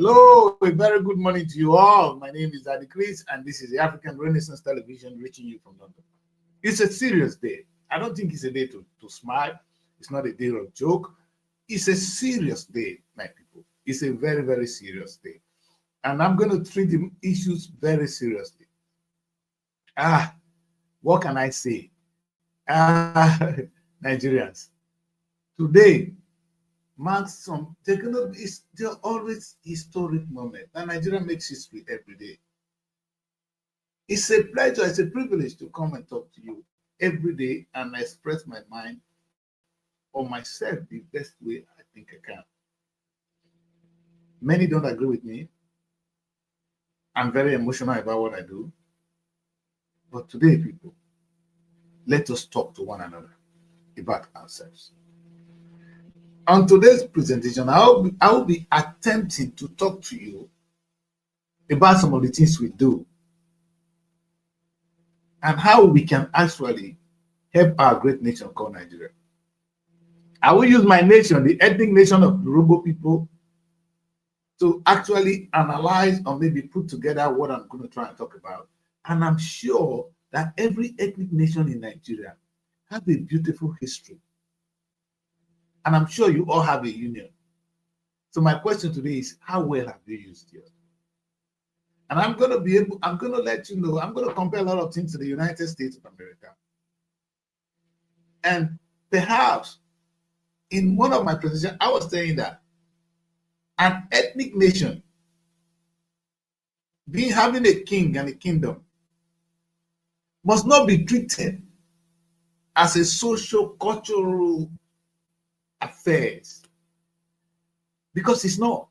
Hello, a very good morning to you all. My name is Daddy Chris, and this is the African Renaissance Television reaching you from London. It's a serious day. I don't think it's a day to smile. It's not a day of joke. It's a serious day, my people. It's a very, very serious day. And I'm going to treat the issues very seriously. What can I say? Nigerians. Today, marks some they're always historic moment, and Nigeria makes history every day. It's a pleasure, it's a privilege to come and talk to you every day and express my mind or myself the best way I think I can. Many don't agree with me. I'm very emotional about what I do. But today, people, let us talk to one another about ourselves. On today's presentation, I will be attempting to talk to you about some of the things we do and how we can actually help our great nation called Nigeria. I will use my nation, the ethnic nation of Yoruba people, to actually analyze or maybe put together what I'm going to try and talk about. And I'm sure that every ethnic nation in Nigeria has a beautiful history. And I'm sure you all have a union. So my question today is, how well have you used yours? And I'm going to let you know, I'm going to compare a lot of things to the United States of America. And perhaps in one of my presentations, I was saying that an ethnic nation, having a king and a kingdom, must not be treated as a social, cultural affairs, because it's not.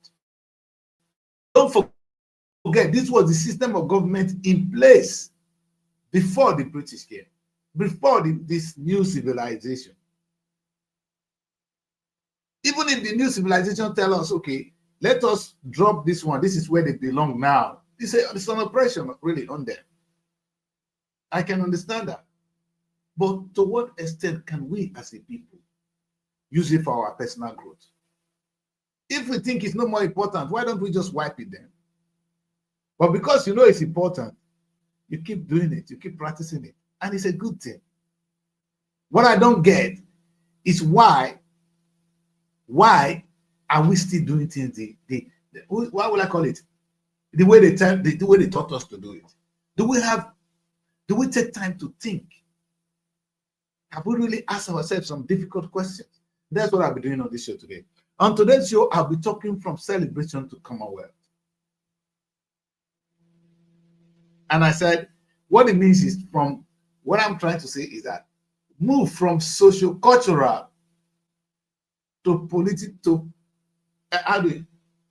Don't forget, this was the system of government in place before the British came, before this new civilization. Even if the new civilization tell us, okay, let us drop this one, this is where they belong now, it's an oppression really on them. I can understand that. But to what extent can we as a people use it for our personal growth? If we think it's no more important, why don't we just wipe it then? But because you know it's important, you keep doing it, you keep practicing it, and it's a good thing. What I don't get is why are we still doing things why will I call it? The way they taught us to do it. Do we take time to think? Have we really asked ourselves some difficult questions? That's what I'll be doing on this show today. On today's show, I'll be talking from celebration to Commonwealth. And I said, what it means is what I'm trying to say is that move from social, cultural to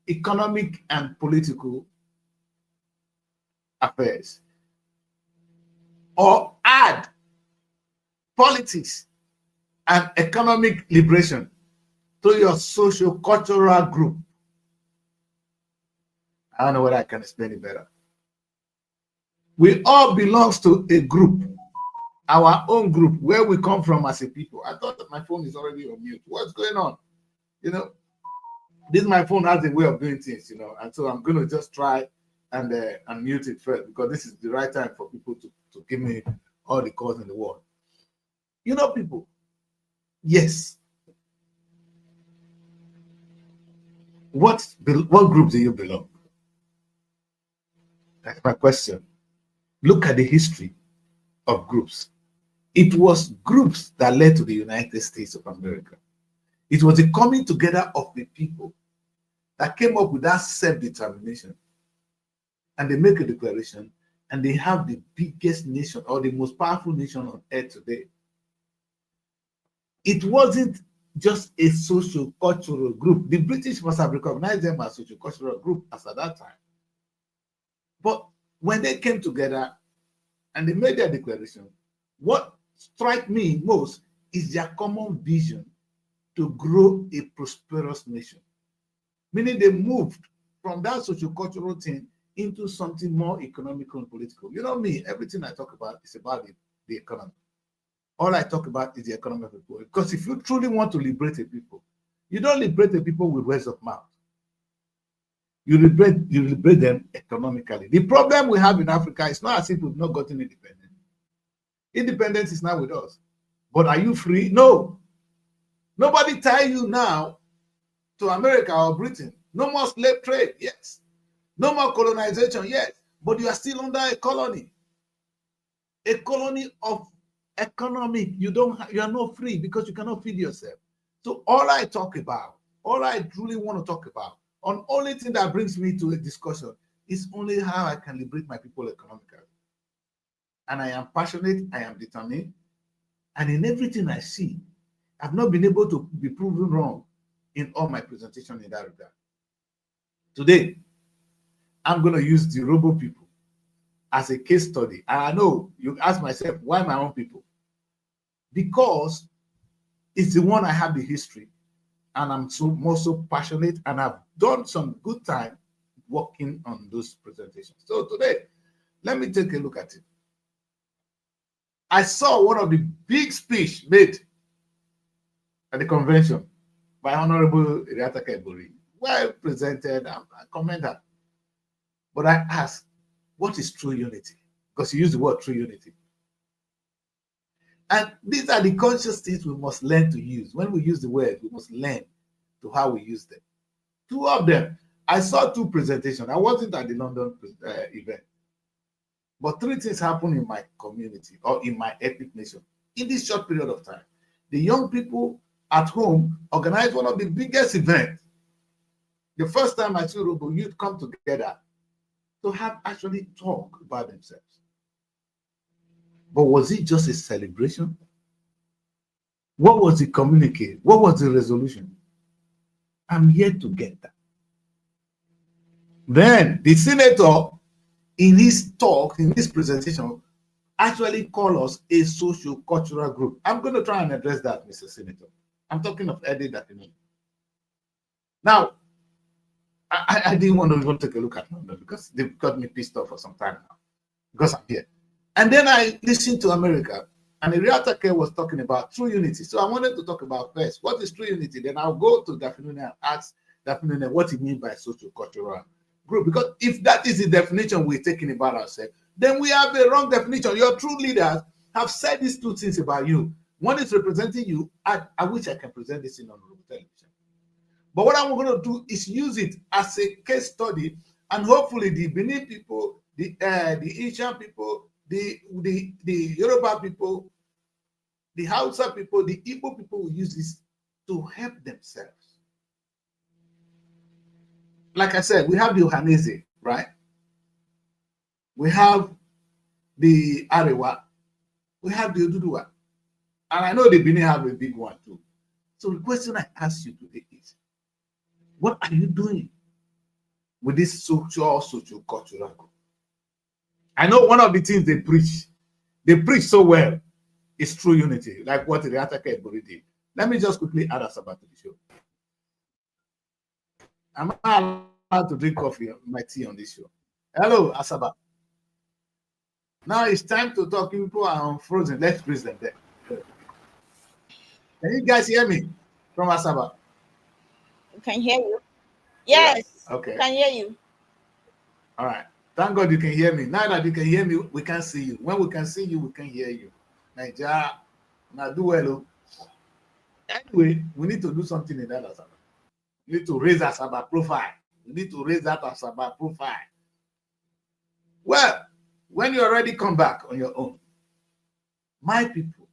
economic and political affairs, or add politics and economic liberation to your social cultural group. I don't know whether I can explain it better. We all belong to a group, our own group, where we come from as a people. I thought that my phone is already on mute. What's going on? My phone has a way of doing things, and so I'm going to just try and unmute it first, because this is the right time for people to give me all the calls in the world. People, yes. What group do you belong? That's my question. Look at the history of groups. It was groups that led to the United States of America. It was the coming together of the people that came up with that self-determination. And they make a declaration, and they have the biggest nation, or the most powerful nation on earth today. It wasn't just a social cultural group. The British must have recognized them as a social cultural group as at that time. But when they came together and they made their declaration, what strikes me most is their common vision to grow a prosperous nation. Meaning they moved from that social cultural thing into something more economical and political. You know me, everything I talk about is about the economy. All I talk about is the economy of the people. Because if you truly want to liberate a people, you don't liberate the people with words of mouth. you liberate them economically. The problem we have in Africa is not as if we've not gotten independence. Independence is now with us. But are you free? No. Nobody tie you now to America or Britain. No more slave trade, yes. No more colonization, yes. But you are still under a colony. A colony of economic. You are not free because you cannot feed yourself. So all I talk about, all I truly want to talk about, on only thing that brings me to a discussion is only how I can liberate my people economically. And I am passionate, I am determined, and in everything I see, I've not been able to be proven wrong in all my presentation in that regard. Today, I'm going to use the Robo people as a case study. And I know you ask myself, why my own people? Because it's the one I have the history, and I'm more so passionate, and I've done some good time working on those presentations. So today, let me take a look at it. I saw one of the big speech made at the convention by Honorable Iriata Kebori. Well presented and commented. But I asked, what is true unity? Because he used the word true unity. And these are the conscious things we must learn to use. When we use the word, we must learn to how we use them. Two of them, I saw two presentations. I wasn't at the London event. But three things happened in my community or in my ethnic nation in this short period of time. The young people at home organized one of the biggest events. The first time I saw Robo youth come together to have actually talk about themselves. But was it just a celebration? What was the communique? What was the resolution? I'm yet to get that. Then the senator, in his talk, in his presentation, actually called us a socio-cultural group. I'm going to try and address that, Mr. Senator. I'm talking of Eddie Dafinoni. Now, I didn't want to even take a look at London because they've got me pissed off for some time now because I'm here. And then I listened to America, and Iriata K was talking about true unity. So I wanted to talk about first, what is true unity? Then I'll go to Dafinoni and ask Dafinoni what he means by socio-cultural group. Because if that is the definition we're taking about ourselves, then we have a wrong definition. Your true leaders have said these two things about you. One is representing you. I wish I can present this in on television. But what I'm going to do is use it as a case study, and hopefully the Benin people, the Asian people, the Yoruba people, the Hausa people, the Igbo people will use this to help themselves. Like I said, we have the Ohanese, right? We have the Arewa, we have the Oduduwa, and I know the Benin have a big one too. So the question I ask you today is, what are you doing with this socio-cultural group? I know one of the things they preach so well, is true unity, like what Iriata Kebori did. Let me just quickly add Asaba to the show. Am I allowed to drink coffee, my tea on this show? Hello, Asaba. Now it's time to talk. People are unfrozen. Let's freeze them there. Can you guys hear me from Asaba? We can hear you. Yes. Okay. We can hear you. All right. Thank God you can hear me. Now that you can hear me, we can see you. When we can see you, we can hear you. Nigeria, now do well. Anyway, we need to do something in that Asaba. We need to raise Asaba profile. We need to raise that Asaba profile. Well, when you already come back on your own, my people,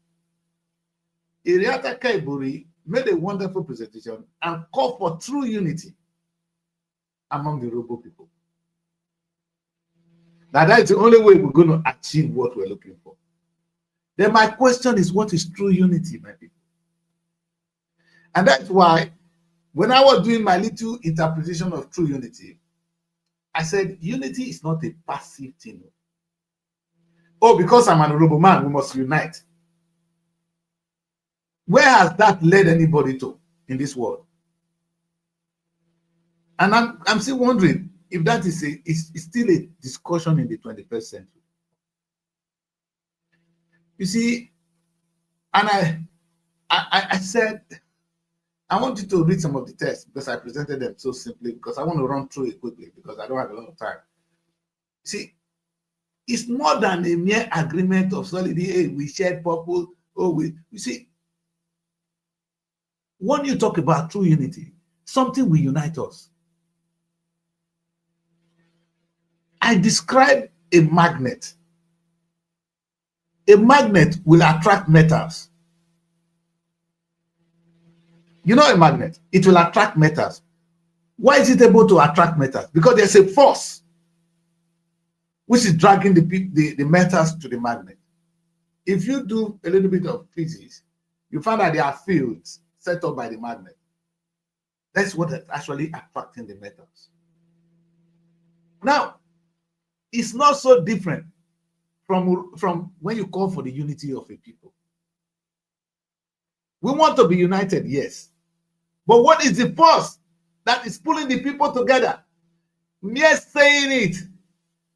Iriata Kebori made a wonderful presentation and called for true unity among the Robo people. Now that's the only way we're going to achieve what we're looking for. Then my question is, what is true unity, my people? And that's why when I was doing my little interpretation of true unity, I said unity is not a passive thing. Oh, because I'm an honorable man, we must unite. Where has that led anybody to in this world? And I'm still wondering if that is still a discussion in the 21st century. You see, and I said I want you to read some of the tests because I presented them so simply because I want to run through it quickly because I don't have a lot of time. See, it's more than a mere agreement of solidity. Hey, we shared purpose. Oh, you see, when you talk about true unity, something will unite us. I describe a magnet. A magnet will attract metals. You know a magnet, it will attract metals. Why is it able to attract metals? Because there's a force which is dragging the metals to the magnet. If you do a little bit of physics, you find that there are fields set up by the magnet. That's what is actually attracting the metals. Now, it's not so different from when you call for the unity of a people. We want to be united, yes. But what is the force that is pulling the people together? Mere saying it.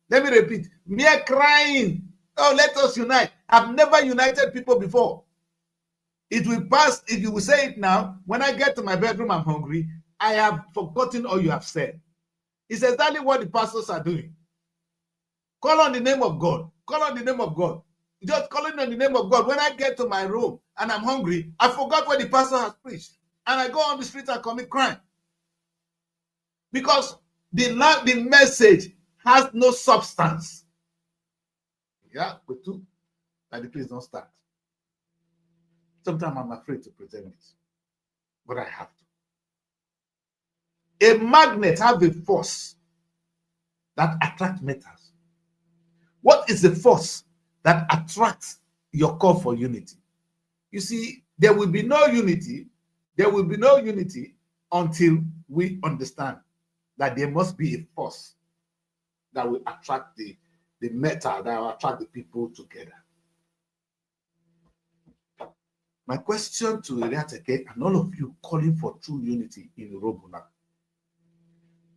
Let me repeat. Mere crying. Oh, let us unite. I've never united people before. It will pass. If you will say it now, when I get to my bedroom, I'm hungry. I have forgotten all you have said. It's exactly what the pastors are doing. Call on the name of God. Call on the name of God. Just calling on the name of God. When I get to my room and I'm hungry, I forgot what the pastor has preached. And I go on the street and commit crime. Because the message has no substance. Yeah, but too, that the place don't start. Sometimes I'm afraid to present it. But I have to. A magnet has a force that attracts metals. What is the force that attracts your call for unity? You see, there will be no unity. There will be no unity until we understand that there must be a force that will attract the metal, that will attract the people together. My question to Iriateke and all of you calling for true unity in Urhobo,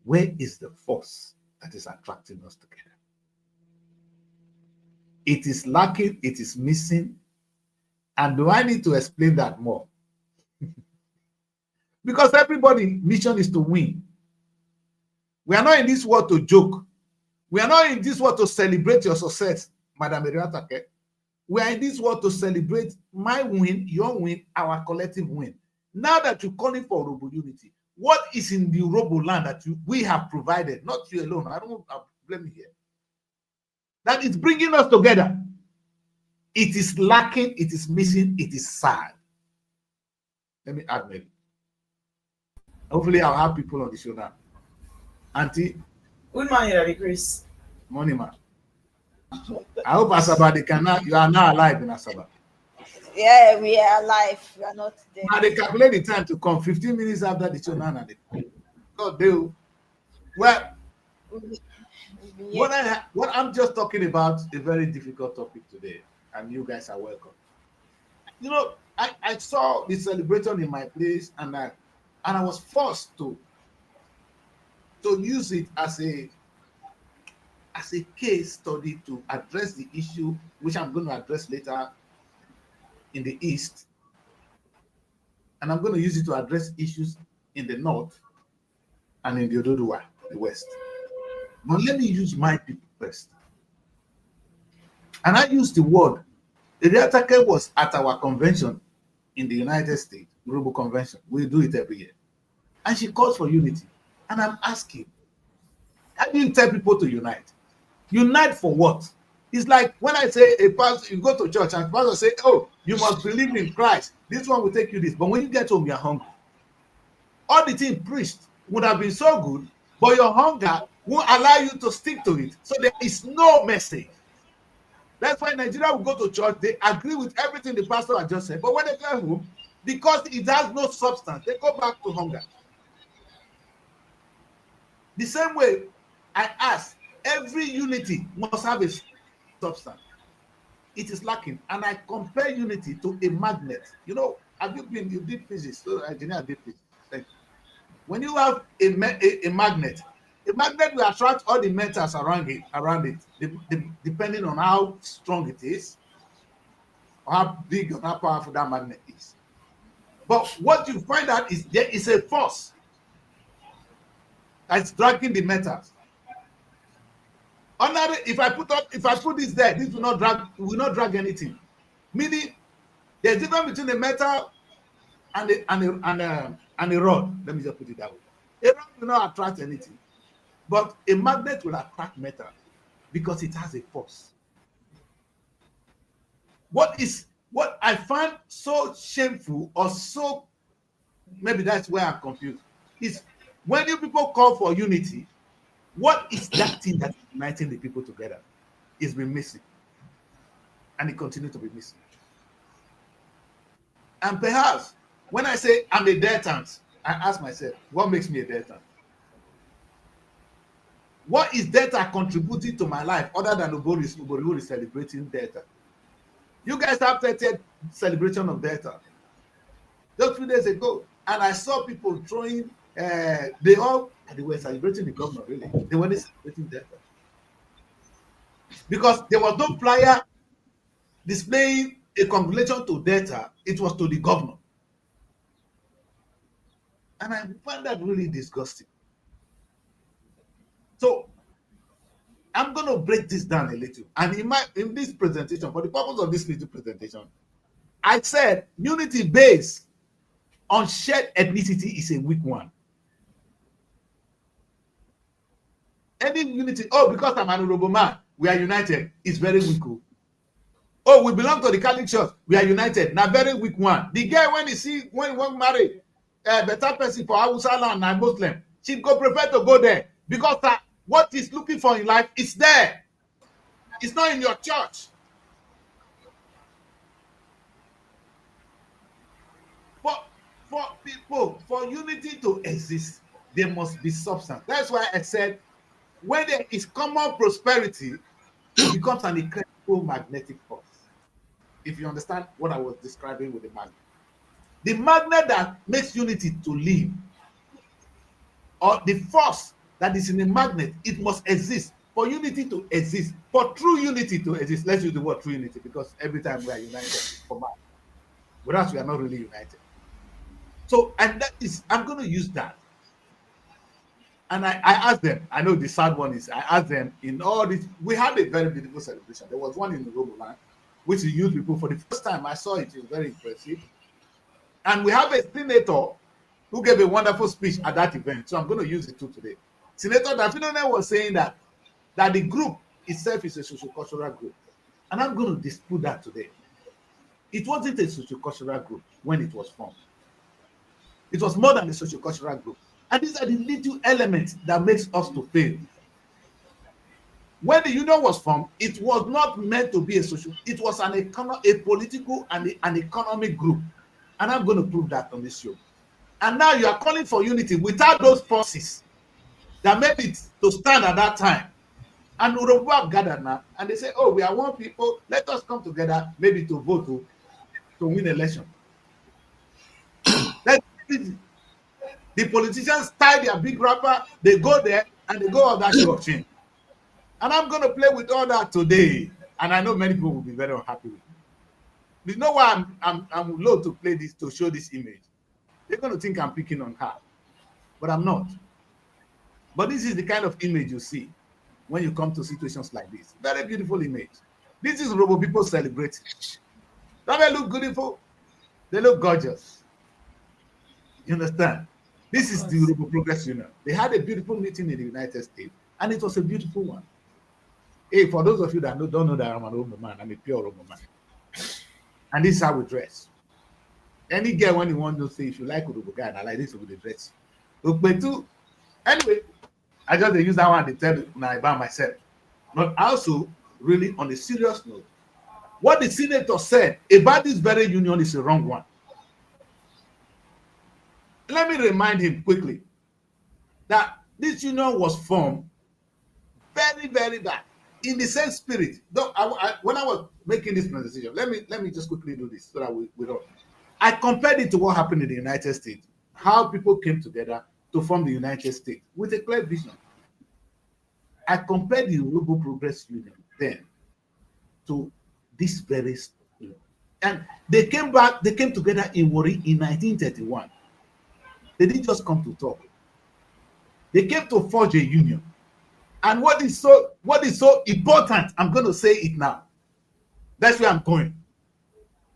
where is the force that is attracting us together? It is lacking, it is missing. And do I need to explain that more? Because everybody's mission is to win. We are not in this world to joke. We are not in this world to celebrate your success, Madam Iriateke. We are in this world to celebrate my win, your win, our collective win. Now that you're calling for Urhobo unity, what is in the Urhobo land that we have provided, not you alone, I don't blame you here, that is bringing us together? It is lacking, it is missing, it is sad. Let me add maybe. Hopefully I'll have people on the show now. Auntie. Good morning, Daddy Chris. Morning, ma. I hope Asaba, you are now alive in Asaba. Yeah, we are alive. We are not dead. Now they calculate the time to come 15 minutes after the show now. God do. Well, what I'm just talking about a very difficult topic today, and you guys are welcome. You know, I saw the celebration in my place, and I was forced to use it as a case study to address the issue, which I'm going to address later in the East. And I'm going to use it to address issues in the North and in the Ododuwa, the West. But let me use my people first. And I use the word. Iriateke was at our convention in the United States, Urhobo Convention. We do it every year. And she calls for unity. And I'm asking, how do you tell people to unite? Unite for what? It's like when I say a pastor, you go to church and pastor say, oh, you must believe in Christ. This one will take you this. But when you get home, you're hungry. All the things preached would have been so good, but your hunger won't allow you to stick to it. So there is no message. That's why Nigeria will go to church, they agree with everything the pastor has just said. But when they go home, because it has no substance, they go back to hunger. The same way I ask, every unity must have a substance. It is lacking. And I compare unity to a magnet. You know, you did physics, so engineer did physics. Thank you. When you have a magnet will attract all the metals around it, depending on how strong it is, or how big or how powerful that magnet is. But what you find out is there is a force that's dragging the metals. Ordinary, if I put this there, this will not drag anything. Meaning, there's a difference between a metal and a rod. Let me just put it that way. A rod will not attract anything, but a magnet will attract metal because it has a force. What I find so shameful, or so, maybe that's where I'm confused, is when you people call for unity, what is that thing that's uniting the people together? It's been missing, and it continues to be missing. And perhaps when I say I'm a dilettante, I ask myself, what makes me a dilettante? What is Delta contributing to my life other than Ubori is celebrating Delta? You guys have 30th celebration of Delta just 2 days ago, and I saw people throwing. They were celebrating the governor. Really, they weren't celebrating Delta because there was no flyer displaying a congratulation to Delta. It was to the governor, and I find that really disgusting. So I'm going to break this down a little. And in this presentation, for the purpose of this little presentation, I said unity based on shared ethnicity is a weak one. Any unity, because I'm an Urhobo man, we are united, is very weak. Oh, we belong to the Catholic Church, we are united, now very weak one. The girl, when he won't marry a better person for Hausa land and Muslim, she go prefer to go there because what he's looking for in life is there. It's not in your church. For people, for unity to exist, there must be substance. That's why I said when there is common prosperity, it becomes an incredible magnetic force. If you understand what I was describing with the magnet. The magnet that makes unity to live, or the force that is in the magnet, it must exist for unity to exist, for true unity to exist. Let's use the word true unity because every time we are united for man, whereas we are not really united. So, and that is, I'm going to use that. And I asked them, I know the sad one is, I asked them in all this, we had a very beautiful celebration. There was one in the Urhobo land, which is youth people. For the first time I saw it, it was very impressive. And we have a senator who gave a wonderful speech at that event. So I'm going to use it too today. Senator Dafinone was saying that the group itself is a socio-cultural group. And I'm going to dispute that today. It wasn't a socio-cultural group when it was formed. It was more than a socio-cultural group. And these are the little elements that makes us to fail. When the union was formed, it was not meant to be a social, it was a political and an economic group. And I'm going to prove that on this show. And now you are calling for unity without those forces that made it to stand at that time. And Urhobo have gathered now, and they say, oh, we are one people, let us come together maybe to vote to win election. The politicians tie their big wrapper, they go there, and they go on that show of change. And I'm going to play with all that today. And I know many people will be very unhappy with me. You know why I'm low to play this, to show this image? They're going to think I'm picking on her. But I'm not. But this is the kind of image you see when you come to situations like this. Very beautiful image. This is Urhobo people celebrating. Don't they look beautiful? They look gorgeous. You understand? This is the Urhobo Progress Union. They had a beautiful meeting in the United States, and it was a beautiful one. Hey, for those of you that don't know that I'm an Urhobo man, I'm a pure Urhobo man. And this is how we dress. Any girl, when you want to say, if you like Urhobo guy, I like this with the dress. Anyway, I just use that one to tell now about myself. But also, really, on a serious note, what the senator said about this very union is a wrong one. Let me remind him quickly that this union was formed very, very bad in the same spirit. Though when I was making this presentation, let me just quickly do this so that we don't. I compared it to what happened in the United States, how people came together to form the United States with a clear vision. I compared the Urhobo Progress Union then to this very union. And they came back, they came together in Warri in 1931. They didn't just come to talk. They came to forge a union. And what is so important, I'm going to say it now. That's where I'm going.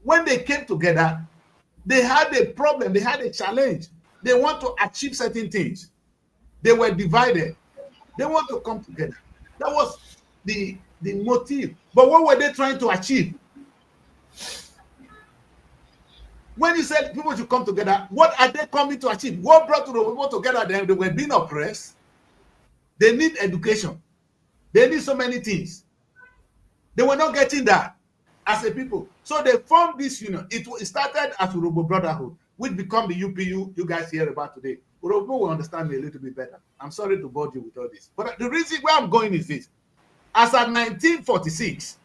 When they came together, they had a problem, they had a challenge. They want to achieve certain things. They were divided. They want to come together. That was the motive. But what were they trying to achieve? When you said people should come together, what are they coming to achieve? What brought the people together? They were being oppressed. They need education. They need so many things. They were not getting that as a people. So they formed this union. It started as Urhobo Brotherhood, which became the UPU you guys hear about today. Urhobo will understand me a little bit better. I'm sorry to bore you with all this. But the reason where I'm going is this. As of 1946,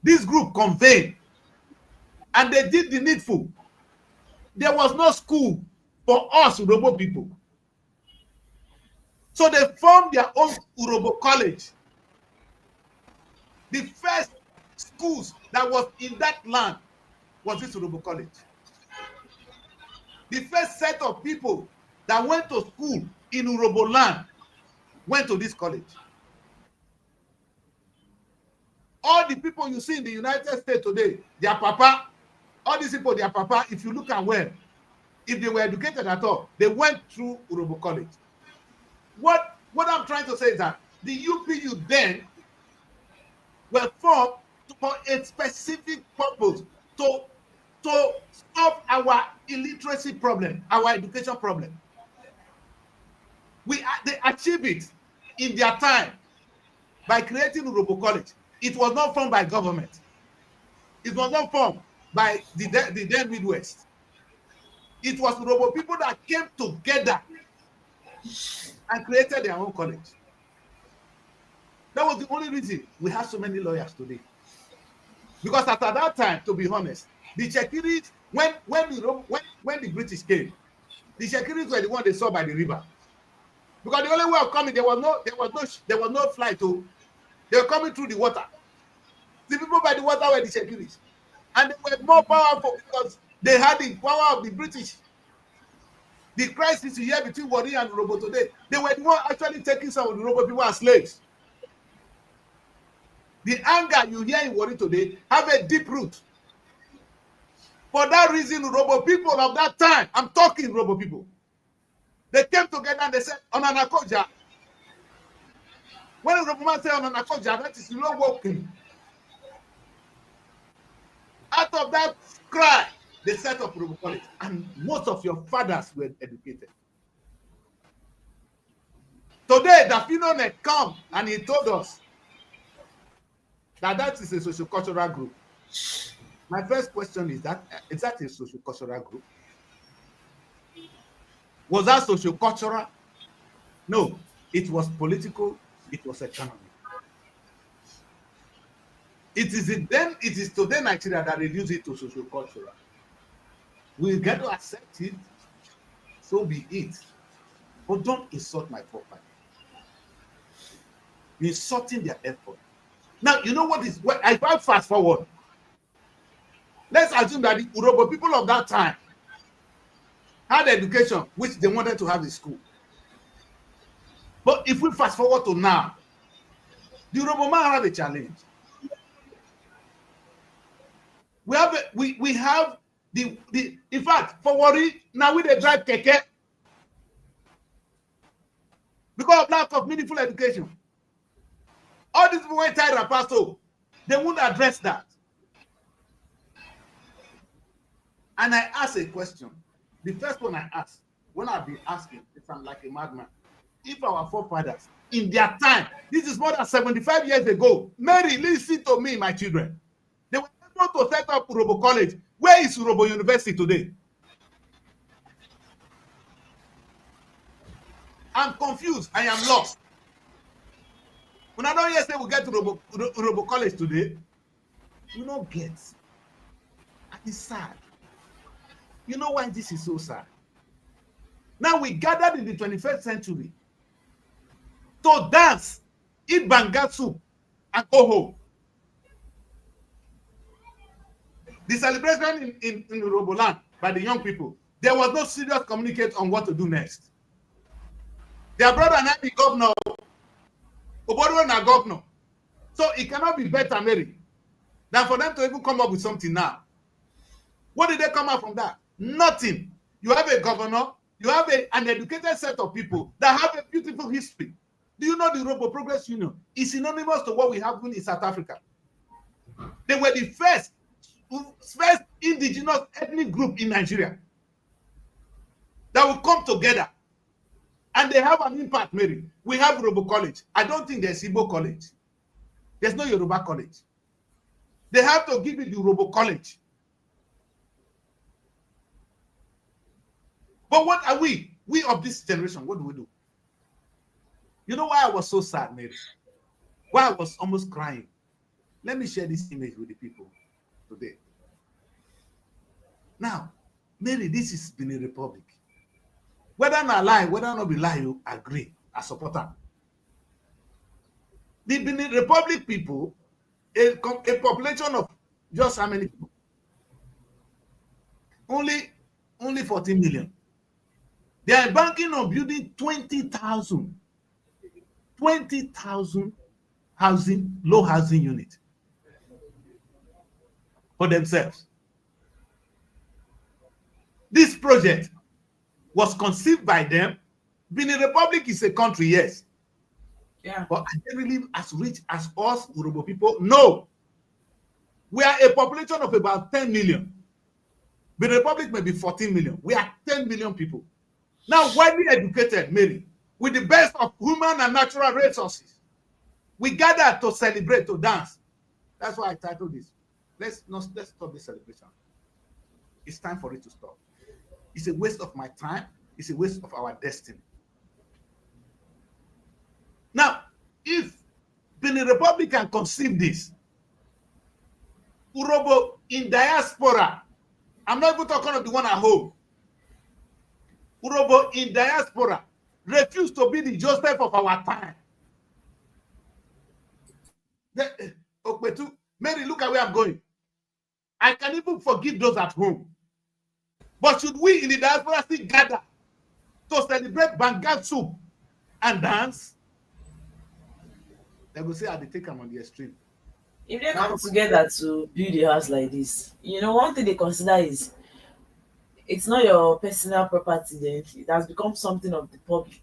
this group convened and they did the needful. There was no school for us Urhobo people. So they formed their own Urhobo College. The first schools that was in that land was this Urhobo College. The first set of people that went to school in Urhobo land went to this college. All the people you see in the United States today, their papa, all these people, their papa, if you look at well, if they were educated at all, they went through Urhobo College. What I'm trying to say is that the UPU then were formed for a specific purpose to solve our illiteracy problem, our education problem. They achieved it in their time by creating Urhobo College. It was not formed by government. It was not formed by the then Midwest. It was Urhobo people that came together and created their own college. That was the only reason we have so many lawyers today. Because at that time, to be honest, the Shekiris, when the British came, the Shekiris were the ones they saw by the river. Because the only way of coming, there was no flight. They were coming through the water. The people by the water were the Shekiris. And they were more powerful because they had the power of the British. The crisis you hear between Warri and Urhobo today, they were the ones actually taking some of the Urhobo people as slaves. The anger you hear in Warri today have a deep root. For that reason, Urhobo people of that time, I'm talking Urhobo people, they came together and they said, Onanakoja. When Urhobo man said Onanakoja, that is not walking. Out of that cry, they set up Urhobo College. And most of your fathers were educated. Today, Dafino come and he told us that is a socio-cultural group. My first question is that a socio-cultural group? Was that socio-cultural? No, it was political, it was economic. It is today Nigeria that reduced it to socio-cultural. We get to accept it, so be it. But don't insult my forefathers. You're insulting their effort. Now, you know what is, if I fast forward, let's assume that the Urhobo people of that time had education, which they wanted to have in school. But if we fast forward to now, the Urhobo man have a challenge. We have in fact, for Warri, now we they drive keke because of lack of meaningful education. All these people went tired of pastor, they won't address that. And I asked a question. The first one I asked, when I've been asking, if I'm like a madman, if our forefathers, in their time, this is more than 75 years ago, Mary, listen to me, my children. They were able to set up Urhobo College. Where is Urhobo University today? I'm confused. I am lost. When I don't hear say we get to Urhobo College today, we don't get. And it's sad. You know why this is so sad? Now we gathered in the 21st century to dance, eat banga soup, and go home. The celebration in Roboland by the young people, there was no serious communicate on what to do next. Their brother now be governor, Obodo na governor. So it cannot be better, Mary, than for them to even come up with something now. What did they come out from that? Nothing. You have a governor, you have an educated set of people that have a beautiful history. Do you know the Robo Progress Union is synonymous to what we have in South Africa? They were the first indigenous ethnic group in Nigeria that will come together, and they have an impact, Mary. We have Robo College. I don't think there's Igbo College. There's no Yoruba College. They have to give it the Robo College. But what are we? We of this generation, what do we do? You know why I was so sad, Mary? Why I was almost crying? Let me share this image with the people today. Now, Mary, this is Benin Republic. Whether not lie, whether not be lie, you agree, I support them. The Benin Republic people, a population of just how many people? Only 14 million. They are banking on building 20,000 housing, low housing units for themselves. This project was conceived by them. Benin Republic is a country, yes. Yeah. But are they really as rich as us, Urobo people? No. We are a population of about 10 million. Benin Republic may be 14 million. We are 10 million people. Now, widely educated, Mary, with the best of human and natural resources. We gather to celebrate, to dance. That's why I titled this. Let's stop this celebration. It's time for it to stop. It's a waste of my time. It's a waste of our destiny. Now, if Benin Republic can conceive this, Urobo in diaspora, I'm not even talking of the one at home. Urobo in diaspora refuse to be the Joseph of our time. Mary, look at where I'm going. I can even forgive those at home. But should we in the diaspora still gather to celebrate Banga soup and dance? They will say, "I take them on the extreme." If they come together to build a house like this, one thing they consider is it's not your personal property, then it has become something of the public.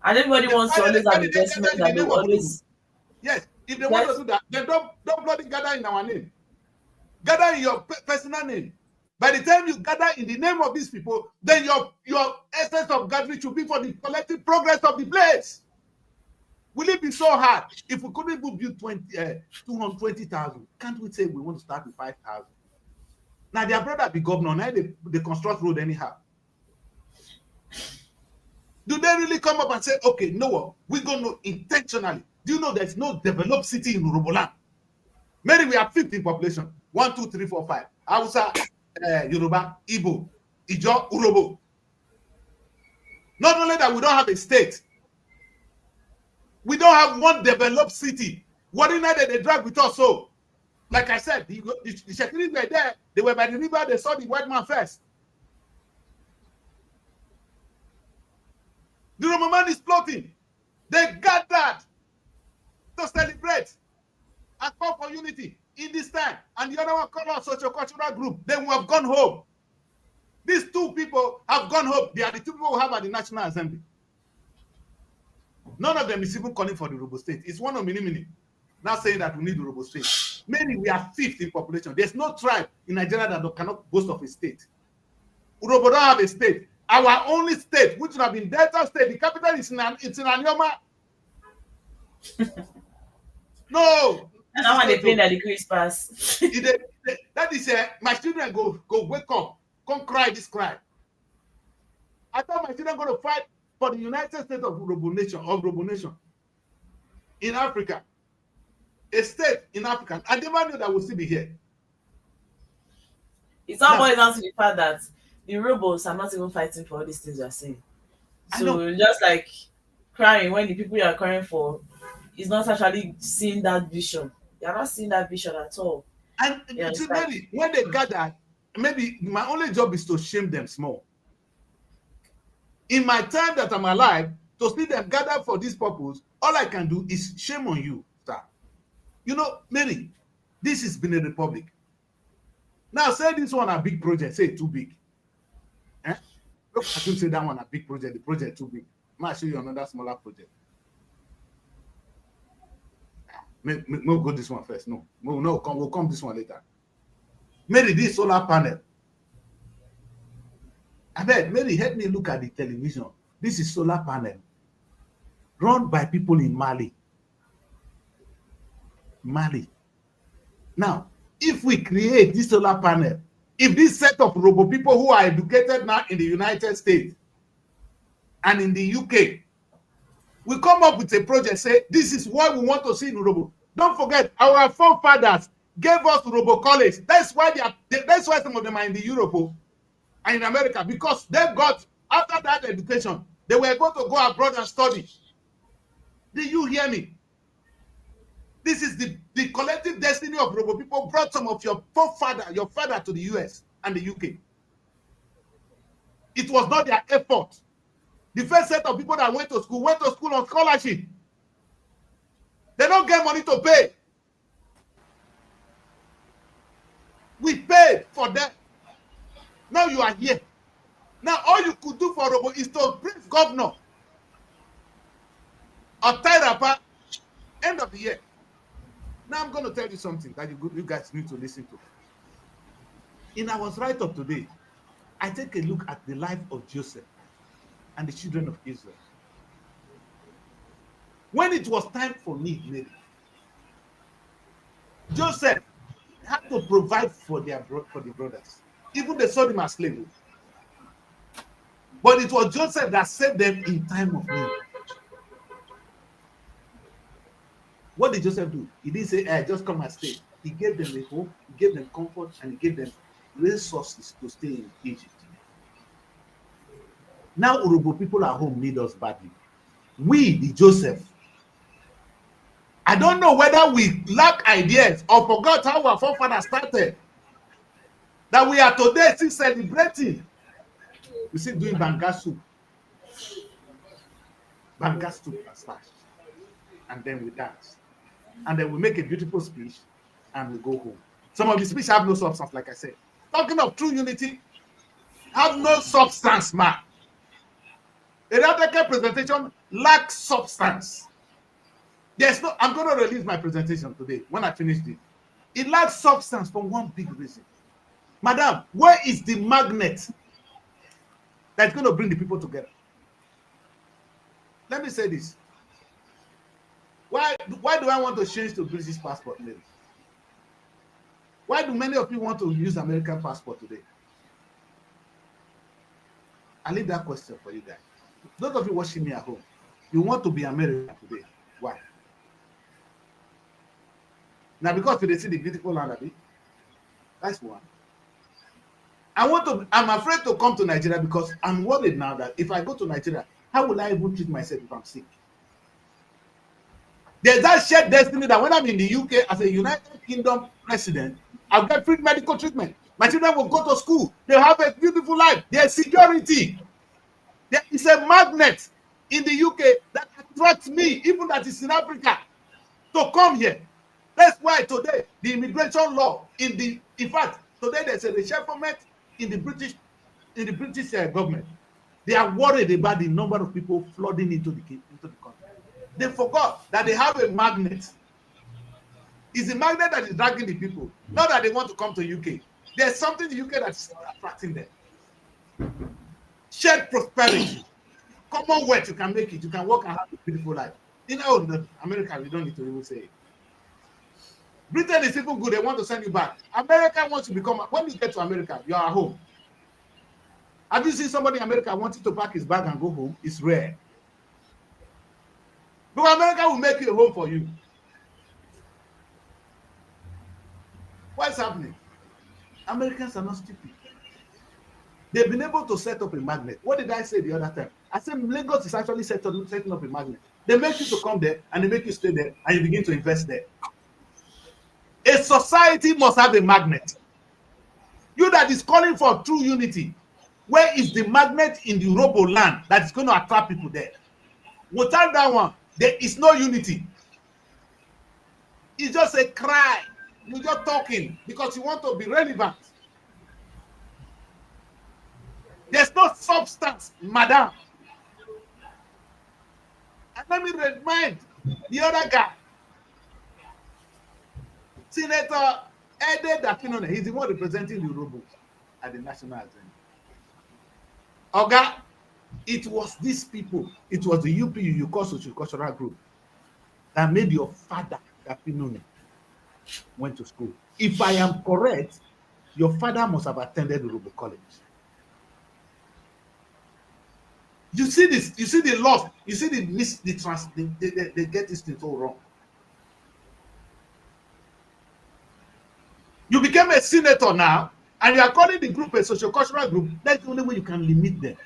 And everybody wants to always have investment that they will always. Yes, if they want to do that, then don't bloody gather in our name. Gather in your personal name. By the time you gather in the name of these people, then your essence of gathering should be for the collective progress of the place. Will it be so hard if we couldn't even build 220,000? Can't we say we want to start with 5,000? Now their brother be governor, now they construct road anyhow. Do they really come up and say, okay, no what? We're going to intentionally. Do you know there's no developed city in Uroboland? Maybe we have 50 population. 1, 2, 3, 4, 5. Hausa, Yoruba, Igbo, Ijo, Urobo. Not only that, we don't have a state. We don't have one developed city. What in that they drag with us? So, like I said, the Shekiris were there. They were by the river. They saw the white man first. The Roman man is plotting. They gathered to celebrate and call for unity in this time. And the other one called our socio-cultural group. Then we have gone home. These two people have gone home. They are the two people we have at the National Assembly. None of them is even calling for the Robo State. It's one of many. Now saying that we need the Robo State. Maybe we are 5th in population. There's no tribe in Nigeria that cannot boast of a state. Urobo don't have a state. Our only state, which would have been Delta State, the capital is in Anioma. No. And now when they play that the Chris pass. That is my children go wake up, come cry this cry. I thought my children going to fight for the United States of Robo Nation in Africa. A state in Africa. I never knew that would still be here. It's all boils down to the fact that the Robos are not even fighting for all these things you are saying. So just like crying when the people you are crying for is not actually seeing that vision. They are not seeing that vision at all. And Yes, maybe when they gather, maybe my only job is to shame them small. In my time that I'm alive, to see them gather for this purpose, all I can do is shame on you, sir. You know, Mary, this has been a republic. Now, say this one a big project, say too big. Eh? Look, I don't say that one a big project, the project too big. I'm going to show you another smaller project. We'll go this one first. No, we'll come this one later. Mary, this solar panel. I bet Mary, help me look at the television. This is solar panel run by people in Mali. Mali. Now, if we create this solar panel, if this set of robo people who are educated now in the United States and in the UK, we come up with a project, say, this is what we want to see in robo. Don't forget, our forefathers gave us robo college. That's why that's why some of them are in the Europe and in America, because they got, after that education, they were able to go abroad and study. Do you hear me? This is the collective destiny of robo people brought some of your father to the US and the UK. It was not their effort. The first set of people that went to school on scholarship. They don't get money to pay. We paid for them. Now you are here. Now all you could do for robo is to bring governor or tie wrapper end of the year. Now I'm going to tell you something that you guys need to listen to. In our write up today, I take a look at the life of Joseph and the children of Israel. When it was time for need, Mary, Joseph had to provide for the brothers. Even they sold him as slave. But it was Joseph that saved them in time of need. What did Joseph do? He didn't say, hey, just come and stay. He gave them a home, he gave them comfort, and he gave them resources to stay in Egypt. Now, Urubu people at home need us badly. We, the Joseph, I don't know whether we lack ideas or forgot how our forefathers started. That we are today still celebrating. We still doing banga soup. Banga soup and slash. And then we dance. And then we make a beautiful speech and we go home. Some of the speech have no substance, like I said. Talking of true unity, have no substance, man. A radical presentation lacks substance. There's no, I'm going to release my presentation today when I finish this. It lacks substance for one big reason. Madam, where is the magnet that's going to bring the people together? Let me say this. Why do I want to change to British passport, maybe? Why do many of you want to use American passport today? I leave that question for you guys. Those of you watching me at home, you want to be American today. Why? Now, because they see the beautiful land of it, that's one. I'm afraid to come to Nigeria because I'm worried now that if I go to Nigeria, how will I even treat myself if I'm sick? There's that shared destiny that when I'm in the UK as a United Kingdom resident, I'll get free medical treatment. My children will go to school. They'll have a beautiful life. There's security. There is a magnet in the UK that attracts me, even that is in Africa, to come here. That's why today the immigration law in fact, today there's a reshufflement in the British government. They are worried about the number of people flooding into the country. They forgot that they have a magnet. It's the magnet that is dragging the people, not that they want to come to UK. There's something in the UK that's attracting them. Shared prosperity. Commonwealth, you can make it. You can work and have a beautiful life. In America, we don't need to even say it. Britain is even good. They want to send you back. America wants to become, when you get to America, you are at home. Have you seen somebody in America wanting to pack his bag and go home? It's rare. Because America will make it a home for you. What's happening? Americans are not stupid. They've been able to set up a magnet. What did I say the other time? I said Lagos is actually setting up a magnet. They make you to come there and they make you stay there and you begin to invest there. A society must have a magnet. You that is calling for true unity, where is the magnet in the Robo land that is going to attract people there? Without that one, there is no unity. It's just a cry. You're just talking because you want to be relevant. There's no substance, madam. And let me remind the other guy, Senator Ede Dafinone. He's the one representing the Urhobos at the National Assembly. Oga, it was these people, it was the UPU, you call Socio-Cultural Group, that made your father, Dafinone, went to school. If I am correct, your father must have attended Urhobo College. You see this, you see the loss, you see they get this thing so wrong. You became a senator now, and you are calling the group a socio-cultural group. That's the only way you can limit them.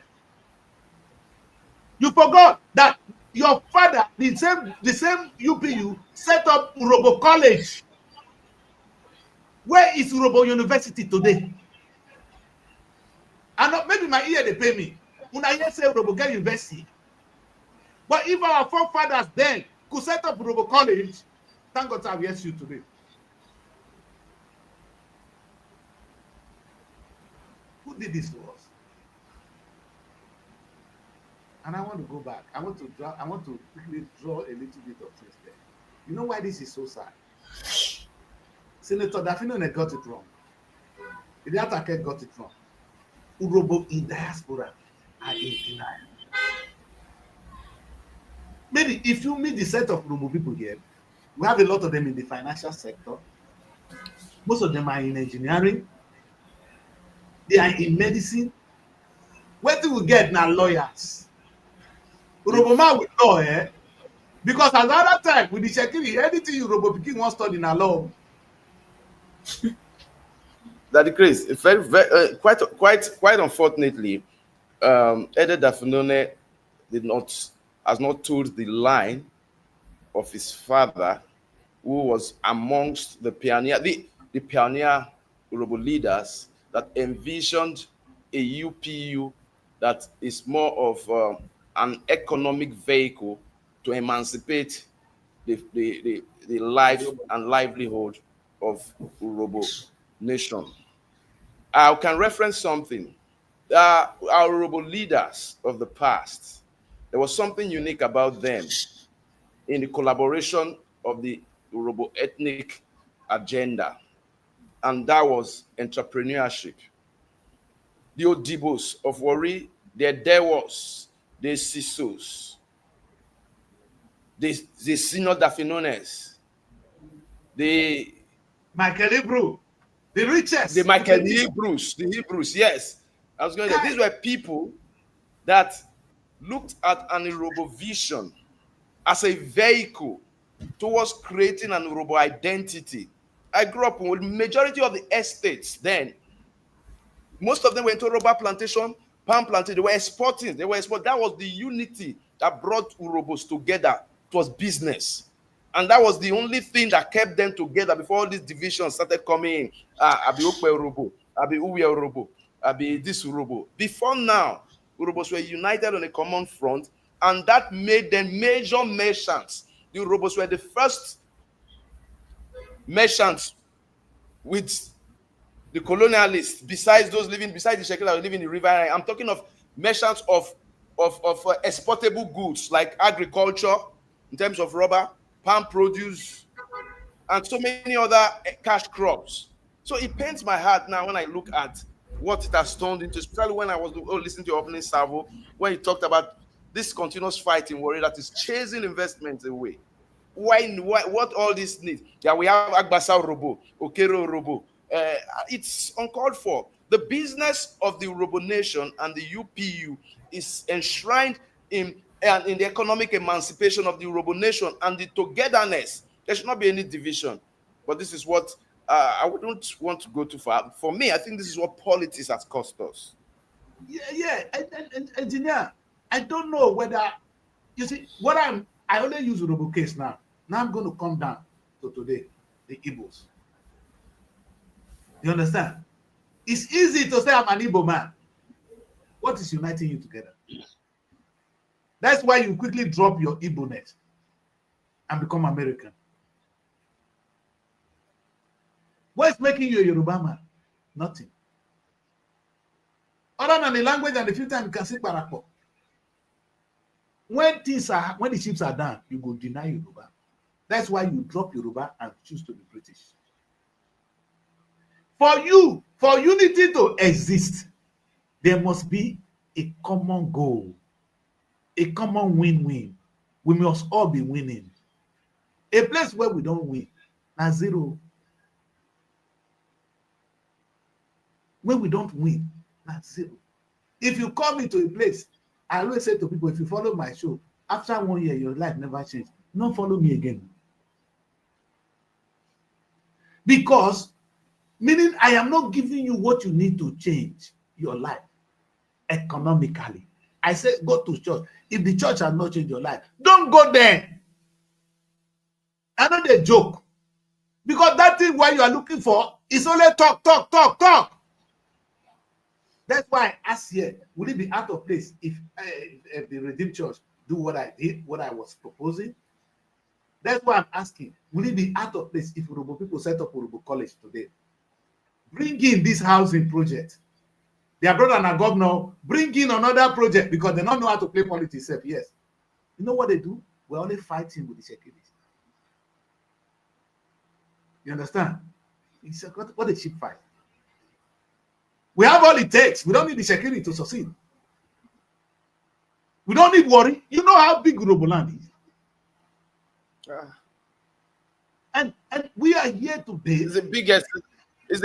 You forgot that your father, the same UPU, set up Urhobo College. Where is Urhobo University today? And maybe my ear they pay me. When I hear say Urhobo get University. But if our forefathers then could set up Urhobo College, thank God I have you today. Who did this to us? And I want to go back. I want to quickly draw a little bit of things there. You know why this is so sad? Senator Dafinone got it wrong. Idiatake got it wrong. Urhobo in diaspora are in denial. Maybe if you meet the set of Urhobo people here, we have a lot of them in the financial sector. Most of them are in engineering. They are in medicine. What do we get now? Lawyers. Urhobo man with law, eh? Because at another time with the Shekiri, anything Urhobo pikin wants study in law. That Chris, very quite unfortunately, Ede Dafinone has not told the line of his father, who was amongst the pioneer Urhobo leaders that envisioned a UPU that is more of an economic vehicle to emancipate the life and livelihood of Urhobo nation. I can reference something. Our Urhobo leaders of the past, there was something unique about them in the collaboration of the Urhobo ethnic agenda, and that was entrepreneurship. The Odibos of Warri, the Dewas, the Sisos, the Senior Dafinones, the Michael Hebrew, the richest. The Michael Hebrews, yes. I was going to say, these were people that looked at an Urhobo vision as a vehicle towards creating an Urhobo identity. I grew up with majority of the estates then. Most of them went to rubber plantation, palm plantation. They were exporting. That was the unity that brought Urhobos together. It was business. And that was the only thing that kept them together before all these divisions started coming in. Abi Okpe Urhobo, Abi Uwe Urhobo, Abi this Urhobo. Before now, Urhobos were united on a common front, and that made them major merchants. The Urhobos were the first merchants with the colonialists, besides the Shekels that were living in the river. I'm talking of merchants of exportable goods like agriculture, in terms of rubber, palm produce, and so many other cash crops. So it pains my heart now when I look at what it has turned into, especially when I was listening to your opening salvo, when you talked about this continuous fight in Warri that is chasing investments away. Why what all this needs? Yeah, we have Agbasa Urhobo, Okero Urhobo. It's uncalled for. The business of the Urhobo nation and the UPU is enshrined in the economic emancipation of the Urhobo nation and the togetherness. There should not be any division. But this is what I wouldn't want to go too far. For me, I think this is what politics has cost us. Yeah. And engineer, I don't know whether you see what I only use Urhobo case now. Now I'm going to come down to today, the Igbos. You understand? It's easy to say I'm an Igbo man. What is uniting you together? That's why you quickly drop your Igbo-ness and become American. What is making you a Yoruba man? Nothing. Other than the language and the few times you can speak Barako. When the ships are down, you go deny Yoruba. That's why you drop Yoruba and choose to be British. For unity to exist, there must be a common goal, a common win-win. We must all be winning. A place where we don't win, na zero. When we don't win, na zero. If you come into a place, I always say to people, if you follow my show, after 1 year, your life never changed. Don't follow me again. Because, meaning I am not giving you what you need to change your life economically. I say go to church. If the church has not changed your life, don't go there. I know they joke. Because that thing what you are looking for is only talk. That's why I asked here, would it be out of place if the Redeemed Church do what I did, what I was proposing? That's why I'm asking, will it be out of place if Urobo people set up Urobo College today? Bring in this housing project. Their brother and a governor, bring in another project because they don't know how to play politics. Yes. You know what they do? We're only fighting with the security. You understand? It's what a cheap fight. We have all it takes. We don't need the security to succeed. We don't need worry. You know how big Urobo land is. And we are here today. It's the biggest. It has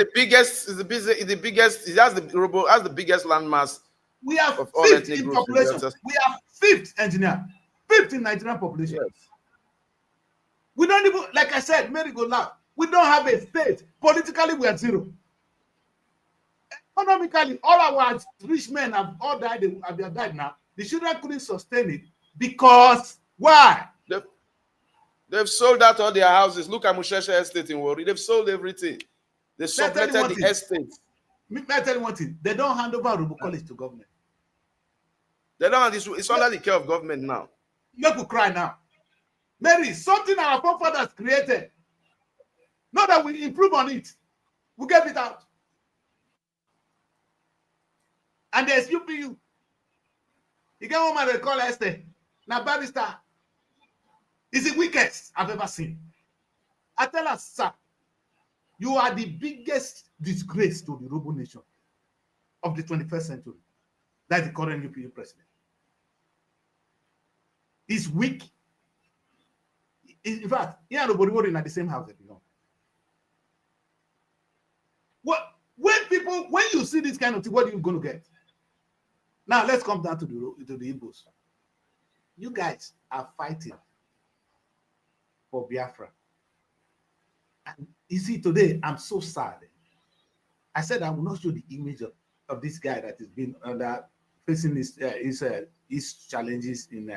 the biggest landmass. We are of all fifth ethnic in groups population. We are fifth, engineer. Fifth in Nigerian population. Yes. We don't even, like I said, Mary go laugh. We don't have a state. Politically, we are zero. Economically, all our rich men have all died. They have died now. The children couldn't sustain it because why? They've sold out all their houses. Look at Mushesha Estate in Warri. They've sold everything. They subletted the estate. Let me tell you one thing. They don't hand over Urobo College to government. They don't. It's under the care of government now. You could cry now. Mary, something our forefathers created. Not that we improve on it. We get it out. And there's UPU. You get one man they call Esther. Now barrister. Is the weakest I've ever seen. I tell us, sir, you are the biggest disgrace to the Urobo nation of the 21st century. That's the current UPU president. He's weak. In fact, he and Oboriwori are the same house they belong. When you see this kind of thing, what are you going to get? Now let's come down to the Igbos. You guys are fighting for Biafra. And you see, today I'm so sad. I said I will not show the image of this guy that has been facing his challenges in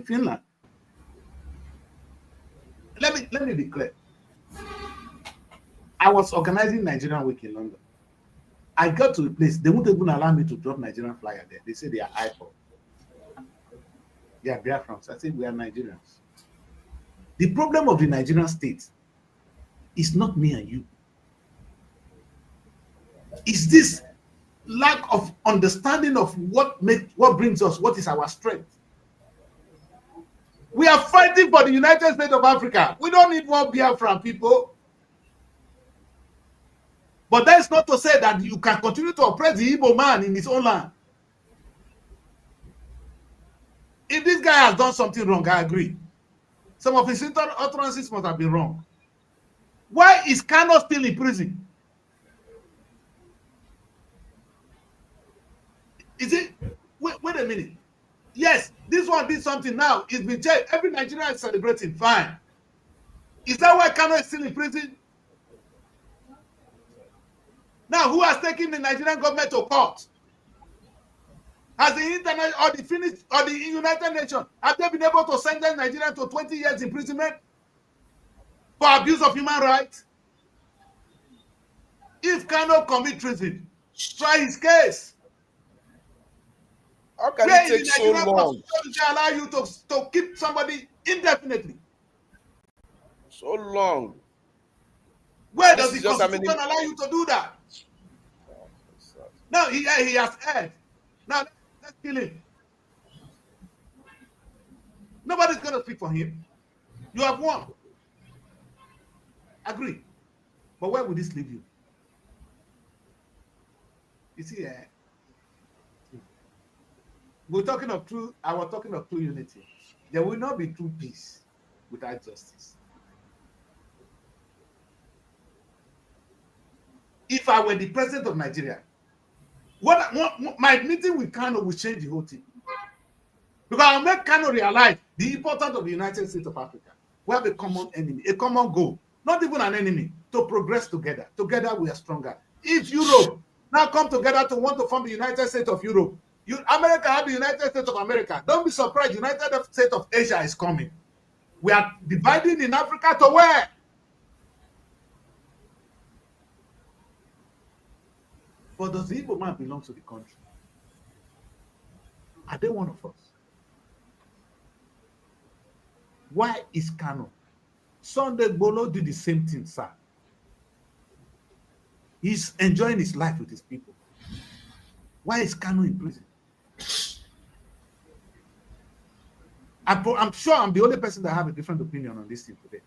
Finland. Let me be clear. I was organizing Nigerian Week in London. I got to a place, they won't even allow me to drop Nigerian flyer there. They say they are IPOB. They are Biafrans. I say we are Nigerians. The problem of the Nigerian state is not me and you. It's this lack of understanding of what brings us, what is our strength. We are fighting for the United States of Africa. We don't need more Biafran people. But that's not to say that you can continue to oppress the Igbo man in his own land. If this guy has done something wrong, I agree. Some of his utterances must have been wrong. Why is Kano still in prison? Is it? Wait a minute. Yes, this one did something now. It's been checked. Every Nigerian is celebrating. Fine. Is that why Kano is still in prison? Now, who has taken the Nigerian government to court? Has the internet or the Finnish or the United Nations, have they been able to sentence Nigeria to 20 years imprisonment for abuse of human rights? If cannot commit treason, try his case. How can Where it in take the so Nigerian long? constitution they allow you to keep somebody indefinitely? So long. Where This does is the just how many. constitution allow you to do that? Now he has erred. Now let's kill him. Nobody's going to speak for him. You have won. Agree. But where will this leave you? You see, we're talking of true, I was talking of true unity. There will not be true peace without justice. If I were the president of Nigeria, my meeting with Kano will change the whole thing. Because I'll make Kano realize the importance of the United States of Africa. We have a common enemy, a common goal, not even an enemy, to progress together. Together we are stronger. If Europe now come together to want to form the United States of Europe, America have the United States of America. Don't be surprised, United States of Asia is coming. We are dividing in Africa to where? But does the Igbo man belong to the country? Are they one of us? Why is Kano? Sunday Igboho did the same thing, sir. He's enjoying his life with his people. Why is Kano in prison? I'm sure I'm the only person that have a different opinion on this thing today.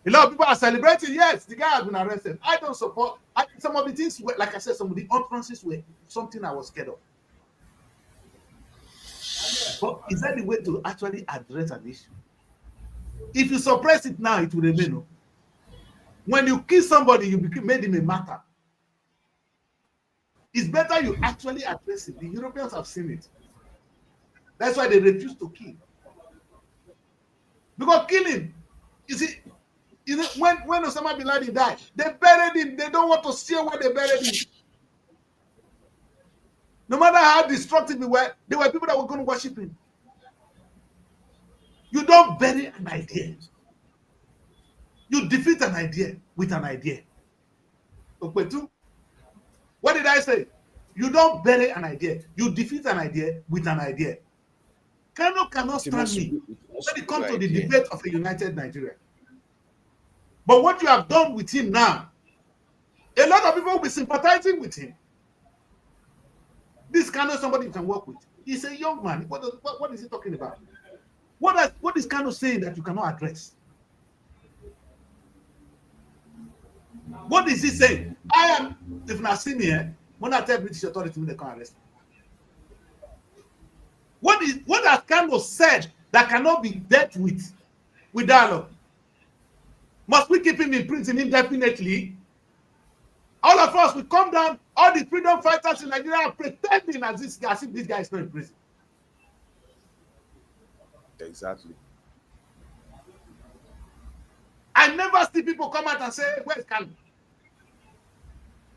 A lot of people are celebrating. Yes, the guy has been arrested. I don't support. Some of the things, like I said, some of the utterances were something I was scared of. But is that the way to actually address an issue? If you suppress it now, it will remain. No? When you kill somebody, you made him a matter. It's better you actually address it. The Europeans have seen it. That's why they refuse to kill. Because killing, you see, when Osama bin Laden died, they buried him. They don't want to see where they buried him. No matter how destructive they were people that were going to worship him. You don't bury an idea. You defeat an idea with an idea. Okwetu, what did I say? You don't bury an idea. You defeat an idea with an idea. Kano cannot stand me when it comes to the debate of a united Nigeria. But what you have done with him now, a lot of people will be sympathizing with him. This Kano is somebody you can work with. He's a young man. What is he talking about? What is Kano saying that you cannot address? What is he saying? If not see me here, when I tell British authority, they can't arrest me. What has Kano said that cannot be dealt with dialogue? Must we keep him in prison indefinitely? All of us will come down, all the freedom fighters in Nigeria are pretending as if this guy is not in prison. Exactly. I never see people come out and say, where's Kano?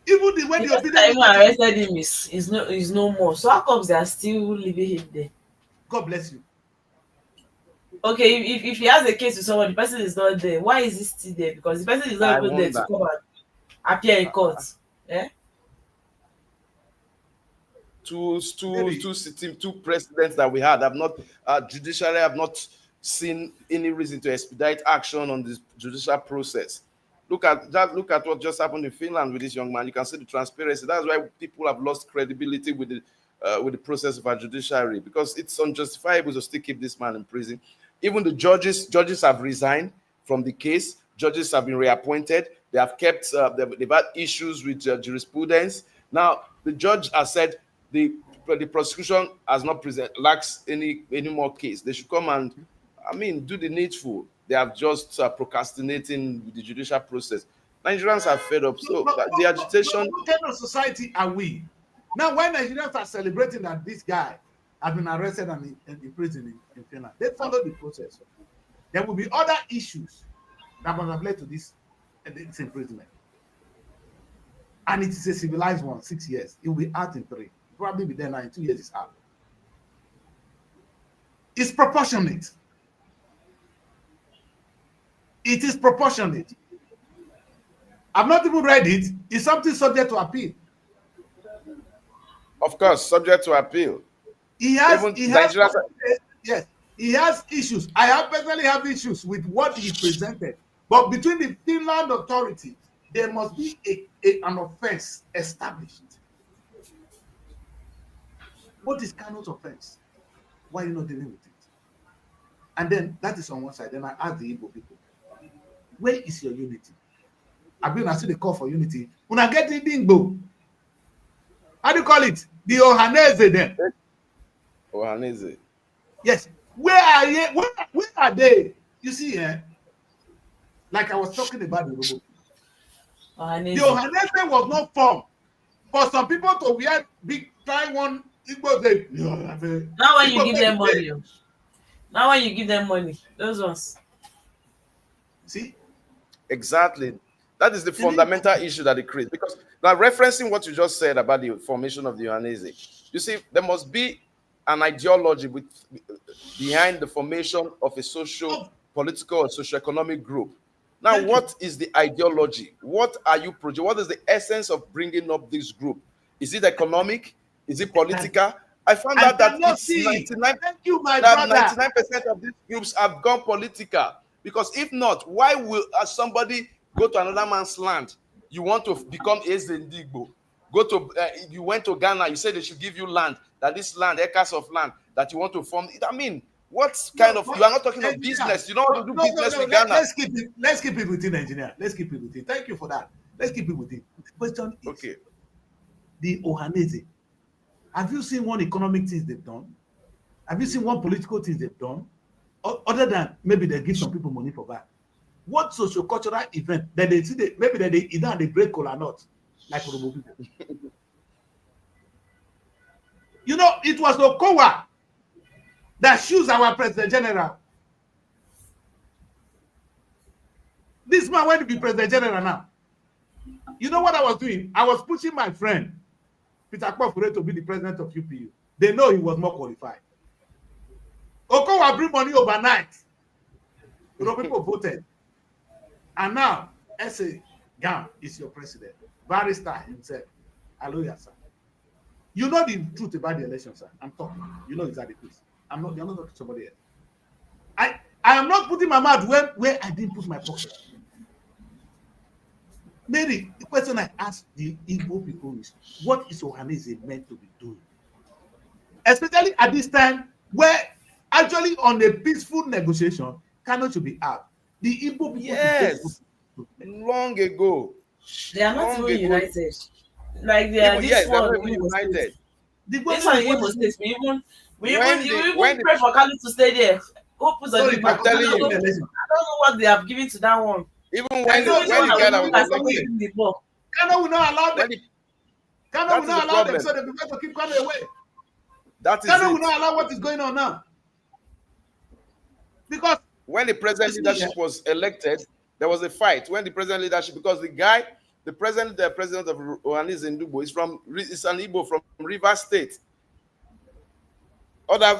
Even the way the obedient arrested him is no more. So how come they are still leaving him there? God bless you. Okay, if he has a case with someone, the person is not there. Why is he still there? Because the person is not even there to come and appear in court. Eh? Two presidents that we had have not judiciary have not seen any reason to expedite action on this judicial process. Look at what just happened in Finland with this young man. You can see the transparency. That's why people have lost credibility with the process of our judiciary, because it's unjustifiable to still keep this man in prison. Even the judges have resigned from the case. Judges have been reappointed. They have kept they've had issues with jurisprudence. Now the judge has said the prosecution has not lacks any more case. They should come and do the needful. They have just procrastinating with the judicial process. Nigerians are fed up. So the agitation. What kind of society are we? Now, when Nigerians are celebrating that this guy has been arrested and in prison in Finland, they follow the process. There will be other issues that must have led to this imprisonment. And it is a civilized one, 6 years. It will be out in 3. Probably be there now in 2 years it's out. It's proportionate. It is proportionate. I've not even read it. It's something subject to appeal. Of course, subject to appeal. He has, Even he has, Nigeria's- yes, he has issues. I have personally have issues with what he presented. But between the Finland authority, there must be an offense established. What is Kanu's offense? Why are you not dealing with it? And then that is on one side. Then I ask the Igbo people, where is your unity? I've been asking the call for unity. When I get in Igbo, how do you call it? The Ohaneze then. Ohaneze. Yes. Where are you? Where are they? You see, like I was talking about the Igbo. Ohaneze. The Ohaneze was not formed for some people to wear big tie one Igbo day. Now when you give them money, now when you give them money, those ones. See, Exactly. That is the fundamental issue that it creates. Because now, referencing what you just said about the formation of the Ohaneze, you see, there must be an ideology behind the formation of a social, political, or socio-economic group. Now, what is the ideology? What are you projecting? What is the essence of bringing up this group? Is it economic? Is it political? I found out that it's 99%. Thank you, my That brother. 99% of these groups have gone political. Because if not, why will somebody go to another man's land? You want to become Ezendigbo. Go to you went to Ghana, you said they should give you land, that this land, acres of land, that you want to form. I mean, what kind of, you are not talking of business. You don't want to do business with Ghana. Let's keep it within engineer. Let's keep it within. Thank you for that. Let's keep it within. The question is, Okay. the Ohaneze, have you seen one economic things they've done? Have you seen one political things they've done? Other than maybe they give some people money for that. What socio-cultural event that they see, maybe that they either they break cola nut like Orobo people. You know, it was Okowa that choose our president general. This man went to be president general now. You know what I was doing? I was pushing my friend Peter Kpofure to be the president of UPU. They know he was more qualified. Okowa bring money overnight. You know, people voted. And now, S.A. Gam is your president. Barrister himself. Hallelujah, sir. You know the truth about the election, sir. I'm talking. You know exactly this. You're not talking to somebody else. I am not putting my mouth where I didn't put my pocket. Mary, the question I asked the Igbo people is, what is Ohaneze meant to be doing? Especially at this time where actually on a peaceful negotiation, cannot should be out. The Igbo people, Yes, long ago. They are not Long even ago. united. Like they are Yes, this they're one. not even united. This one in Imo State. We When pray for Kalu to stay there. Who puts on Sorry, the I'm telling you. I don't know what they have given to that one. Even I when know the this one guy that will was not elected, Kano will not allow them. when the- Kano that will is not the allow them, problem. so they prefer to keep Kano away. that is Kano will it. not allow what is going on now. Because When the president leadership was elected, there was a fight. When the president leadership, because the president of Ohaneze Ndigbo is an Igbo from Rivers State. Other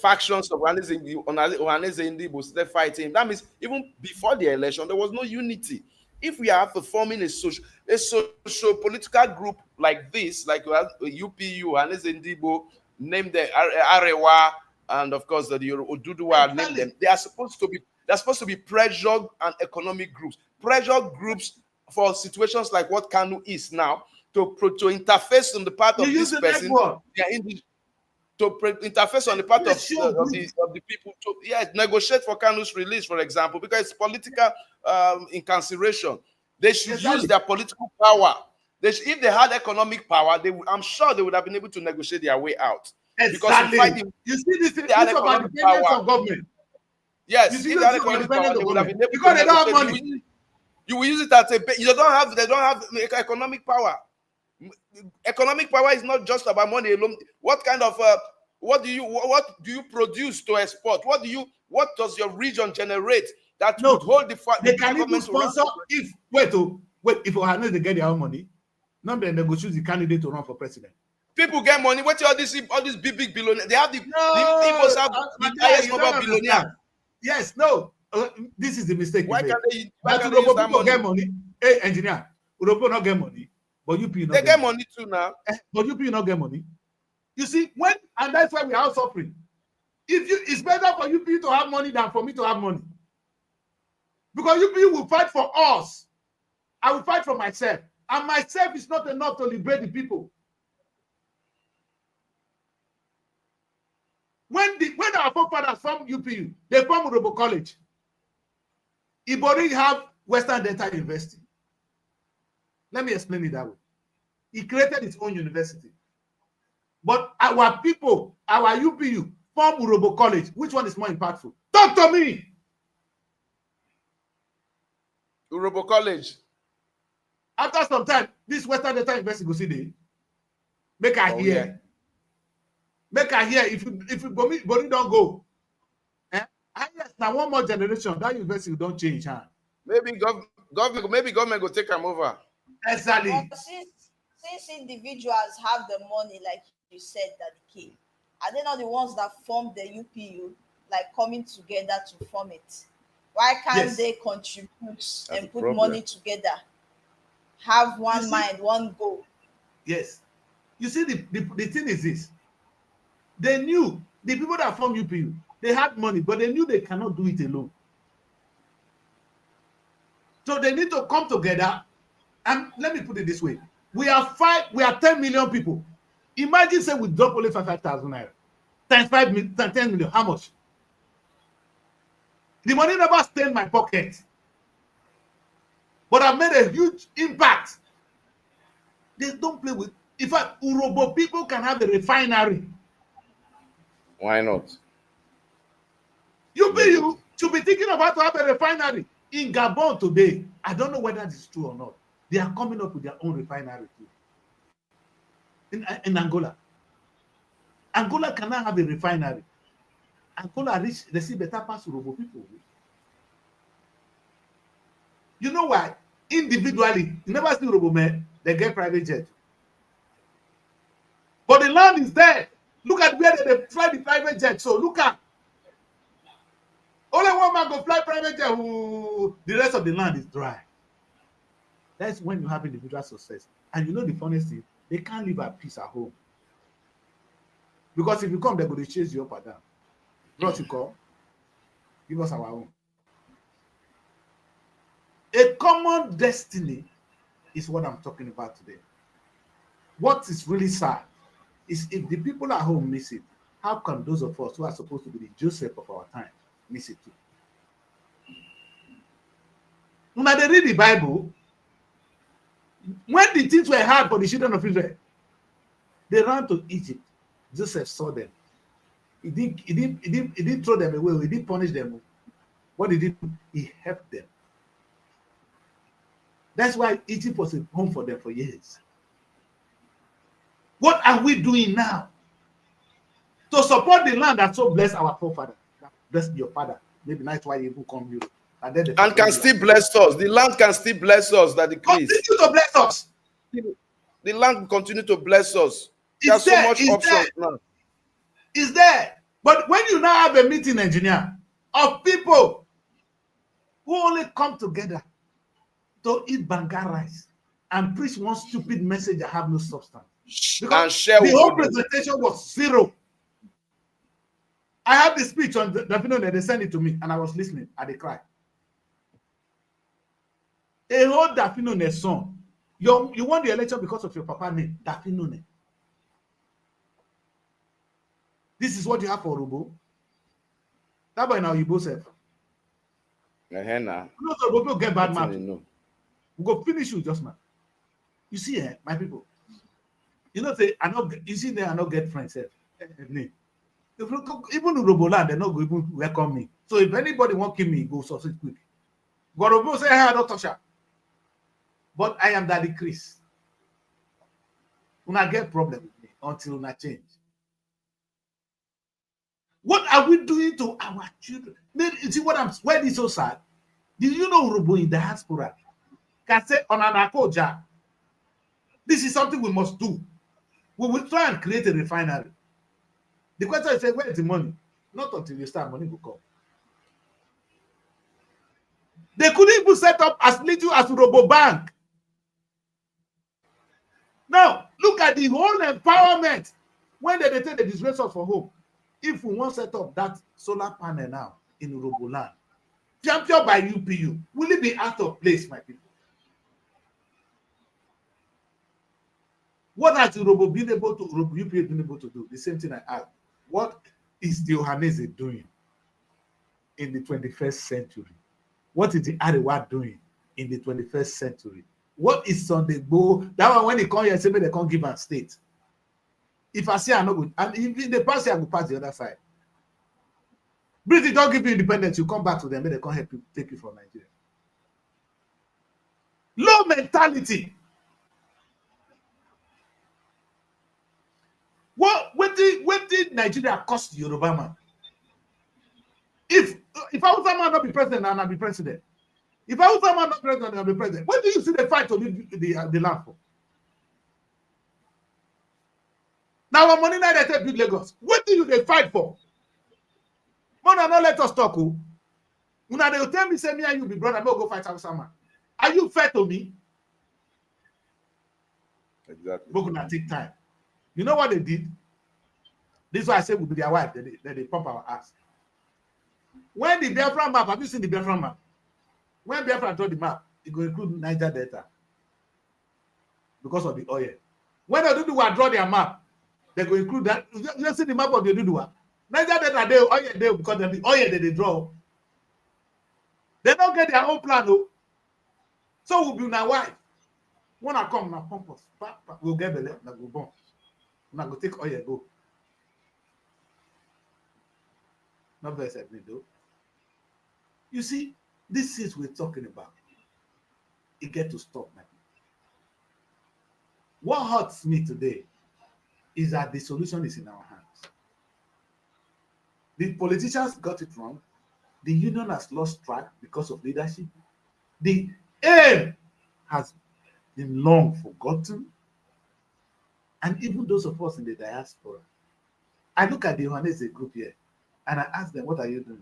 factions of Ohaneze Ndigbo started fighting. That means even before the election, there was no unity. If we are forming a social political group like this, like UPU, Ohaneze Ndigbo, named the Arewa, and of course the Oduduwa, named them. They are supposed to be pressure and economic groups. Pressure groups for situations like what Kanu is now to interface on the part of this person. To interface on the part of the people to negotiate for Kanu's release, for example, because it's political incarceration. They should use their political power. If they had economic power, I'm sure they would have been able to negotiate their way out. exactly. You see this about the independence of government. Yes, You see if they had economic power, they would have been able because to they don't have negotiate. money. You will use it as they don't have economic power. Economic power is not just about money alone. What kind of what do you produce to export? What does your region generate that would hold they can even sponsor if if Ohaneze get their own money, now they negotiate the candidate to run for president. People get money. What all these big billionaires? They have the Igbos have the highest number of billionaires. Yes, this is the mistake. Why can't they use that people money? get money? Hey, engineer, Urobo not get money, but UP not They get money too now. But UP not get money. You see, and that's why we are all suffering. It's better for UP to have money than for me to have money. Because UP will fight for us. I will fight for myself. And myself is not enough to liberate the people. When our forefathers from UPU, they formed Urobo College. Ibori have Western Delta University. Let me explain it that way. He created his own university. But our people, our UPU, form Urobo College. Which one is more impactful? Talk to me. Urobo College. After some time, this Western Delta University go see the make I hear. Yeah. Make I hear if you Boni don't go. Yes, now one more generation, that university don't change, huh? Maybe government will take them over. Exactly. But since individuals have the money, like you said, that key, are they not the ones that form the UPU, like coming together to form it? Why can't they contribute and put money together? Have one mind, one goal. Yes. You see, the thing is this. They knew, the people that formed UPU, they had money, but they knew they cannot do it alone. So they need to come together. And let me put it this way. We are 10 million people. Imagine say we drop only 5,000 naira. Times 10 million. How much? The money never stayed in my pocket. But I've made a huge impact. They don't play with. In fact, Urobo people can have a refinery. Why not? You should be thinking about to have a refinery in Gabon today. I don't know whether this is true or not. They are coming up with their own refinery too. In Angola. Angola cannot have a refinery. Angola they see better pass Urobo people. You know why? Individually, you never see Urobo men, they get private jet. But the land is there. Look at where they fly the private jet. So look at. Only one man go fly private jet. The rest of the land is dry. That's when you have individual success. And you know the funniest thing, they can't live at peace at home. Because if you come, they're going to chase you up and down. Brought you call, give us our own. A common destiny is what I'm talking about today. What is really sad is if the people at home miss it, how can those of us who are supposed to be the Joseph of our time miss it too? When they read the Bible, when the things were hard for the children of Israel, they ran to Egypt. Joseph saw them. He didn't throw them away. He didn't punish them. What did he do? He helped them. That's why Egypt was a home for them for years. What are we doing now to support the land that so blessed our forefather, that blessed your father? Maybe that's why you even come here. And can still bless us. The land can still bless us. That decrease. Continue to bless us. The land will continue to bless us. There's so much options now. It's there. But when you now have a meeting, engineer, of people who only come together to eat banga rice and preach one stupid message that have no substance. Because and share the whole presentation was zero. I had the speech on the they sent it to me and I was listening and they cried. A whole Dafinone song. You won the election because of your papa name, Dafinone. This is what you have for Urobo. That boy now you both have. Nah. No, so Urobo get bad mouth. No. We go finish you just now. You see, my people. You know, say I not. You see, I not get friends. Even Urobo land, they not go even welcome me. So if anybody want kill me, go succeed quick. But Urobo say, "Hey, I don't touch her." But I am Daddy Chris. Una get problem with me until una change. What are we doing to our children? You see why this is so sad? Did you know Urobo in diaspora can say on an Akoja, this is something we must do. We will try and create a refinery. The question is, where is the money? Not until you start, money will come. They couldn't even set up as little as Robobank. Now, look at the whole empowerment when they take the disgrace us for home. If we want to set up that solar panel now in Roboland, championed by UPU, will it be out of place, my people? What has UPU been able to do? The same thing I ask. What is the Ohanaeze doing in the 21st century? What is the Arewa doing in the 21st century? What is Sunday Igboho? That one when they come here, say they can't give a state. If I say I'm not good, and if they pass here, I will pass the other side. British don't give you independence, you come back to them, they can't help you, take you from Nigeria. Low mentality. What did Nigeria cost the Yoruba man? If Hausa man not be president, I'll be president. If Hausa man not president, I'll be president. When do you see the fight to leave the land for? Now, our money now they take build Lagos. What do they fight for? Mona, not let us talk. Una they will tell me, say me and you be brother, no go fight Hausa man. Are you fair to me? Exactly. But gonna take time. You know what they did? This is why I say we be their wife. They pump our ass. When the Biafra map, have you seen the Biafra map? When Biafra draw the map, it will include Niger Delta because of the oil. When the Oduduwa draw their map, they will include that. You see the map of the Oduduwa. Niger Delta, they oil there because of the oil that they draw. They don't get their own plan, though. So we'll be my wife. When I come, now pump us. We'll get the left, now go bomb. Now go take oil, go. Not very sadly, though. You see, these things we're talking about, it get to stop, man. What hurts me today is that the solution is in our hands. The politicians got it wrong. The union has lost track because of leadership. The aim has been long forgotten. And even those of us in the diaspora, I look at the Ohanaeze group here, and I ask them, what are you doing?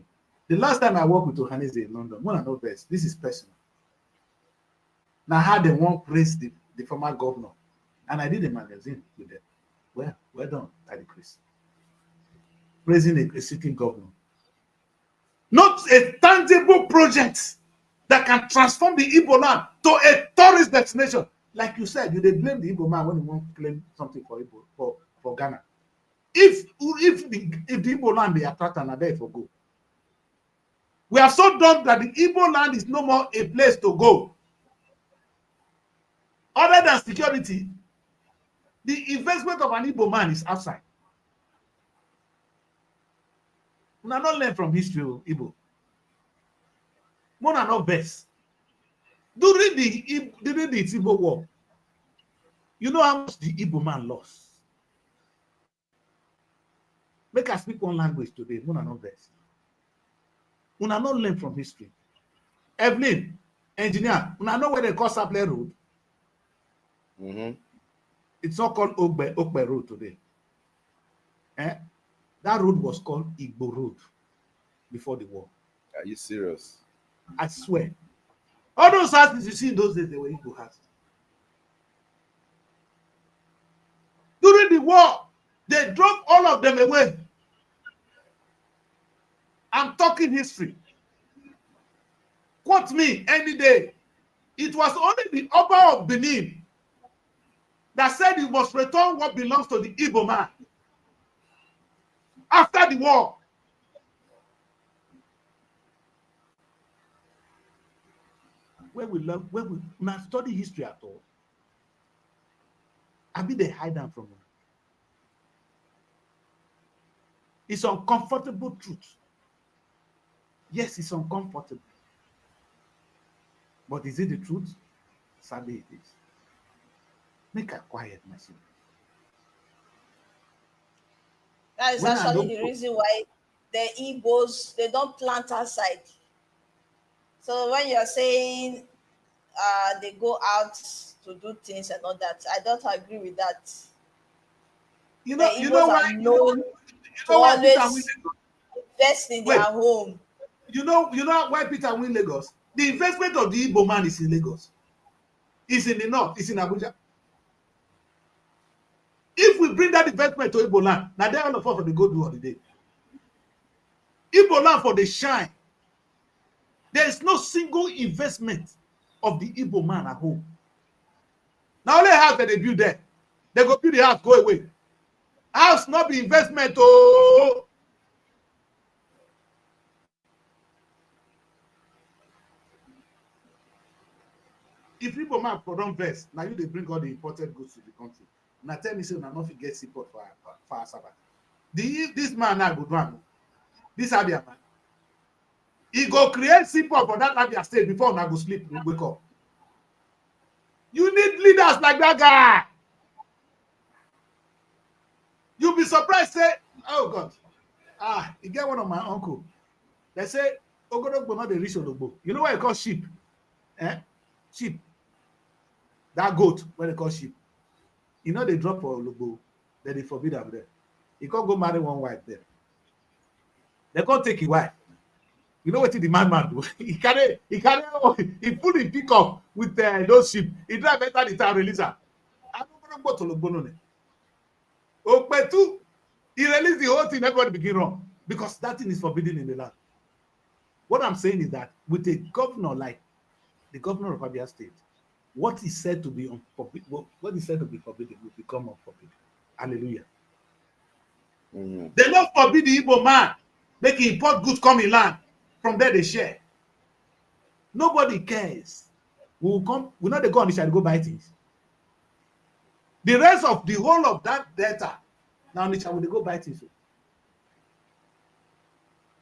The last time I worked with Ohanaeze in London, one of the best, this is personal. Now, I had them one praise the former governor, and I did a magazine with them. Well done, Daddy Chris. Praising a sitting governor. Not a tangible project that can transform the Igbo land to a tourist destination. Like you said, you they blame the Igbo man when you want to claim something for Igbo, for Ghana. If the Igbo land they attract and are there for go. We are so done that the Igbo land is no more a place to go. Other than security, the investment of an Igbo man is outside. We are not learn from history of Igbo. One are not best. During the Igbo war, you know how much the Igbo man lost. Make us speak one language today. One are not best. One are not learn from history. Evelyn, engineer, one are know where they call Sapler Road. Mm-hmm. It's not called Okbe Road today. That road was called Igbo Road before the war. Are you serious? I swear. All those houses you see in those days, they were Igbo houses. During the war, they drove all of them away. I'm talking history. Quote me any day. It was only the Oba of Benin that said he must return what belongs to the Igbo man. After the war, when we now study history at all, I mean they hide them from them. It's uncomfortable truth. Yes, it's uncomfortable. But is it the truth? Sadly, it is. Make her quiet, my son. That is actually the reason why the Igbos, they don't plant outside. So when you're saying they go out to do things and all that, I don't agree with that. You know why? Always invest in their home. You know why Peter win Lagos? The investment of the Igbo man is in Lagos. It's in the north. It's in Abuja. If we bring that investment to Igbo land, now they all of us for the go do holiday. Igbo land for the shine. There is no single investment of the Igbo man at home. Now only house that they build there. They go build the house, go away. House not be investment. Oh. If Igbo man for don't invest, now you they bring all the imported goods to the country. Now tell me, say, now not get support for our Sabbath. This man now go do this Abia man. He go create support for that Abia state before now go sleep and wake up. You need leaders like that guy. You'll be surprised, say, oh God. You get one of my uncle. They say, Ogodogbo not the rich Ologbo. You know what they call sheep? Sheep. That goat, what they call sheep. You know they drop for Ologbo, then they forbid them there. He can't go marry one wife there. They can't take his wife. You know what the man do? He put him pick up with those sheep. He drive better the town release her. I don't go to Ologbo. Okpetu, he released the whole thing, everybody begin wrong. Because that thing is forbidden in the land. What I'm saying is that with a governor like the governor of Abia State, what is said to be unforbidden, what is said to be forbidden will become unforbidden. Hallelujah. Mm-hmm. They don't forbid the Igbo man, make him import goods come in land. From there they share. Nobody cares. We'll not go on this and go buy things. The rest of the whole of that data, now Onitsha will go buy things.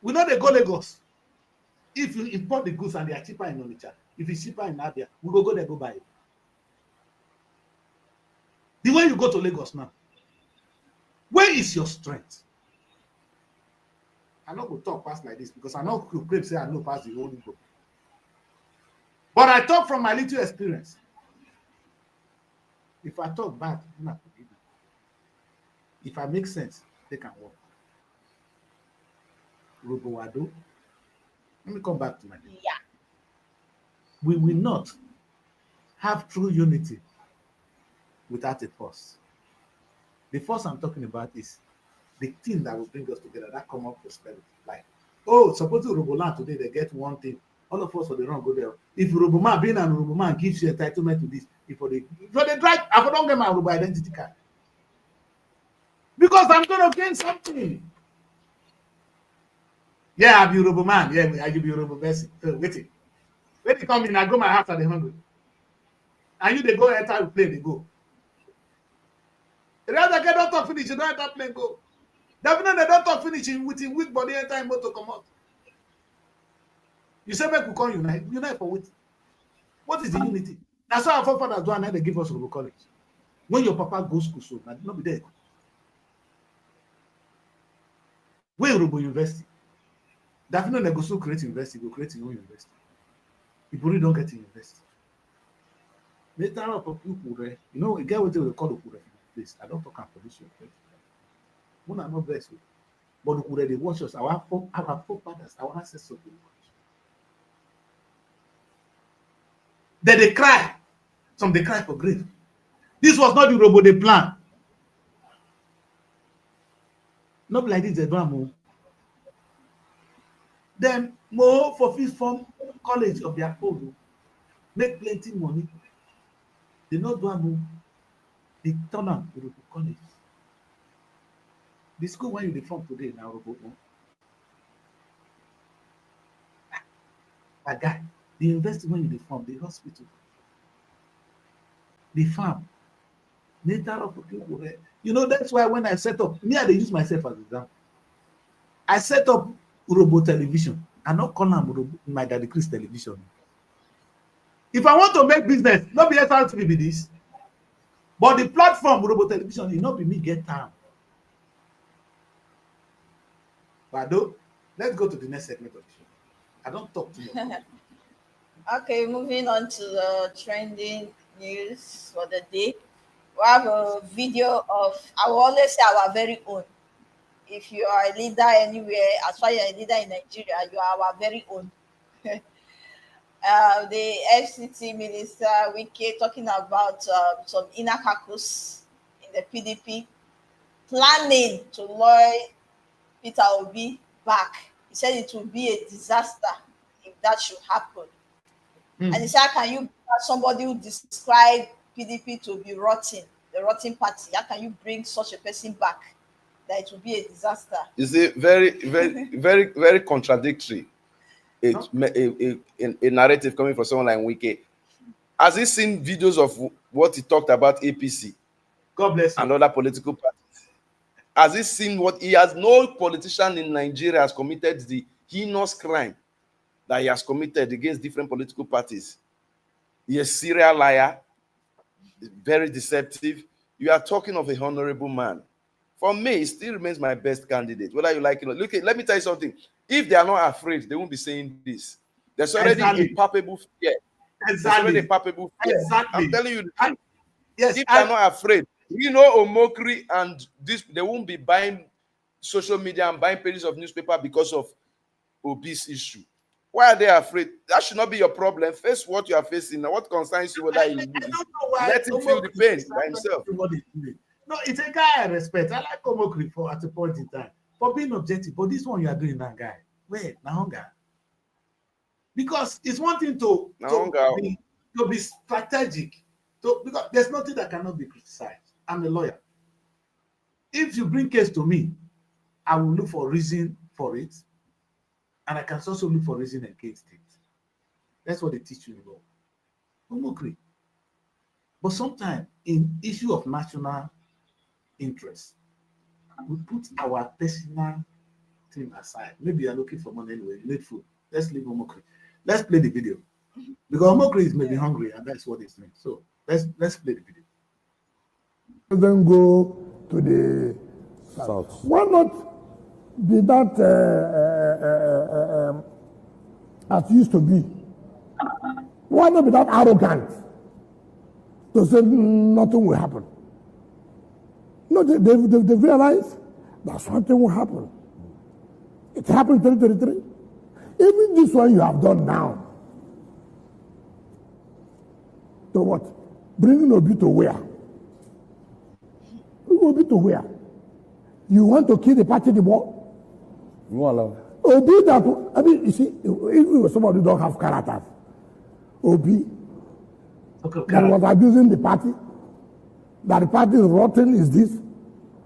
We know they go Lagos. If you import the goods and they are cheaper in Onitsha, if it's cheaper in Abia, we go there, go buy it. The way you go to Lagos now, where is your strength? I'm not going to talk past like this because I know you claim say I know past the whole book. But I talk from my little experience. If I talk bad, I'm not forgive me. If I make sense, they can work. Robowado. Let me come back to my name. Yeah. We will not have true unity without a force. The force I'm talking about is the thing that will bring us together, that common prosperity. Like, suppose Roboland today, they get one thing. All of us for the wrong go there. If Roboman being an Roboman gives you entitlement to this, if they drive, I don't get my Robo identity card. Because I'm gonna gain something. Yeah, I'll be Roboman. Yeah, I give you Robo Bessie. Wait. When they come in, I go my house and they hungry. And you they go enter play, they go. The other guy don't talk finish, you don't enter plane go. Definitely they don't talk finish with him weak body enter motor come out. You say make we come unite. Unite for what? What is the unity? That's why our forefathers do, and they give us Robo College. When your papa goes school, so not be there. Where Robo University? Definitely they go so create university, go create your own university. If you really don't get in university. Later on for people, you know, a guy will call the place. I don't talk about this. One are not blessed. But they watch us, our forefathers, our ancestors. Then they cry. Some they cry for grief. This was not the Robo they plan. Not like this, they don't move. Then more for fifth form college of their own. Make plenty money. They not do move. They turn up to Robo college. The school where you from today now, Robo. A guy, the university when you from, the hospital, the farm, later of people there. You know, that's why when I set up, me, I use myself as an example. I set up Robo television. I not call them my Daddy Chris television. If I want to make business, not be SRTV be this. But the platform Robo television, it not be me get time. But though, let's go to the next segment of the show. I don't talk to you. Okay, moving on to the trending news for the day. We have a video of, I will always say, our very own. If you are a leader anywhere, as far as you're a leader in Nigeria, you are our very own. the FCT minister Wike talking about some inner caucus in the PDP planning to lure Peter Obi back. He said it will be a disaster if that should happen. And he said, how can you, somebody who described PDP to be rotten, the rotten party, how can you bring such a person back? That it will be a disaster. You see, very, very contradictory. A narrative coming from someone like Wike. Has he seen videos of what he talked about APC? God bless you. And other political parties? Has he seen what he has? No politician in Nigeria has committed the heinous crime that he has committed against different political parties. He is a serial liar, very deceptive. You are talking of a honorable man. For me, he still remains my best candidate, whether you like it or not. Look, let me tell you something. If they are not afraid, they won't be saying this. There's already a palpable fear. There's already a palpable fear. Exactly. I'm telling you, yes, if they're not afraid, we know Omokri and this, they won't be buying social media and buying pages of newspaper because of Obi's issue. Why are they afraid? That should not be your problem. Face what you are facing. Now, what concerns you whether you let him feel the pain by himself. No, it's a guy I respect. I like Omokri for at a point in time for being objective. But this one you are doing, that guy. Wait, Nahonga. Because it's one thing to be strategic. Because there's nothing that cannot be criticized. I'm a lawyer. If you bring case to me, I will look for reason for it. And I can also look for reason against it. That's what they teach you about. Omokri. But sometimes in issue of national interest, we put our personal thing aside. Maybe you're looking for money anyway, you need food. Let's leave Omokri. Let's play the video. Because Omokri is maybe hungry and that's what he's doing. So let's play the video. Then go to the south. Why not be that as used to be? Why not be that arrogant to say nothing will happen? No, they realize that something will happen. It happened in 2033. Even this one you have done now. So what? Bringing Obi to where? Obi to where? You want to kill the party the more? You won't allow. Obi that, I mean, you see, if somebody who don't have characters, Obi, that was abusing the party, that the party is rotten, is this.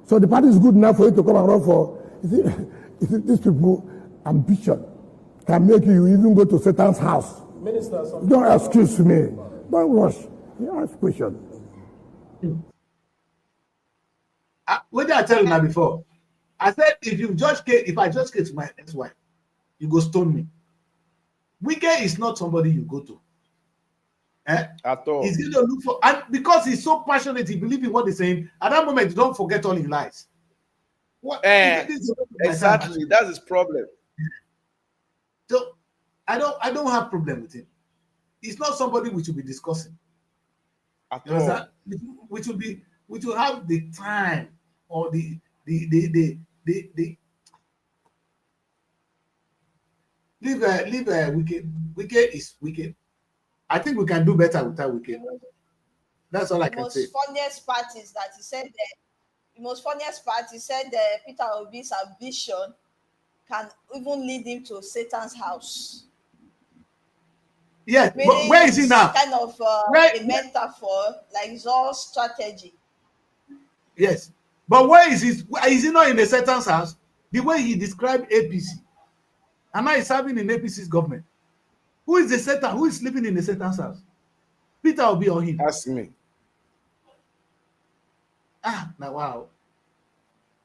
So the party is good enough for you to come and run for, you see these people, ambition can make you even go to Satan's house. Minister, don't excuse me. Don't rush. You ask questions. What did I tell you now before? I said, if I judge case my ex-wife, you go stone me. Wike is not somebody you go to. At all. He's going to look for, and because he's so passionate, he believes in what he's saying. At that moment, you don't forget all his lies. Exactly, that's his problem. So I don't have problem with him. He's not somebody we should be discussing. At You understand? We should have the time or the leave Wike. Wike is Wike. I think we can do better without Wike. That's all I can say. The most funniest part is that he said that Peter Obi's ambition can even lead him to Satan's house. Yes, but where is he now? Kind of a metaphor, like it's all strategy. Yes, but where is he? Is he not in a Satan's house? The way he described APC, and now he's serving in APC's government. Who is the Satan? Who is sleeping in the Satan's house? Peter Obi or him? Ask me. Now wow.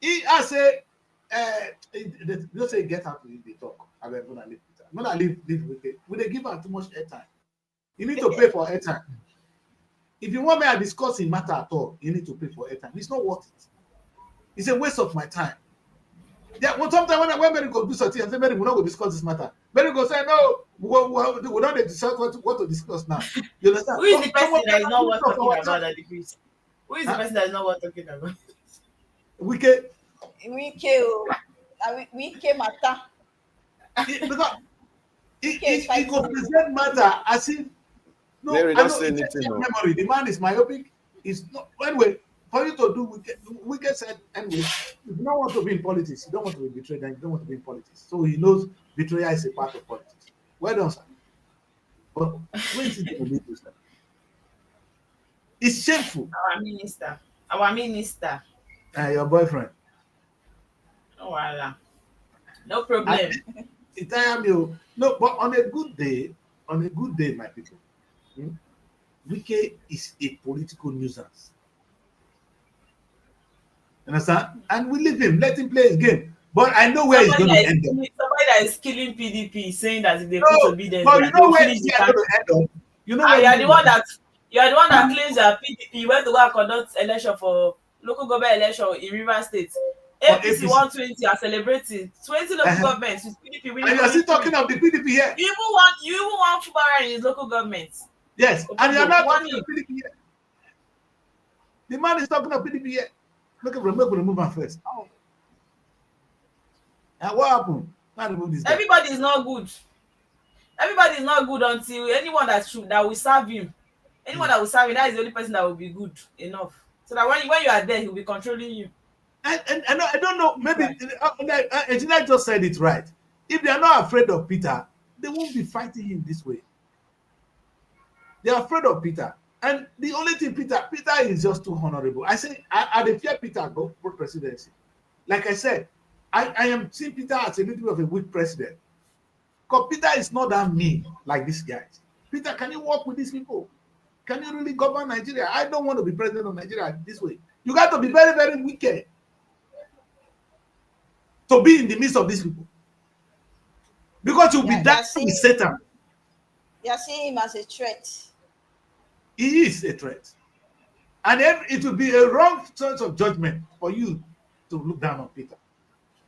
I say, just say get out to the talk. I'm gonna leave Peter. I'm gonna leave Wike. Will they give her too much airtime? You need to pay for airtime. If you want me to discuss in matter at all, you need to pay for airtime. It's not worth it. It's a waste of my time. Yeah, well, sometimes when Mary go do something, I say, Mary, we're not going to discuss this matter. Mary go say, no, we don't decide what to discuss now. You understand? Who is the person that is not worth talking about at the Chris? Who is the person that is not worth talking about? Wike matter. Because It could present matter as if no. Larry, I don't know say it's anything, a no. memory. The man is myopic. It's not anyway. For you to do wicked said anyway. If you don't want to be in politics, you don't want to be betrayed, and you don't want to be in politics. So he knows betrayal is a part of politics. Well done, sir. But when is it going to lead to that? It's shameful. Our minister. Your boyfriend. Oh, voila. No problem. It tires me. No, but on a good day, my people, Wike is a political nuisance. Understand? And we leave him, let him play his game. But I know where he's going to end up. Somebody that is killing PDP saying that if they put obedience, but you know where he's going to end up. You know, you are the one that claims that PDP went to go and conduct election for local government election in Rivers State. APC 120 are celebrating 20 local governments with PDP winning. And you are still talking of the PDP here. You even want Fubara in his local government. Yes, and you are not talking of PDP here. The man is talking of PDP here. Look at remove him first. Oh. And what happened? Remove this guy. Everybody is not good. Everybody is not good until anyone that will serve him. Anyone that will serve him, that is the only person that will be good enough. So that when you are there, he will be controlling you. And I don't know, maybe Engineer just said it right. If they are not afraid of Peter, they won't be fighting him this way. They are afraid of Peter. And the only thing, Peter is just too honorable. I say, I fear Peter go for presidency. Like I said, I am seeing Peter as a little bit of a weak president. Because Peter is not that mean like these guys. Peter, can you work with these people? Can you really govern Nigeria? I don't want to be president of Nigeria this way. You got to be very, very wicked to be in the midst of these people. Because you'll be dancing with Satan. They are seeing him as a threat. He is a threat. And it will be a wrong sense of judgment for you to look down on Peter.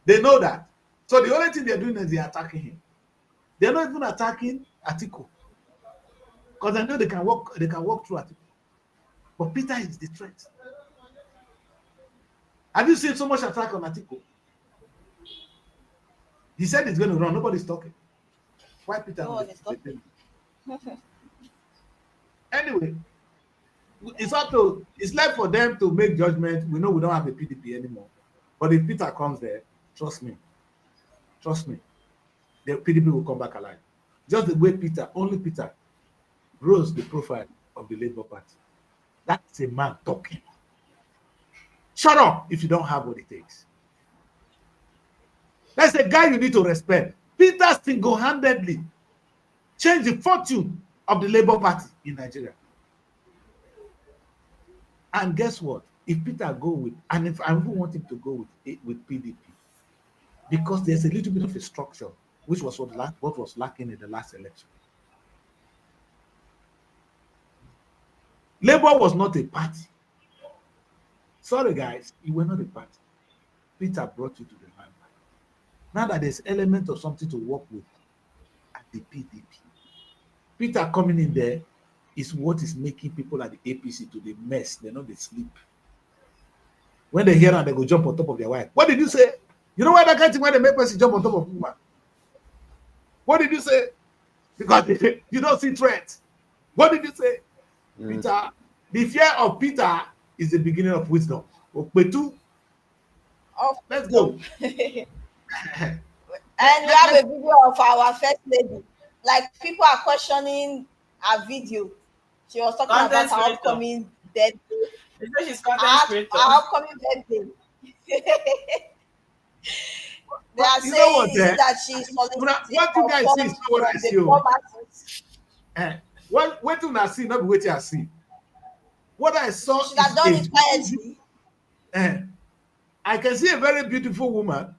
They know that. So the only thing they're doing is they're attacking him. They're not even attacking Atiku. Because I know they can walk through Atiku. But Peter is the threat. Have you seen so much attack on Atiku? He said he's going to run. Nobody's talking. Why Peter? No one is talking. Anyway, it's left for them to make judgment. We know we don't have a PDP anymore. But if Peter comes there, trust me, the PDP will come back alive. Just the way only Peter rose the profile of the Labour Party. That's a man talking. Shut up if you don't have what it takes. That's a guy you need to respect. Peter single-handedly changed the fortune of the Labour Party in Nigeria. And guess what? If Peter go with, and if I even want him to go with PDP, because there's a little bit of a structure, which was what was lacking in the last election. Labour was not a party. Sorry, guys, you were not a party. Peter brought you to the limelight. Now that there's element of something to work with at the PDP, Peter coming in there is what is making people at the APC to the mess. They're not they sleep. When they hear and they go jump on top of their wife. What did you say? You know why that kind of thing when they make person jump on top of woman? What did you say? Because you don't see threats. What did you say? Peter, the fear of Peter is the beginning of wisdom. Let's go. And we have a video of our first lady. Like, people are questioning her video. She was talking about her upcoming birthday. She's her upcoming birthday. They are saying that she's soliciting what you guys see is what I see. What do I see? Not what I see. What I saw she has done it quietly. I can see a very beautiful woman.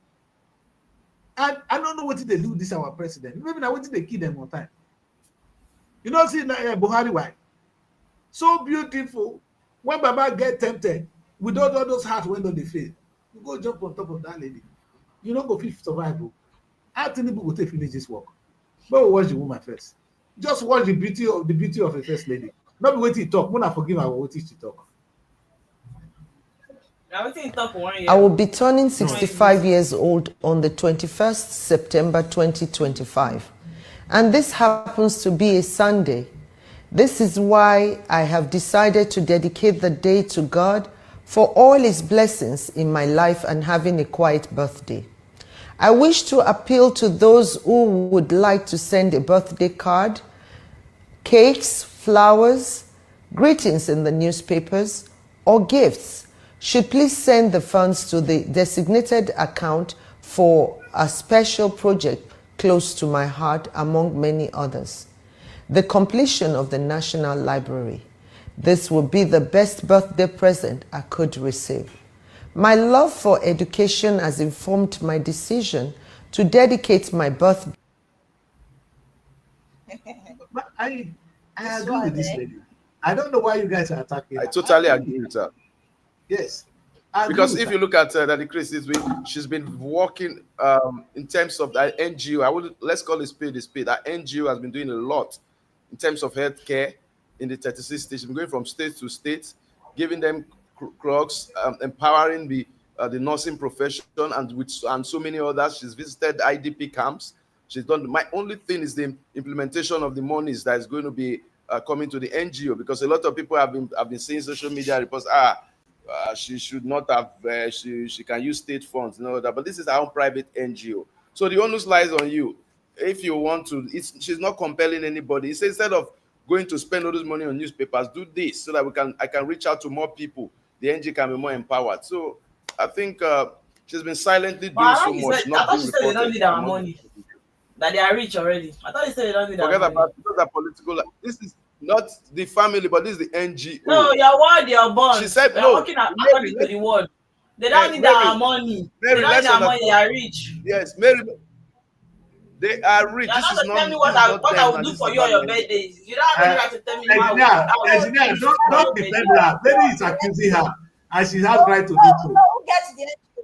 And I don't know what they do this our president. Maybe now what they kill them one time. You know, see Buhari wife. So beautiful. When Baba get tempted, with all those hearts went on the face, you go jump on top of that lady. You don't go fit survival. I think people will take finish this work. But watch the woman first. Just watch the beauty of a first lady. Not be waiting to talk. When I forgive her, what is to talk. I will be turning 65 years old on the 21st September 2025. and this happens to be a Sunday. This is why I have decided to dedicate the day to God for all His blessings in my life and having a quiet birthday. I wish to appeal to those who would like to send a birthday card, cakes, flowers, greetings in the newspapers, or gifts. Should please send the funds to the designated account for a special project close to my heart, among many others. The completion of the National Library. This will be the best birthday present I could receive. My love for education has informed my decision to dedicate my birthday. But I agree with this lady. I don't know why you guys are attacking her. I totally agree with her. Yes. I agree Because with if her. you look at Daddy Chris this week, she's been working in terms of that NGO. Let's call it spade a spade. That NGO has been doing a lot in terms of healthcare in the 36 states. She's been going from state to state, giving them clocks, empowering the nursing profession, and so many others. She's visited IDP camps. She's done. My only thing is the implementation of the monies that is going to be coming to the NGO, because a lot of people have been seeing social media reports. She should not have. She can use state funds, that. But this is our own private NGO, so the onus lies on you. If you want to, she's not compelling anybody. It's instead of going to spend all this money on newspapers, do this so that I can reach out to more people. The NGO can be more empowered. So I think she's been silently doing so much. I thought she said they don't need our money. That they are rich already. I thought you said they don't need our money. Forget about those are political. This is not the family, but this is the NGO. No, your word, your bond. She said They're no. working according to the word. They don't need our money. They don't need our money. They are rich. Yes, Mary. They are rich. You're This not is to not tell me what I will do for you on your birthdays. You don't have any right to tell me Engineer, don't defend her. Lady is accusing her, and she has right to do so. No, who gets the NGO?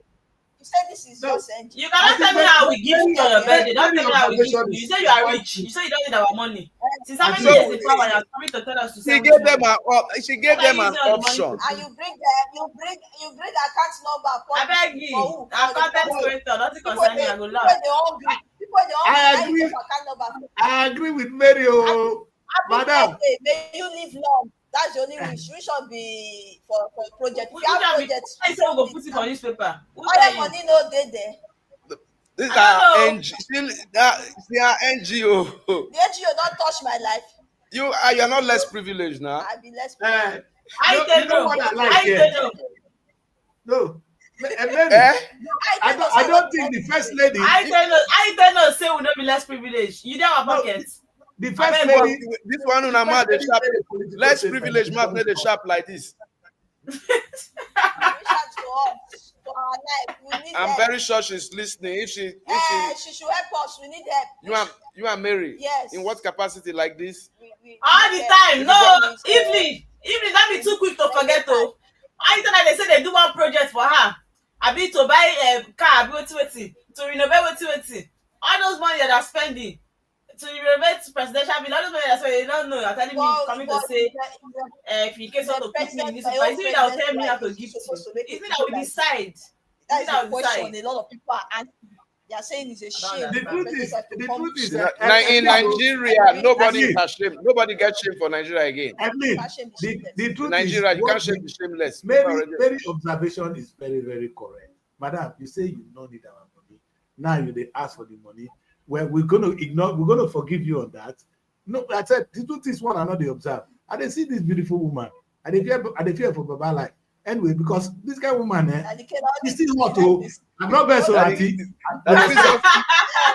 You said this is just NGO. You cannot tell me how we give you on your birthday. Don't tell me how we give you. You say you are rich. You say you don't need our money. Since how many years in power you are coming to tell us to She gave them an option. And you bring the account number. I beg you. Our content creator, nothing concerning me. I go laugh. I agree with Mary. Madam. May you live long. That's the only wish. We should be for a project. We have projects. I say we go put it on newspaper. Other money no dey there. These are NGO. They are NGO. The NGO don't touch my life. You are not less privileged now. I be less privileged. I don't know. No. I don't think the first lady. I don't know. Say we don't be less privileged. You don't have pockets. The first lady. This one on a the sharp. Less privileged man made the sharp like this. I'm very sure she's listening. If she should help us. We need help. You and Mary. Yes. In what capacity like this? All the time. No, evening, that be too quick to forget. Oh, I thought they say they do one project for her. I be to buy a car, to renovate all those money that are spending to renovate presidential bill. All those money that they don't know. You're telling me coming to say if you case want to put me in this, but is it that will tell me how to give to you? Is it that we decide? That is the question a lot of people are asking. They are saying it's a shame. The truth is in Nigeria, nobody is ashamed. Nobody gets shame for Nigeria again. I mean, the truth Nigeria, is, you can't shame the shameless. Very observation is very, very correct. Madam, you say you don't need our money. Now you ask for the money. Well, we're going to ignore, we're going to forgive you on that. No, I said, the truth is one another observe. I didn't see this beautiful woman. I didn't fear for Baba life. Anyway, because this guy woman, is still hot. I'm not very sorry.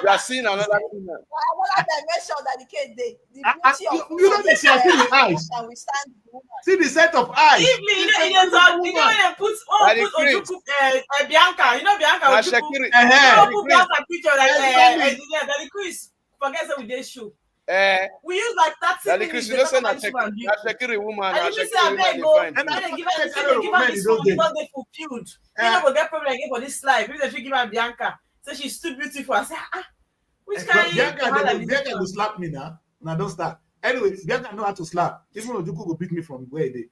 You are seeing another thing. Another dimension that the kid did. You know they see the eyes. See the set of eyes. You know when they put Bianca. You know Bianca. Put Bianca picture like the Chris. Forget that we did show. We use like 30 minutes. You know, say na Shekiri woman. And you say I beg go. And they give her this one because they fulfilled. You know we get problem again for this life. If they give her Bianca, so she's too beautiful. I say which kind? Bianca will slap me now. Now don't start. Anyway, Bianca know how to slap. Even Ojuku will beat me from where they.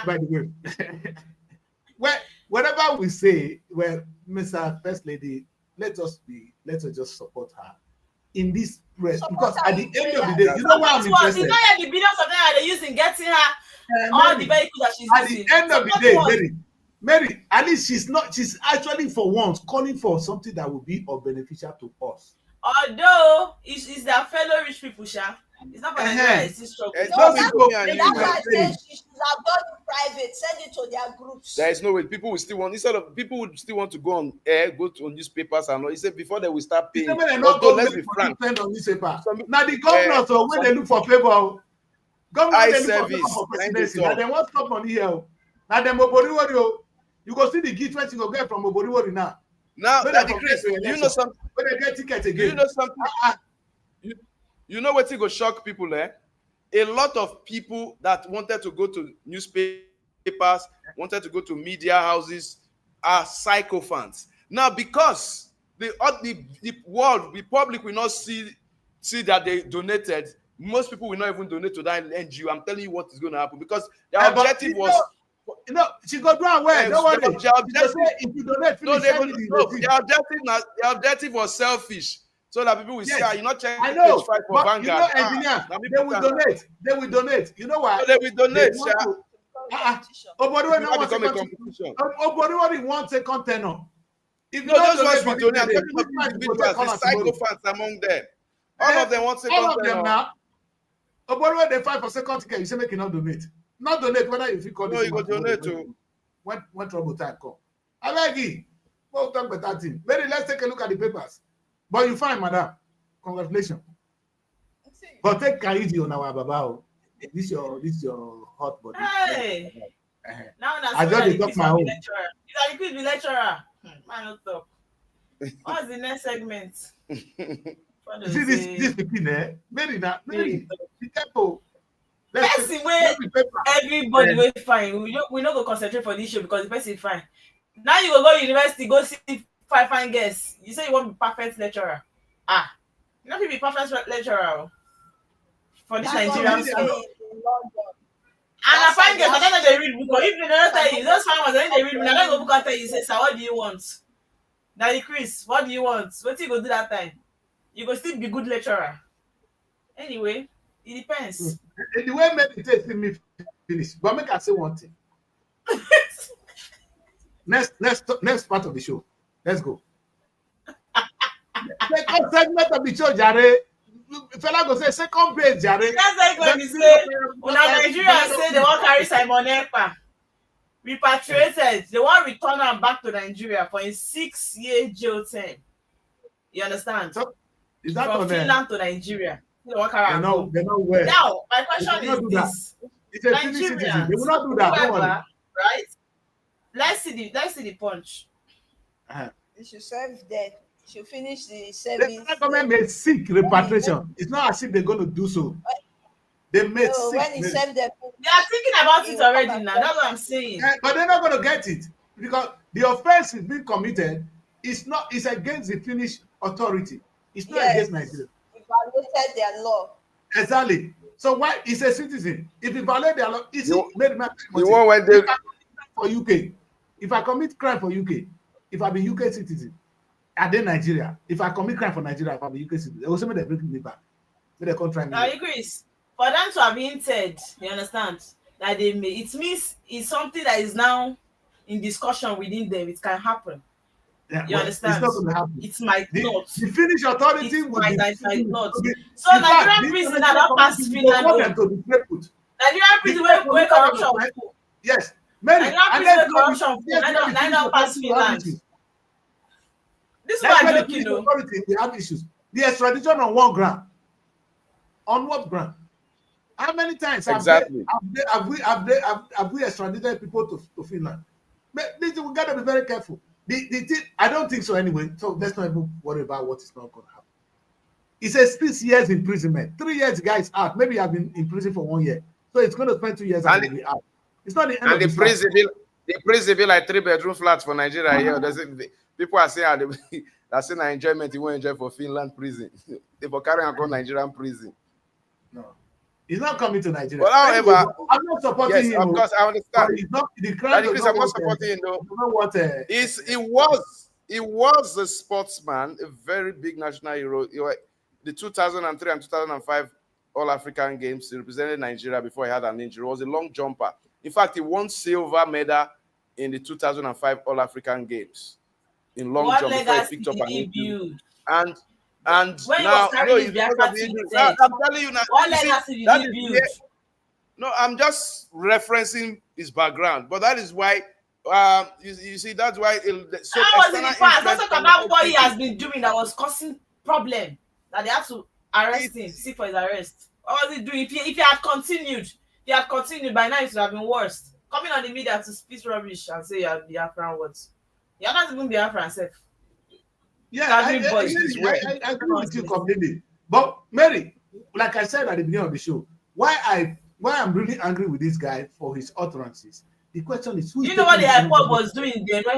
By the way, well, whatever we say, well, Mr. First Lady, let us just support her. in this press So because what at are the we end of the praying? day, you know why I'm It's not interested. yet the billions of naira they're using getting her all the vehicles that she's At the using. end of the Support day, what? Mary, at least she's actually for once calling for something that will be of beneficial to us. Although it's their fellow rich people, Sha. It's not for Nigeria, it's still struggle. It's No, not that's people and you. why I Mary. said she should have done it private, send it to their groups. There is no way. People will still want, instead of people would still want to go on air, go to newspapers and all. He said before they will start He paying. said when they not Although go let's make be money frank, spend on newspaper. Some- Now the governors when some- they look for favor, government Eye they look for favor service, for trying to presidency. talk. Now they want stop money here. Now them Oboriwori, you go see the gift when you go get from Oboriwori now. now When that they the compare Chris, to you know election, something. when they get ticket Do you again. know something? You know what go shock people, eh? A lot of people that wanted to go to newspapers, wanted to go to media houses, are sycophants. Now, because the world, the public will not see that they donated, most people will not even donate to that NGO. I'm telling you what is going to happen because their But objective was. she go do well. Yes, Don't worry. their objective- If you donate, No, finish, they send go, me the no, receipt. their objective was selfish, so that people will see, Yes, you're not checking I know, page 5 for but you know, Vanguard. engineers, now they people will can- donate. They will donate. You know why? No, they will donate, They want sha. to- Competition. Oboriwori It no will want not become a second. competition. Oboriwori wants second tenor. If you No, don't those ones donate we for donate. I'm this talking day, of which man go individuals, take the colours tomorrow? psychopaths among them. All of them want second All of them tenor. now. Oboriwori they fight for second ticket. You say make you not donate. Not donate whether you fit call No, this you go man tomorrow donate too. when trouble time come. I beg you. We'll talk better thing. Mary, let's take a look at the papers. But you fine, madam. Congratulations. But take easy on our baba. This your hot body. Hey! Uh-huh. Now I just dey talk my own. lecturer. You are the quiz be lecturer. Man, no talk. What's the next segment? What You do see we this say? pikin, eh? Mary, Mary. be careful. Person wey everybody wey fine, we no go concentrate for this show because the person fine. Now you go university, go see fine girls. You say you want to be perfect lecturer. You no fit be perfect lecturer o. For this That's what Nigerian we say school. in London. And na That's fine why girls, I they don't know they read book. If they don't tell you, those fine ones, when they read book, I don't go book and tell you, say, sir, what do you want? Daddy Chris, what do you want? What you go do that time? You go still be good lecturer. Anyway, it depends. The way Mary take see me finish, but make I say one thing. Next part of the show. Let's go. Second segment of the show, Jare. Fella go say second page, Jare. That's like when you say, una Nigeria say they want carry Simon Ekpa. Repatriated, they want return am back to Nigeria for a 6-year jail term. You understand? So, is that From on there? Finland to Nigeria. They want carry am go. They're not well. Now, my They question cannot do is that. this. It's a Finnish citizen. Nigerians, They will not do that. Don't worry. whoever, right? Let's see the punch. You should serve there. You should finish the The service. federal government may seek repatriation. It's not as if they're going to do so. They may So seek. when he served them, They are thinking about it already now. That's what I'm saying. But they're not going to get it because the offense is being committed. It's against the Finnish authority. It's not Yes. against Nigeria. he violated their law. Exactly. So why is a citizen? If he violate their law, is You- it made my The one when they if I commit crime for UK, if I commit crime for UK, if I be UK citizen, and then Nigeria, if I commit crime for Nigeria, if I be UK citizen, they will say me they bring me back. May they come try me. Now, Chris, for them to have hinted, you understand, that they may, it means it's something that is now in discussion within them. It can happen. Yeah, You understand? It's not going to happen. It might not. The Finnish authority It will might, be. it might not. will be- So in fact, Nigerian the prison international are not past community Finland. will want though. them to be put. Nigerian prison where corruption. Yes, Mary. Nigerian and prison let's where go with- corruption. let's go with Nine Finnish not past authority Finland. issues. This is That's what why I'm the joking, Finnish though. authority they have issues. The extradition on one ground. On what ground? How many times Exactly. have we extradited people to Finland? But we got to be very careful. The thing, I don't think so anyway. So let's not even worry about what is not going to happen. It says 6 years imprisonment. 3 years, guys out. Maybe you have been in prison for 1 year. So it's going to spend 2 years and And be out. It's not the end of and the his life. prison be like 3-bedroom flats for Nigeria here. People are saying that's an enjoyment you won't enjoy for Finland prison. They for carrying across Nigerian prison. No, he's not coming to Nigeria. But however, Anyway, I'm not supporting Yes, him. of course, I But understand. it's not the crime. Daddy does Chris, not I'm not want, supporting him though. does not want, He was a sportsman, a very big national hero. the 2003 and 2005 All-African Games. He represented Nigeria before he had an injury. He was a long jumper. In fact, he won silver medal in the 2005 All-African Games in long What jump before he legacy picked up did an he injury. build? And When he now, was carrying his it's because Biafra of the team, injury. he said, I'm telling you now. what you see, legacy that did he is build? no, I'm just referencing his background, but that is why. You see, that's why. That was in the past. Let's talk about what he has been doing that was causing problem. That they had to arrest him, seek for his arrest. What was he doing? If he had continued, by now it would have been worse. Coming on the media to speak rubbish and say you are Biafran words. You're not even Biafran self. Yeah, I agree with you completely. But Mary, like I said at the beginning of the show, why I'm really angry with this guy for his utterances. The question is, who is you know what the taking IPOB was doing then when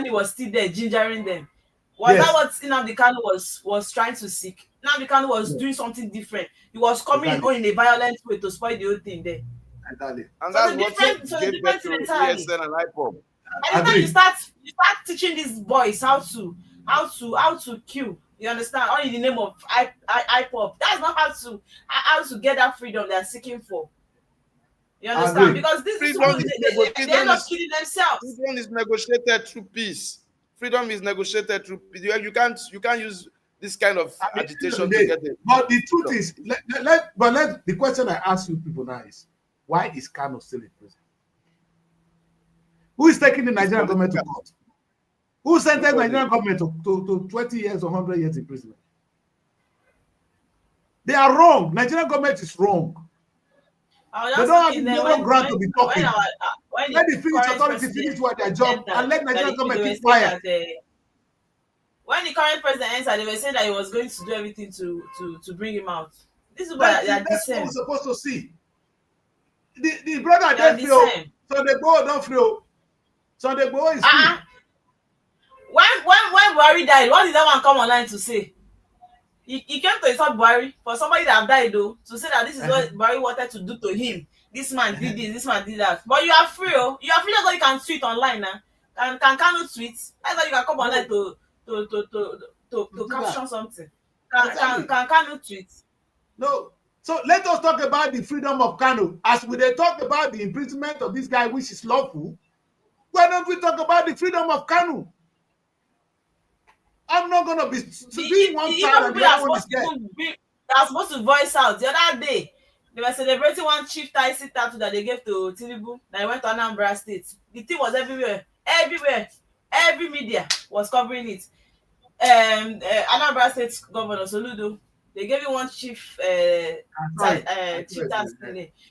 he was still there, gingering them? Was Yes. that what Nnamdi Kanu was trying to seek? Nnamdi Kanu was doing something different. He was coming in a violent way to spoil the whole thing there. Exactly. And So that's the what different gave birth to entirely. ESN and IPOB. By the time you start teaching these boys how to kill, you understand? All in the name of IPOB. That's not how to get that freedom they are seeking for. You understand? Because this is what they end up killing themselves. Freedom is negotiated through peace. Freedom is negotiated through peace. You can't use this kind of agitation to get it. But the truth is, the question I ask you people now is, why is Kanu still in prison? Who is taking the Nigerian government to court? Who sentenced the Nigerian government to 20 years or 100 years imprisonment? They are wrong. Nigerian government is wrong. They don't have no ground to be talking. Let the Finnish authority finish what their job and let Nigerian government keep quiet. When the current president entered, they were saying that he was going to do everything to bring him out. This is what they are the same. What we're supposed to see. The brother don't feel, so they go don't feel. So they go is free. When Buhari died, what did that one come online to say? He came to insult Buhari for somebody that have died though, to say that this is what Buhari wanted to do to him. This man did this, this man did that. But you are free, you are free. That's why you can tweet online now. Can Kanu tweet? That's why you can come online to caption something. Can Kanu tweet? No. So let us talk about the freedom of Kanu. As we they talk about the imprisonment of this guy, which is lawful, why don't we talk about the freedom of Kanu? I'm not gonna be doing one side and the other one is dead. They are supposed to voice out. The other day, they were celebrating one Chief Taisi tattoo that they gave to Tinubu. That went to Anambra State. The thing was everywhere. Every media was covering it. Anambra State Governor Soludo, they gave him one chief tattoo.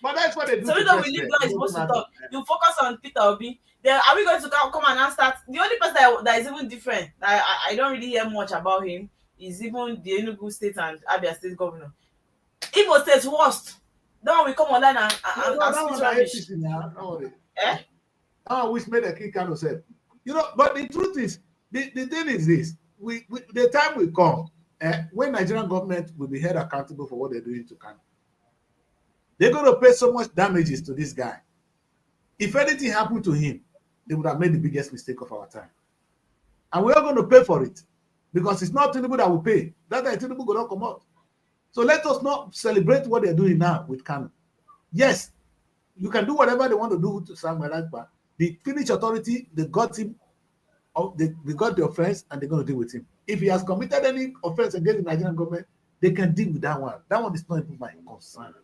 But that's what they do. Soludo will leave God is supposed to talk. You focus on Peter Obi. Then are we going to come and now start? The only person that is even different, I don't really hear much about him, is even the Enugu State and Abia State Governor. Igbo State's worst. That one will come online and speak rubbish. Which made a kick Kanu said. But the truth is, the thing is this: the time will come when Nigerian government will be held accountable for what they're doing to Kanu. They're going to pay so much damages to this guy. If anything happened to him, they would have made the biggest mistake of our time. And we're going to pay for it because it's not Tinubu that will pay. That time Tinubu will not come out. So let us not celebrate what they're doing now with Kanu. Yes, you can do whatever they want to do to Samuel Agba. The Finnish authority, they got him, they got the offense and they're going to deal with him. If he has committed any offense against the Nigerian government, they can deal with that one. That one is not even my concern.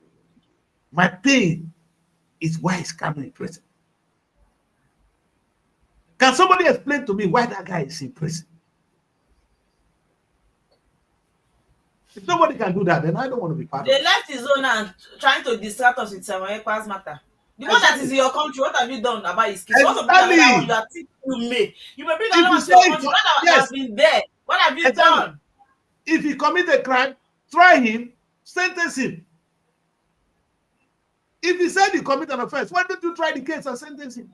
My pain is why is Kanu in prison. Can somebody explain to me why that guy is in prison? If nobody can do that, then I don't want to be part of it. They left his own and trying to distract us with Samuel Ekpa's matter. The one that is in your country, what have you done about his case? What have you done? You are thinking you may. You may bring another one to your country. What has been there? What have you done? If he commit a crime, try him, sentence him. If he said he commit an offense, why don't you try the case and sentence him?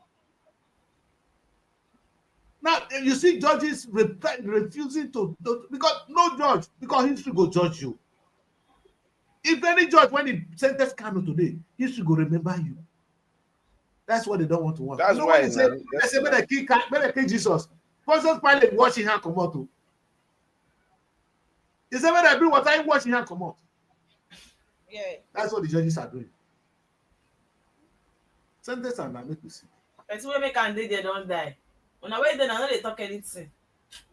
Now, you see judges refusing to because no judge, because history go judge you. If any judge, when he sentenced Kanu today, history go remember you. That's what they don't want to watch. That's why they say, better kill Jesus. Pontius Pilate watching her come out. He said, when I bring water, I wash your hand, come out. Yeah. That's what the judges are doing. Sentence and now make we see. Person wey make am dey there don die. Una wey dey, I no dey talk anything.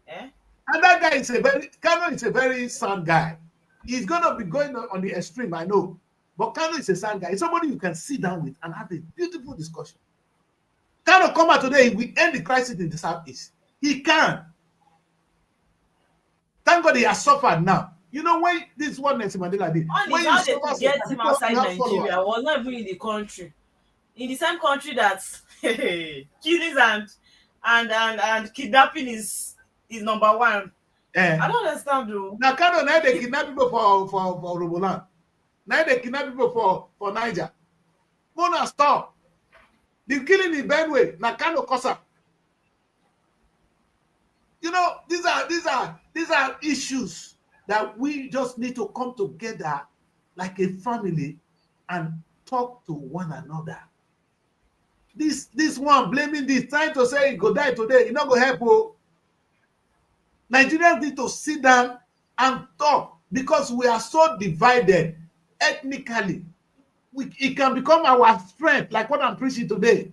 Eh? And that guy is Kanu is a very sound guy. He's gonna be going on the extreme, I know. But Kanu is a sound guy. He's somebody you can sit down with and have a beautiful discussion. Kanu come out today, we end the crisis in the Southeast. He can. Thank God he has suffered now. You know when this is what Nelson Mandela did. Only When how you they suffer, could get him people outside now follow Nigeria us. was not even in the country. In the same country that killings and kidnapping is number one. Eh. I don't understand though. Now Kanu now they kidnap people for Roboland. Now they kidnap people for Niger. Gonna stop. The killing in Benue, now Kanu Kosa. You know, these are issues that we just need to come together like a family and talk to one another. This one blaming this, trying to say he go die today, it not go help. Oh. Nigerians need to sit down and talk because we are so divided ethnically. It can become our strength, like what I'm preaching today.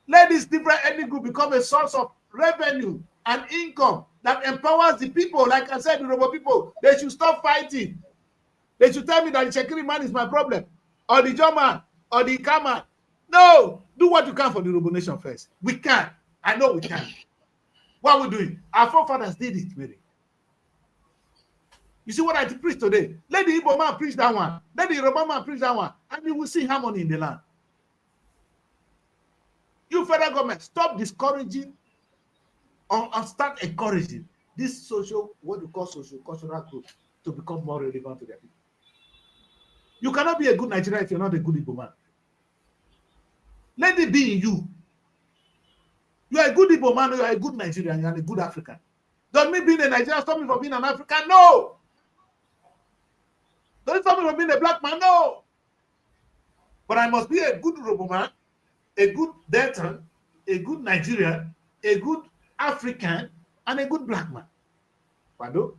Let this different ethnic group become a source of revenue and income that empowers the people. Like I said, the Robo people, they should stop fighting. They should tell me that the Shekiri man is my problem, or the German, or the Kama. No, do what you can for the Robo nation first. We can. I know we can. What are we doing? Our forefathers did it, Mary. You see what I preach today? Let the Igbo man preach that one. Let the Yoruba man preach that one. And you will see harmony in the land. You federal government, stop discouraging and start encouraging this what we call social cultural group to become more relevant to their people. You cannot be a good Nigerian if you're not a good Igbo man. Let it be in you. You are a good Igbo man, you are a good Nigerian, you are a good African. Does me being a Nigerian stop me from being an African? No. Does it stop me from being a black man? No. But I must be a good Yoruba man, a good Delta, a good Nigerian, a good African, and a good black man. Pardon?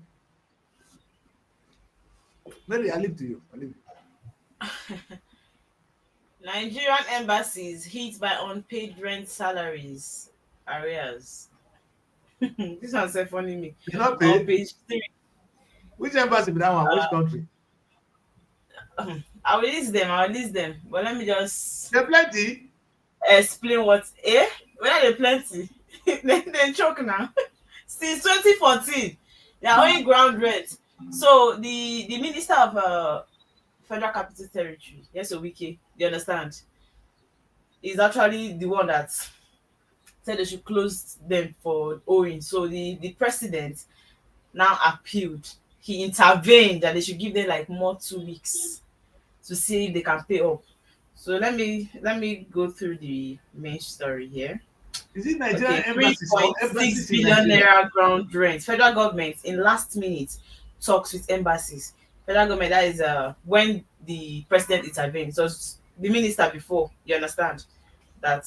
Mary, I leave to you. I leave you. Nigerian embassies hit by unpaid rent salaries arrears. This one say funny me. You not On pay? page 3. Which embassy be that one? Which country? I'll list them. But let me just There plenty. explain what where are they plenty? they choke now. Since 2014, they are owing ground rent. So the minister of Federal Capital Territory, yes, Wike, you understand, is actually the one that said they should close them for owing. So the president now appealed. He intervened that they should give them like more 2 weeks to see if they can pay up. So let me go through the main story here. Is it Nigerian Okay, embassy? 3.6 billion naira ground rent. Federal government in last minute talks with embassies. Federal government, that is when the president intervened. So the minister before, you understand, that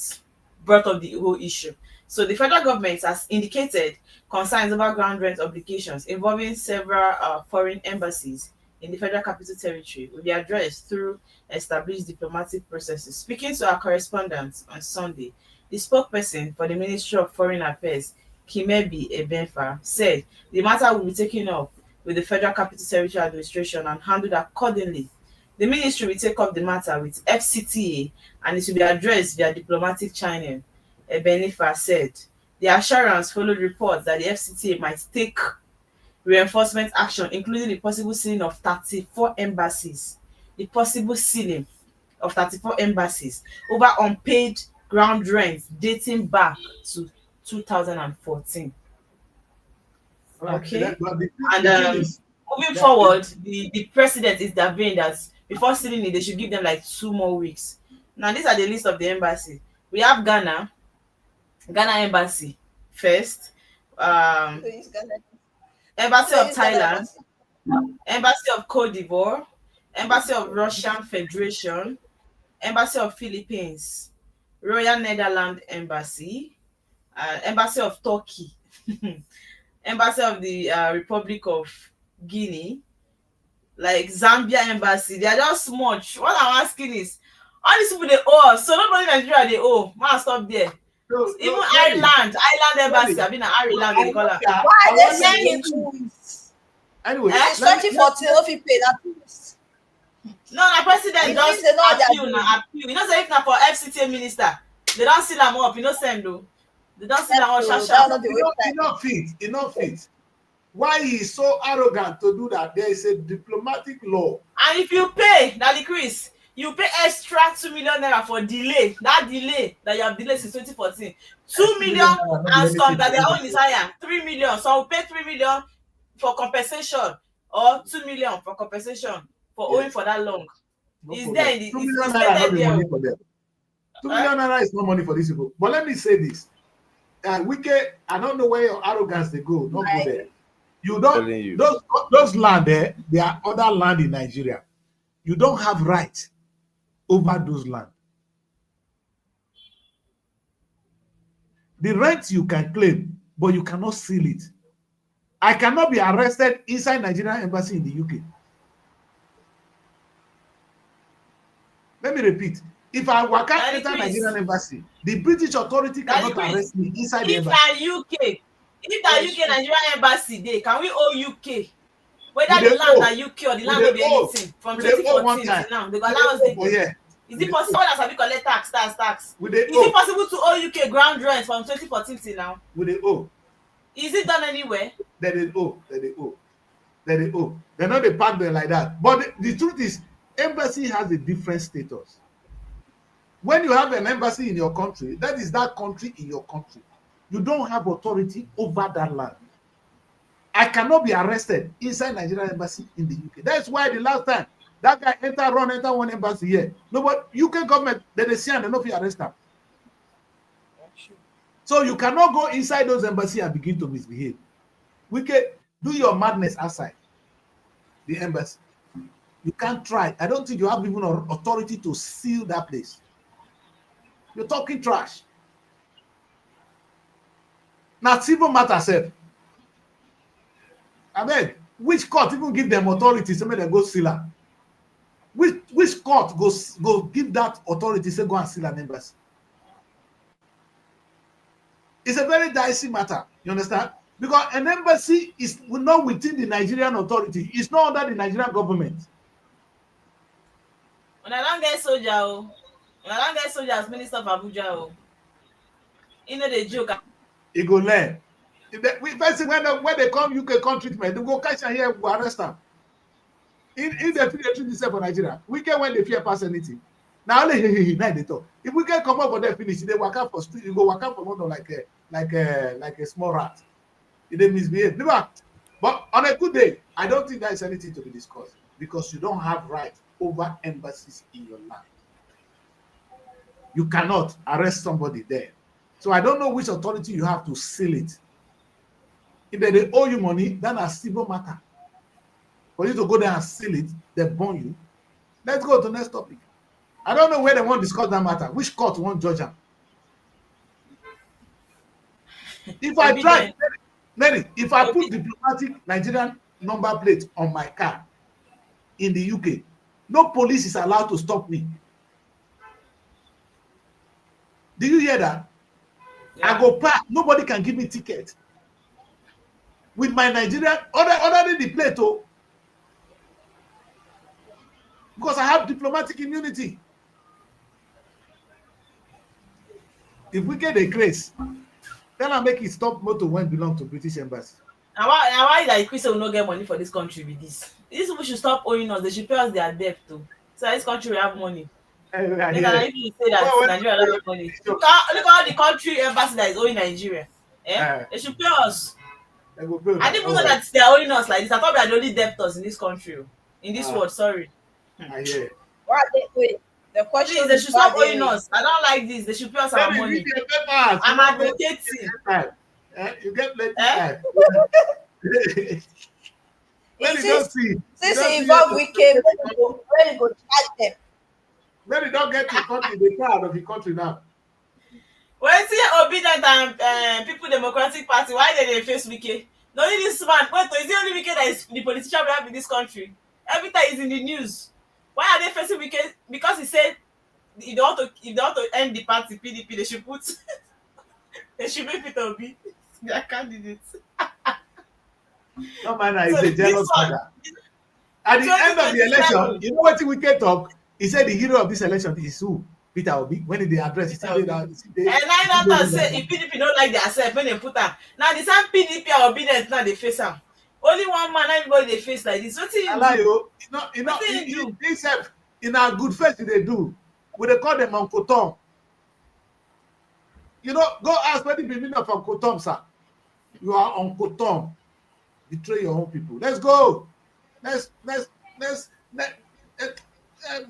brought up the whole issue. So the federal government has indicated concerns over ground rent obligations involving several foreign embassies in the Federal Capital Territory will be addressed through established diplomatic processes. Speaking to our correspondent on Sunday, the spokesperson for the Ministry of Foreign Affairs, Kimebi Ebenfa, said the matter will be taken up with the Federal Capital Territory Administration and handled accordingly. The ministry will take up the matter with FCTA and it will be addressed via diplomatic channel, Ebenfa said. The assurance followed reports that the FCTA might take reinforcement action, including the possible sealing of 34 embassies. The possible sealing of 34 embassies over unpaid ground rent dating back to 2014. Okay. And moving forward, the president is intervening that before sealing it, they should give them like 2 more weeks. Now, these are the list of the embassy. We have Ghana embassy first. Embassy of Thailand, Embassy of Cote d'Ivoire, Embassy of Russian Federation, Embassy of Philippines, Royal Netherlands Embassy, Embassy of Turkey, embassy of the Republic of Guinea, like Zambia embassy. They are just much. What I'm asking is, all these people they owe us, so nobody in Nigeria they owe. Man, stop there. Even Ireland embassy, I mean Ireland they call her. Why are they seeking to Anyway, it's 2014 if you pay that. No, the president just appeal now. You know, say if not for FCTA minister, they don't seal them up. You know, send though. They don't seal them up. Enough fit. Why he is so arrogant to do that? There is a diplomatic law. And if you pay, that decrease, you pay extra 2 million naira for delay. That delay that you have delayed since 2014. 2 million and some that their own is higher. 3 million. So we pay 3 million for compensation or 2 million for compensation for owing for that long. Is there in the 2 million naira not money for them. 2 million naira is not money for these people. But let me say this. Wike, I don't know where your arrogance they go. Don't go there. You don't those land there, they are other land in Nigeria. You don't have right over those land. The rent you can claim, but you cannot seal it. I cannot be arrested inside Nigerian embassy in the UK. Let me repeat. If I work out enter Nigerian embassy, the British authority cannot arrest me inside the embassy. If that UK Nigerian embassy day, can we owe UK? Whether the land that UK or the land will be anything from 2014 to now, they go allow us to. Is it possible that have collect tax? Is it possible to owe UK ground rent from 2014 till now? Will they owe? Is it done anywhere? They owe. They're not they pack them like that. But the truth is, embassy has a different status. When you have an embassy in your country, that is that country in your country. You don't have authority over that land. I cannot be arrested inside Nigerian embassy in the UK. That's why the last time that guy enter one embassy here. No, but UK government, they see and they know if you arrest them. So you cannot go inside those embassies and begin to misbehave. We can do your madness outside the embassy. You can't try. I don't think you have even authority to seal that place. You're talking trash. Now, civil matter said, I mean, which court even give them authority to make them go seal her? Which court go give that authority to go and seal an embassy? It's a very dicey matter. You understand? Because an embassy is not within the Nigerian authority. It's not under the Nigerian government. When I don't get soldier, as Minister of Abuja, you know the joke. He go learn. When they come UK country treatment, they go catch and here go arrest them. If they treat themselves for Nigeria, we can when they fear pass anything. Now only now they talk. If we can come up for them finish, they walk out for street, you go walk out for London like a small rat. They misbehave. But on a good day, I don't think there is anything to be discussed because you don't have right over embassies in your land. You cannot arrest somebody there. So I don't know which authority you have to seal it. If they owe you money, then a civil matter. For you to go there and seal it, they burn you. Let's go to the next topic. I don't know where they want to discuss that matter. Which court won't judge them? If I try, Mary, if I put diplomatic Nigerian number plate on my car in the UK, no police is allowed to stop me. Do you hear that? Yeah. I go park, nobody can give me ticket. With my Nigerian, other than the plate, oh, because I have diplomatic immunity. If we get a grace, then I make it stop motor when belong to British embassy. And why that Chris will not get money for this country with this? These people should stop owing us. They should pay us their debt too. So this country will have money. They can even say that Nigeria don't have money. Look at all the country embassy that is owing Nigeria. They should pay us. I didn't even know that they are owing us like this. I thought we are the only debtors in this country, in this world. Sorry. I hear. Wait. The question is they should stop owing us. I don't like this. They should pay us our money. I'm advocating. You get plenty. Since you involve Wike, when you go charge them. When you don't get to country, they proud of the country now. When see obedient and People Democratic Party, why they face Wike? No, this man, wait, is the only wicked that is the politician we have in this country? Every time he's in the news. Why are they facing wicked? Because he said if they want to end the party PDP, they should put they should make Peter Obi their candidates. No man, he's So a jealous this one- father. At the end of the 2027. election, you know what we can talk? He said the hero of this election is who? Peter Obi. When they address, he said that. And I don't say if PDP don't like themselves when they put her. Now the same PDP are obedient now they face her. Only one man, everybody they face like this. What do you Allow do? you, Wetin you do? except in our good faith they do. We they call them Uncle Tom. You know, go ask what the meaning of Uncle Tom, sir. You are Uncle Tom. Betray your own people. Let's go. Let's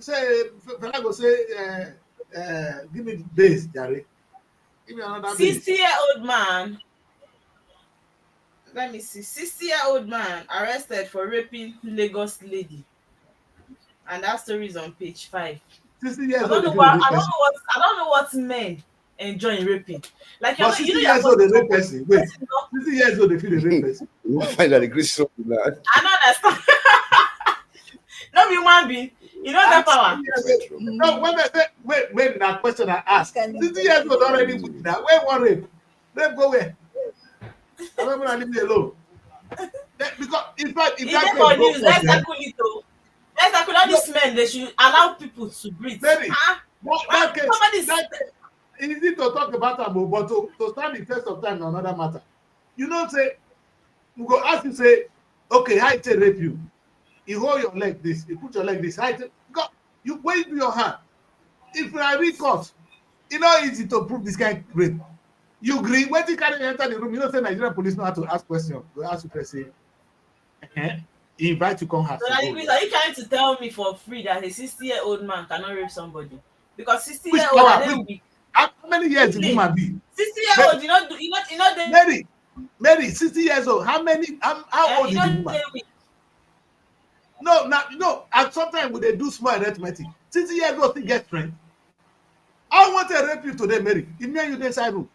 say, Fela go say, give me the base, Jerry. Give me another base. 60-year-old man. Let me see. 60-year-old man arrested for raping Lagos lady. And that story is on page 5. 60 years I old. don't know what men enjoy in raping. Like But 60 years old, they rape person. Wait, 60 years old, they feel the rape person. You will find that the grace of that. I don't understand. No be human being. You know that power. No, when I say, when that question I ask, 60 years old already with that. Where one rape? Rape go where? I'm not gonna leave me alone. Because in fact, if If that they for case news, go let's for them, tackle it though. Let's tackle all these men. They should allow people to breathe. Maybe. Ah, that case, somebody's- that easy to talk about them, but to stand the test of time, another matter. You know, say, we go ask you, say, okay, how it rape you? You hold your leg this, you put your leg this, how it go, you wave your hand. If you are recourse, it's not easy to prove this kind of rape. You agree? When you carry enter the room, you know, say Nigerian police know how to ask questions. They ask you, say, he invite you come have So like, are you trying to tell me for free that a 60-year-old man cannot rape somebody? Because 60-year-old power? are then weak. How many years the woman be? 60-year-old, you know they Mary, 60 years old. How old is the woman? they weak. No. And sometimes when they do small arithmetic, 60 years old still get strength. I want to rape you today, Mary. If me and you inside room,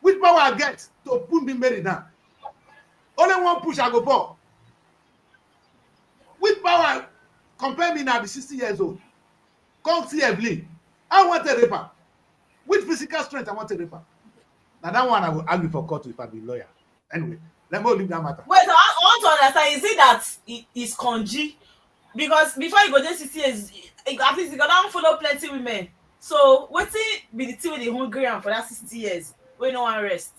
which power I get to put me Mary down? Only one push I go for. Which power compare me now be 60 years old? Come see Evelyn. I want a raper. Which physical strength I want a raper? Now that one I will argue for court if I be lawyer. Anyway, let me leave that matter. Wait, I want to understand. Is it that it is congee? Because before you go to 60 years, at least you go down follow plenty women. So what's it be the thing with the hungry and for that 60 years? We no one rest.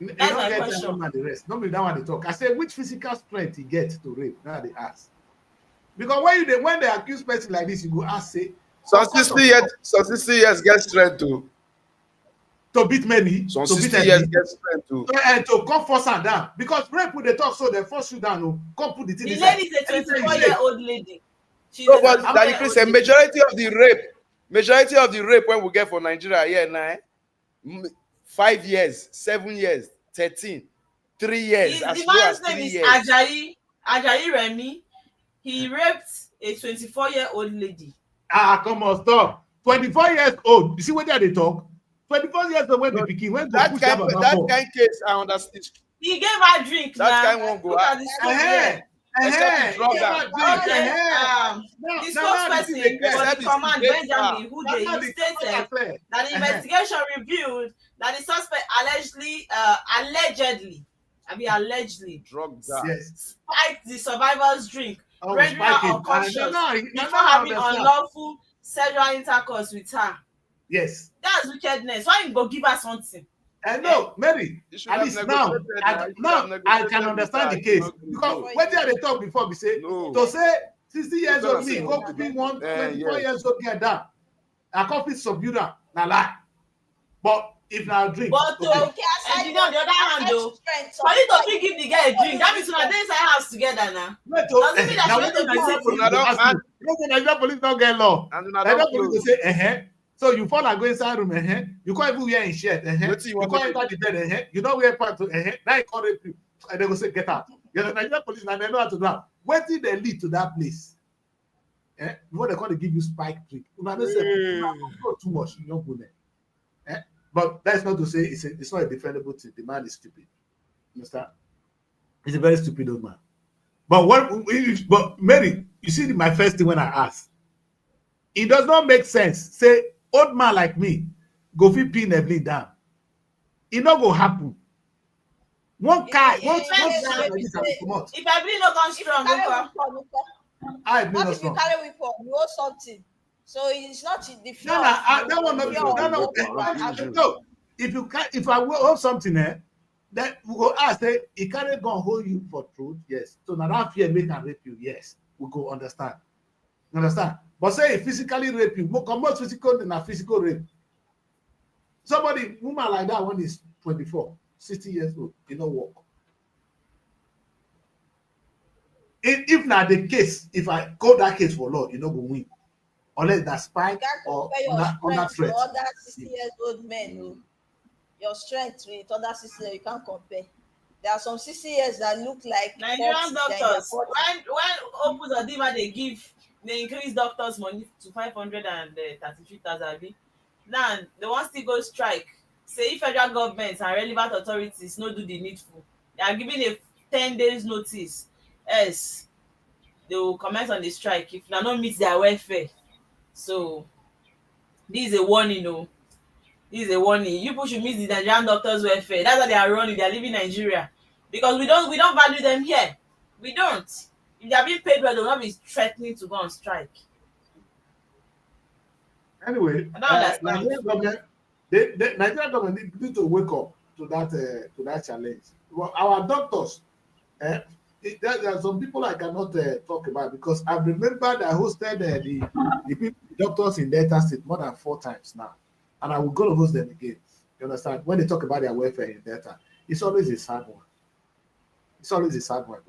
That's my get question. that one and the rest. Not be that one they talk. I say which physical strength he get to rape. Now they ask. Because when they accuse person like this, you go ask say. Some 60 years get strength to beat many. Some to 60 beat years enemy, get strength too. and to come force her down. Because rape with the talk so they force you down. Oh, come put the thing The inside. lady is a 24-year-old lady. She's No, a but 24-year-old that increase a lady. majority of the rape when we get for Nigeria here now, 5 years, 7 years, 13, 3 years, The as low as man's 3 name is years. Ajayi Remi. He raped a 24-year-old lady. Come on, stop. 24 years old. You see what they talk? 24 years old when No, the pikin when go That push kind that baba case, I understand. He gave her drink. That now. kind won't go Look at out. the story here. Except you drop that. The spokesperson for the command, Benjamin Hude, he stated that the investigation revealed that the suspect allegedly Drug that. Yes. spiked the survivor's drink, Oh, rendering her spiking. unconscious No, before having understand. unlawful sexual intercourse with her. Yes. That's wickedness. Why you go give her something? And no, Mary, You should at have least now, negotiated now that. I can understand the case. No. Because when they talk before, we say, No. to say 60 years old me, No. go to be one 24 yes. years old get down. I copy subdue her, na lie. But if now drink, But okay. Okay, and you know, on the other hand, though, for you to give the girl a drink, that means una dey inside house together now. Wait, doesn't mean that now you when don't Nigerian take police it. go ask you, no say Nigerian police don't get law. And una Nigerian don't police close. go say, so you fall and go inside room, you can't even wear in shirt, Wetin you you want can't to enter the bed, you don't wear pants, now you can't rape you, and they go say, get out. You know, Nigerian police, and they know how to do that. When did they lead to that place? Before they come to give you spike trick. Una don't say, not too much, you don't go there. But that's not to say it's not a defendable thing. The man is stupid. Understand? He's a very stupid old man. But but Mary, you see my first thing when I asked, it does not make sense. Say old man like me go fit pin a bleed down. It not go happen. One car, one If I believe no come strong, I what not if you strong. carry weapon, you owe something? So it's not the fear. No, that one not no. no. If I hold something then we go ask, say, he carry gun hold you for truth, yes. So now that fear make and rape you, yes. We go understand. You understand? But say he physically rape you, more physical than a physical rape. Somebody, woman like that when is 24, 60 years old, you don't work. If not the case, if I call that case for law, you know go win. Unless that spy or under threat. Other 60 years old men, your strength with other 60 years, you can't compare. There are some 60 years that look like Nigerian doctors. When Opus Odima they increase doctors' money to 533,000. Now they want still go strike. Say if federal government and relevant authorities no do the needful, they are giving a 10 days notice. Yes, they will comment on the strike if they not meet their welfare. So this is a warning, This is a warning. You people should meet the Nigerian doctors' welfare. That's why they are running. They are leaving Nigeria because we don't value them here. We don't. If they are being paid well, they will not be threatening to go on strike. Anyway, Nigerian government need to wake up to that challenge. Well, our doctors, there are some people I cannot talk about because I remember I hosted the doctors in Delta State more than 4 times now, and I will go to host them again. You understand? When they talk about their welfare in Delta, it's always a sad one. It's always a sad one.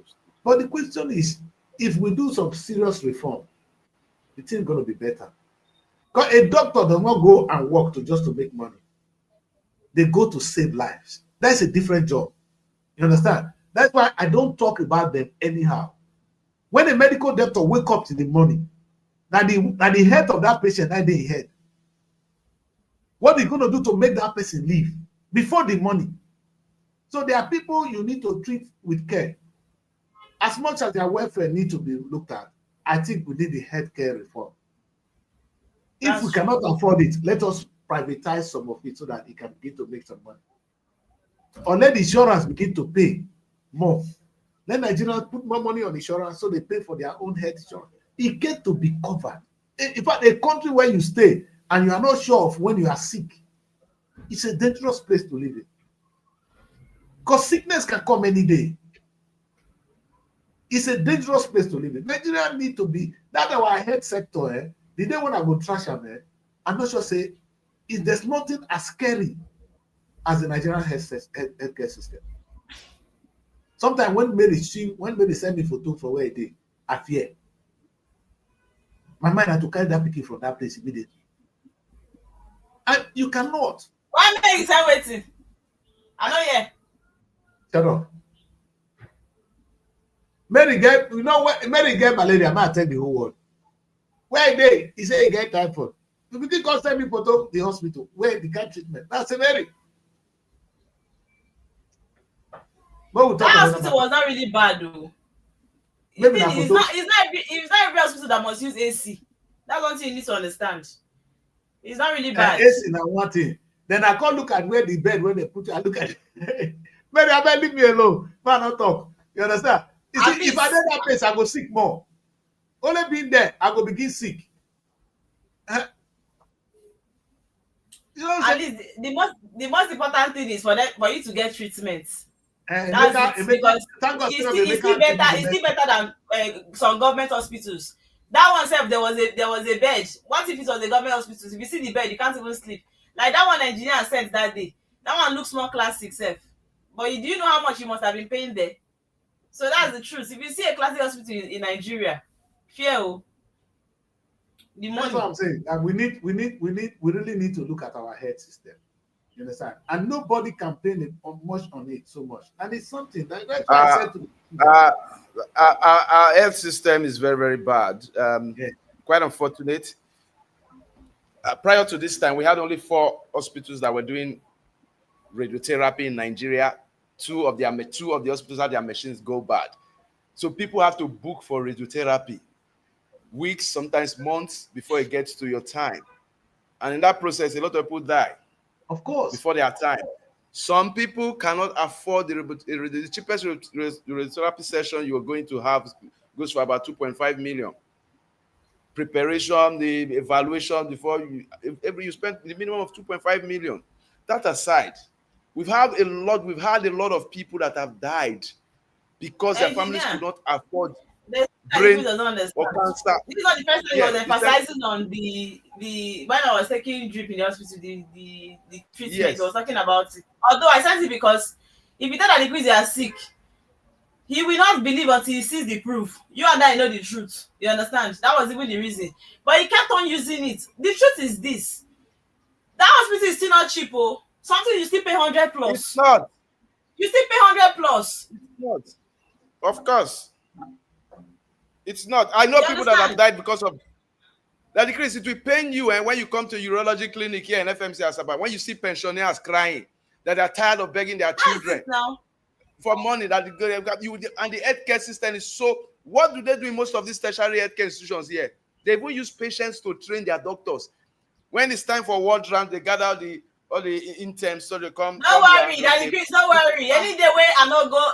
But the question is, if we do some serious reform, the thing is going to be better. Because a doctor does not go and work just to make money. They go to save lives. That's a different job. You understand? That's why I don't talk about them anyhow. When a medical doctor wake up in the morning, now the health of that patient, that they head. What are you going to do to make that person live before the money? So there are people you need to treat with care. As much as their welfare need to be looked at, I think we need the healthcare reform. If we cannot afford it, let us privatize some of it so that it can begin to make some money. Or let the insurance begin to pay more. Let Nigerians put more money on insurance so they pay for their own health insurance. It gets to be covered. In fact, a country where you stay and you are not sure of when you are sick, it's a dangerous place to live in. Because sickness can come any day. It's a dangerous place to live in. Nigeria need to be, that's our health sector. The day when I go trash them, I'm not sure say, if there's nothing as scary as the Nigerian healthcare system. Sometimes when Mary send me photo for where it is, I fear. My mind had to carry that picture from that place immediately. And you cannot. Why make you say waiting? I know yeah. Shut up. Mary get malaria, I might tell the whole world. Where they? He said he get typhoid. You begin to send me photo the hospital where they get treatment. That's a Mary. That hospital was not really bad though. It's not every hospital that must use AC. That's one thing you need to understand. It's not really bad. AC now one thing. Then I can't look at where the bed when they put it. I look at it. Mary, I better leave me alone. Man, not talk. You understand? If I did that place, I go sick more. Only being there, I go begin sick. You know, at least the most important thing is for you to get treatment. That's because it's still better than some government hospitals. That one said there was a bed. What if it was a government hospital? If you see the bed, you can't even sleep. Like that one engineer sent that day. That one looks more classic, self. But do you know how much you must have been paying there? So that's the truth. If you see a classic hospital in Nigeria, fear the money. That's what I'm saying. And we really need to look at our health system. You understand? And nobody campaigning much on it so much. And it's something that our health system is very, very bad. Quite unfortunate. Prior to this time, we had only 4 hospitals that were doing radiotherapy in Nigeria. two of the hospitals had their machines go bad. So people have to book for radiotherapy weeks, sometimes months before it gets to your time. And in that process, a lot of people die. Of course. Before their time. Some people cannot afford the cheapest radiotherapy session you are going to have goes for about 2.5 million. Preparation, the evaluation before you spend the minimum of 2.5 million. That aside, we've had a lot of people that have died because their families could not afford brain or cancer. This is not the first time he was emphasizing on the when I was taking drip in the hospital, the treatment. Yes. He was talking about it. Although I said it because if you tell that the kids are sick, he will not believe until he sees the proof. You and I know the truth. You understand? That was even the reason. But he kept on using it. The truth is this. That hospital is still not cheap. Oh. Something you still pay 100 plus. It's not. You still pay 100 plus. It's not. Of course. It's not. I know people that have died because of that. Chris, it will pain you, and when you come to urology clinic here in FMC Asaba, when you see pensioners crying that are tired of begging their children for money that you and the healthcare system is so. What do they do in most of these tertiary healthcare institutions here? They will use patients to train their doctors. When it's time for ward round, they gather all the interns so they come. Don't worry, Daddy Chris, don't worry. Any day where I not go,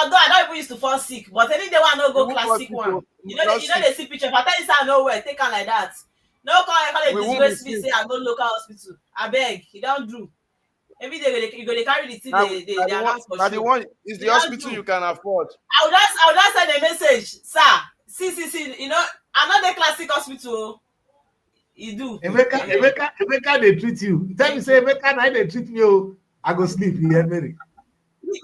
although I don't even used to fall sick, but any day where I not go classic one. You know they see picture. If I tell you I nowhere, take her like that. No call disgrace me say I go local hospital. I beg, you don't do. Every day you go they carry the thing they announce for the one is the hospital you can afford. I would just send a message, sir. See, you know, another classic hospital. You do. Emeka, they treat you. Tell me, say Emeka, now they treat me. I go sleep here, Mary.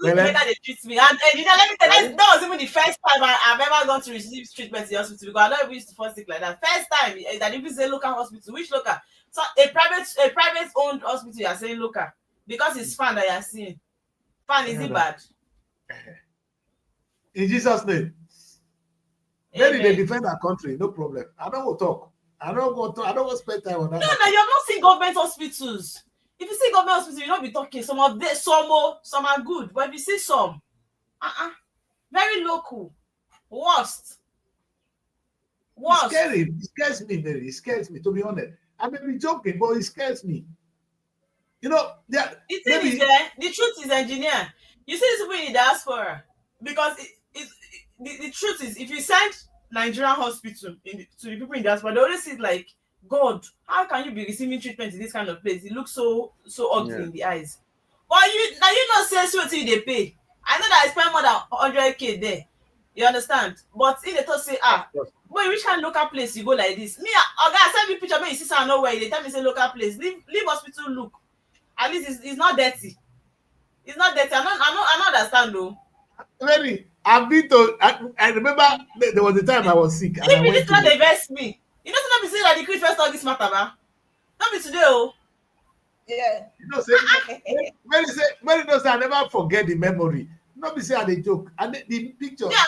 Emeka, they treat me, and you know, let me tell you, that was even the first time I've ever gone to receive treatment in the hospital because I never used to fall sick like that. First time that if you say local hospital, which local? So a private owned hospital, you are saying local because it's fun that you are seeing. Fun is it bad? In Jesus' name. Mary, they defend our country, no problem. I don't want to talk. I don't want to spend time on that. No, you're not seeing government hospitals. If you see government hospitals, you'll not be talking. Some are good, but if you see some, very local, worst. It's scary. It scares me, Mary. It scares me, to be honest. I may be joking, but it scares me. You know, the truth is, engineer. You see this people in the diaspora because the truth is, if you send Nigerian hospital to the people in diaspora, they always see it like, God, how can you be receiving treatment in this kind of place? It looks so ugly in the eyes. But you not say so till they pay. I know that I spend more than 100K there. You understand? But if they thought say, boy, which kind of local place you go like this? Me, I send me picture, me you see some nowhere. They tell me say local place. Leave hospital look. At least it's not dirty. It's not dirty. I don't understand though. Mary, I've been to. I remember there was a time I was sick. If you did not invest me, you know, not be saying that the Chris first all this matter, man. Not be today, oh. Yeah. You know, say Mary knows I never forget the memory. Not be say I dey joke. And the picture. Yeah,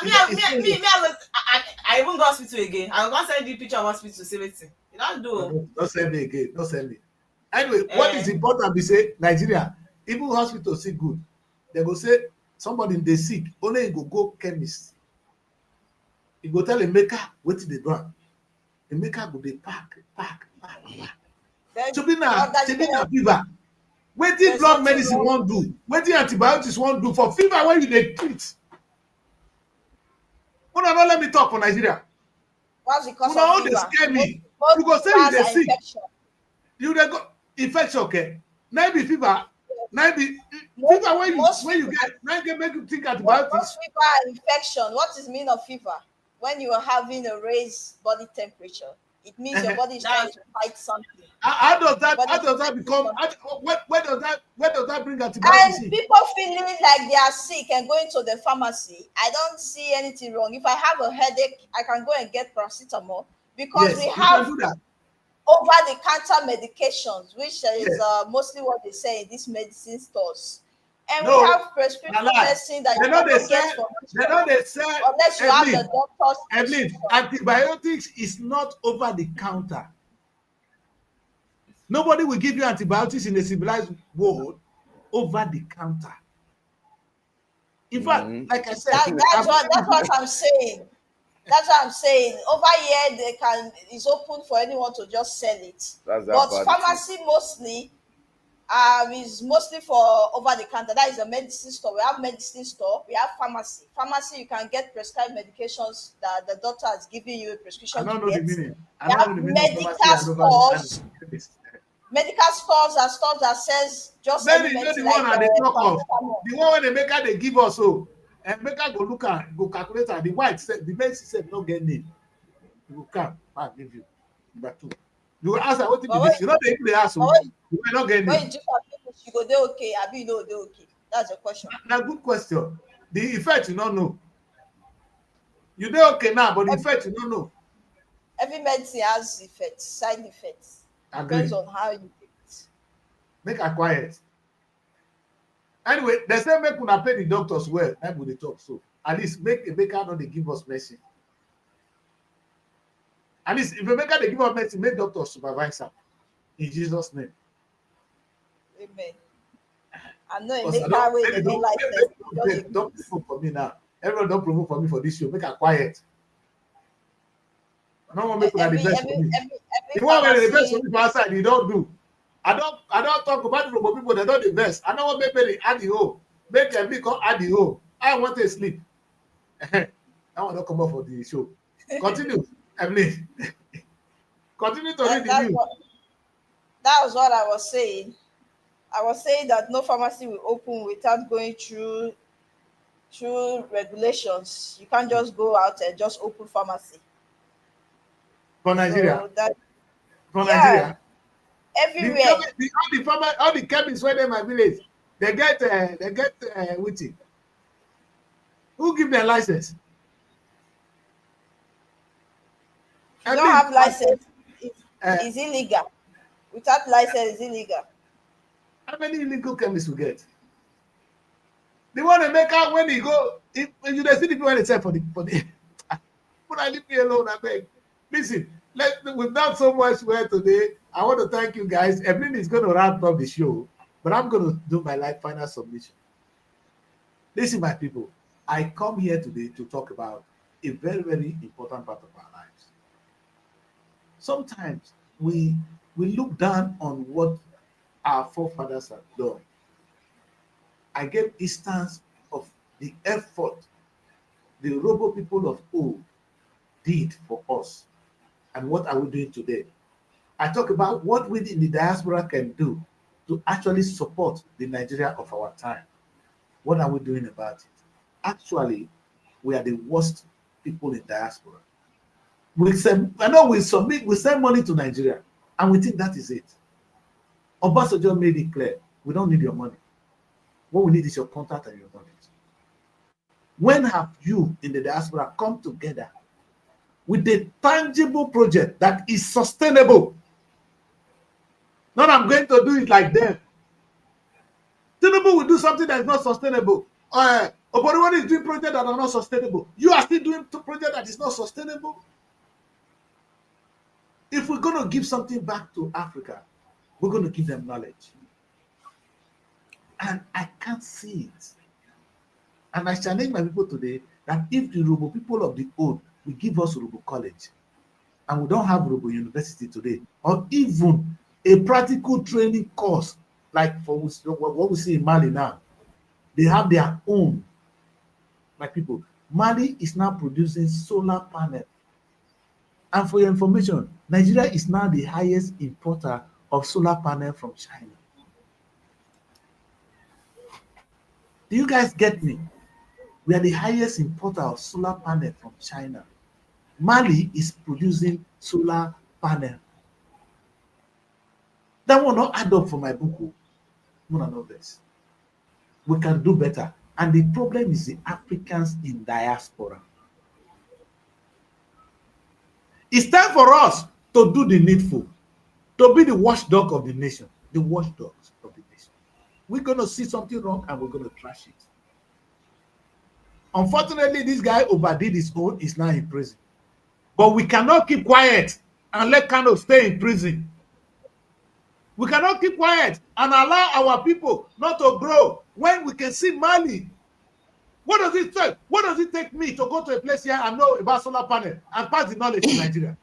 I even go hospital again. I'm gonna send you picture of hospital. See what you don't do. Don't send me again. Don't send me. Anyway, what is important be say Nigeria, even hospital see good. They go say somebody dey sick, only you go chemist. You go tell Emeka wetin dey do am. Emeka go dey pack. So be na fever. Wetin blood medicine wan do? Wetin antibiotics wan do for fever wey you dey treat? Una no let me talk for Nigeria. What's the cause of fever? Dey scare me. You go say you dey sick. You dey go infection, okay? Na be fever. Na be fever when you get. Na get make you think antibiotics. Most fever infection. What is mean of fever? When you are having a raised body temperature, it means your body is trying to fight something. How does that become? Where does that bring antibiotics? And people feeling like they are sick and going to the pharmacy, I don't see anything wrong. If I have a headache, I can go and get paracetamol because we have over-the-counter medications, which is mostly what they say in these medicine stores. And we have prescription medicine that you don't get from unless you have the doctor's. Antibiotics is not over the counter. Nobody will give you antibiotics in a civilized world over the counter. In fact, like I said, That's what I'm saying. That's what I'm saying. Over here, it's open for anyone to just sell it. That's that But bad pharmacy mostly is mostly for over the counter. That is a medicine store. We have medicine store. We have pharmacy. Pharmacy, you can get prescribed medications that the doctor has given you a I prescription don't to know the get. meaning. I We don't know have the meaning of medical pharmacy and over stores. and Medical stores are stores that says just then any you know medicine the like one that they talk of, paracetamol. the one when they make her they give us so, and make her go look at go calculate her. The white said the medicine said no get name. You will come, I give you number 2. You will ask her what it But be this. You know they ask but you will not get when name. you do for people, you go dey okay. I be no dey okay. That's the question. Now good question. The effect you don't know. You dey okay now, but the effect you don't know. Every medicine has effects, side effects. Agree. Depends on how you take it. Make her quiet. Anyway, they say make una pay the doctors well. That would they talk so. At least make her not they give us medicine. At least if you make her they give us medicine, make doctors supervise her. In Jesus' name. Amen. I know it Because make her way they don't like it. Don't provoke for me now. Everyone don't provoke for me for this show. Make her quiet. I don't want to make her the best for me. The one where the best for me for outside, you don't do. I don't talk about it from people that don't the best. I don't want make me add the hole. Make them become add the hole. I want to sleep. I want to come up for the show. Continue, Emily. Continue to read the news. That was what I was saying. I was saying that no pharmacy will open without going through regulations. You can't just go out and just open pharmacy. For Nigeria. So for Nigeria. Everywhere. All the chemists where they my village, they get witty. Who give their license? You don't have license. It's illegal. Without license, it's illegal. How many illegal chemists we get? The one they make out when he go, if you see the people when they say for the but I leave me alone, I beg. Listen, without so much word today, I want to thank you guys. Evelyn is going to wrap up the show, but I'm going to do my final submission. Listen, my people, I come here today to talk about a very, very important part of our lives. Sometimes we look down on what our forefathers have done. I gave instance of the effort the Robo people of old did for us. And what are we doing today? I talk about what we in the diaspora can do to actually support the Nigeria of our time. What are we doing about it? Actually, we are the worst people in diaspora. We send money to Nigeria, and we think that is it. Obasanjo made it clear, we don't need your money. What we need is your contact and your knowledge. When have you in the diaspora come together with a tangible project that is sustainable? Not I'm going to do it like them. Tinubu will do something that is not sustainable. Obodo is doing projects that are not sustainable. You are still doing project that is not sustainable. If we're going to give something back to Africa, we're going to give them knowledge. And I can't see it. And I challenge my people today that if the Robo people of the old will give us Robo College, and we don't have Robo University today, or even a practical training course, like for what we see in Mali now, they have their own. My people, Mali is now producing solar panel. And for your information, Nigeria is now the highest importer of solar panel from China. Do you guys get me? We are the highest importer of solar panel from China. Mali is producing solar panel. That will not add up for my book. No, no, this. We can do better. And the problem is the Africans in diaspora. It's time for us to do the needful, to be the watchdog of the nation, the watchdogs of the nation. We're going to see something wrong and we're going to trash it. Unfortunately, this guy overdid his own, is now in prison. But we cannot keep quiet and let Kano stay in prison. We cannot keep quiet and allow our people not to grow when we can see Mali What does it take? What does it take me to go to a place here and know about solar panel and pass the knowledge to Nigeria?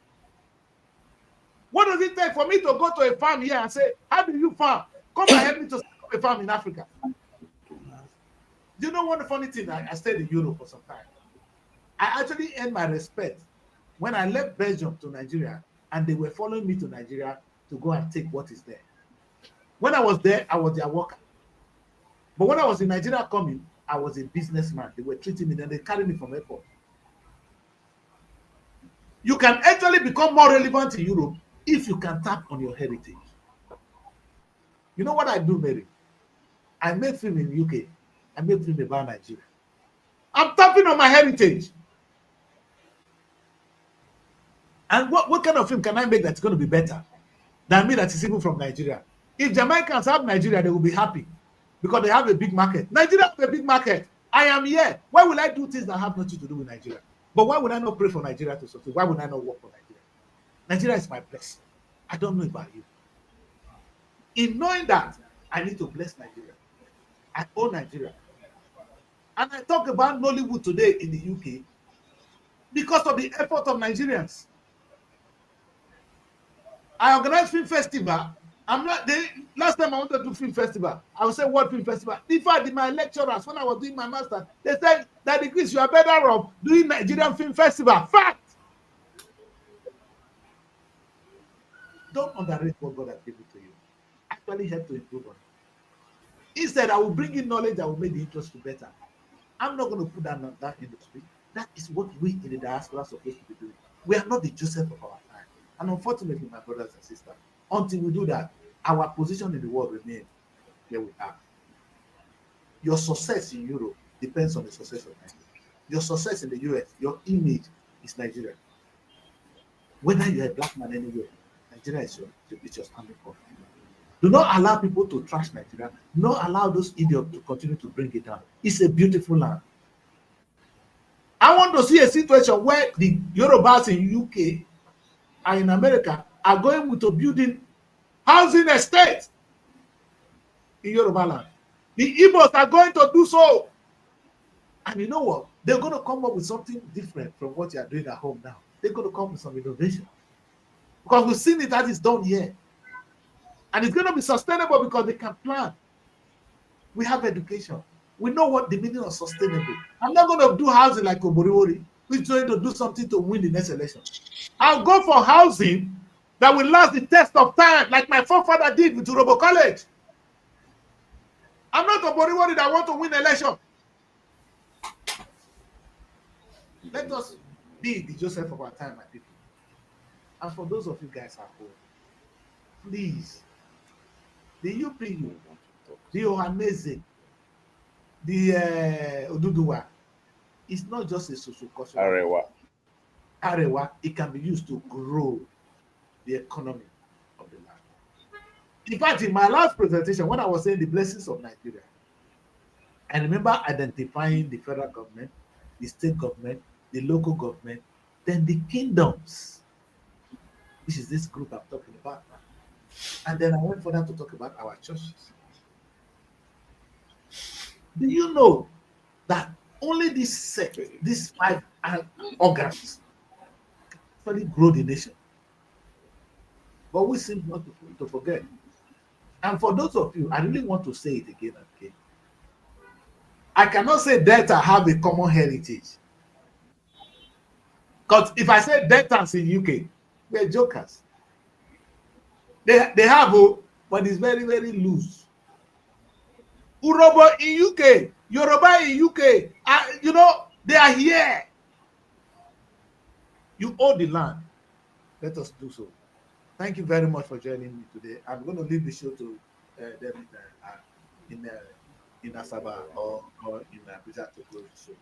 What does it take for me to go to a farm here and say, how do you farm? Come and help me to set up a farm in Africa. Do you know one funny thing? I stayed in Europe for some time. I actually earned my respect when I left Belgium to Nigeria and they were following me to Nigeria to go and take what is there. When I was there, I was their worker. But when I was in Nigeria coming, I was a businessman. They were treating me, then they carried me from airport. You can actually become more relevant in Europe if you can tap on your heritage. You know what I do, Mary? I made film in UK. I made film about Nigeria. I'm tapping on my heritage. And what kind of film can I make that's going to be better than me that is even from Nigeria? If Jamaicans have Nigeria, they will be happy because they have a big market. Nigeria has a big market. I am here. Why will I do things that have nothing to do with Nigeria? But why would I not pray for Nigeria to succeed? Why would I not work for Nigeria? Nigeria is my blessing. I don't know about you. In knowing that, I need to bless Nigeria. I own Nigeria. And I talk about Nollywood today in the UK because of the effort of Nigerians. I organized film festival. Last time I wanted to do film festival, I would say World Film Festival. In fact, my lecturers, when I was doing my master, they said that Chris, you are better off doing Nigerian Film Festival. Fact. Don't underrate what God has given to you. Actually help to improve on it. Instead, I will bring in knowledge that will make the industry better. I'm not going to put that on that industry. That is what we in the diaspora are supposed to be doing. We are not the Joseph of our time. And unfortunately, my brothers and sisters, until we do that, our position in the world remains where we are. Your success in Europe depends on the success of Nigeria. Your success in the US, your image is Nigeria. Whether you're a black man anywhere, Nigeria is your standing point. Do not allow people to trash Nigeria. Do not allow those idiots to continue to bring it down. It's a beautiful land. I want to see a situation where the Yorubas in UK and in America are going to building housing estates in Yoruba land. The Igbos are going to do so. And you know what? They're going to come up with something different from what you are doing at home now. They're going to come with some innovation. Because we've seen it that is done here. And it's going to be sustainable because they can plan. We have education. We know what the meaning of sustainable. I'm not going to do housing like Oboriwori, who's trying to do something to win the next election. I'll go for housing that will last the test of time, like my forefather did with Urobo College. I'm not Oboriwori that want to win election. Let us be the Joseph of our time, my people. And for those of you guys at home, please, the UPU, the Ohanese, the Oduduwa, it's not just a socio-cultural. Arewa, it can be used to grow the economy of the land. In fact, in my last presentation, when I was saying the blessings of Nigeria, I remember identifying the federal government, the state government, the local government, then the kingdoms, which is this group I'm talking about now. And then I went further to talk about our churches. Do you know that only these 5 organs actually grow the nation? But we seem not to forget. And for those of you, I really want to say it again and again. I cannot say Delta have a common heritage. Because if I say Deltans in UK, we're jokers. They have, but it's very, very loose. Urobo in UK, Yoruba in UK, they are here. You own the land. Let us do so. Thank you very much for joining me today. I'm going to leave the show to them in Asaba or in Abuja to close the show.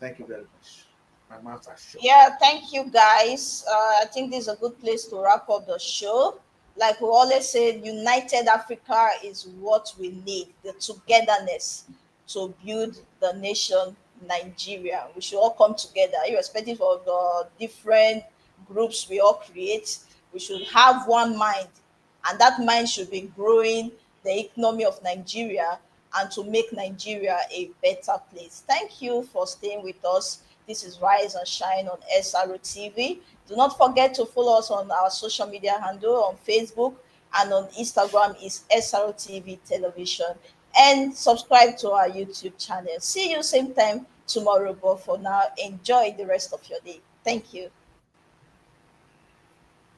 Thank you very much. My mouth are shut. Yeah, thank you guys. I think this is a good place to wrap up the show. Like we always say, United Africa is what we need, the togetherness to build the nation Nigeria. We should all come together, irrespective of the different groups we all create. We should have one mind, and that mind should be growing the economy of Nigeria and to make Nigeria a better place. Thank you for staying with us. This is Rise and Shine on SRO TV. Do not forget to follow us on our social media handle on Facebook, and on Instagram is SRO TV Television. And subscribe to our YouTube channel. See you same time tomorrow, but for now, enjoy the rest of your day. Thank you.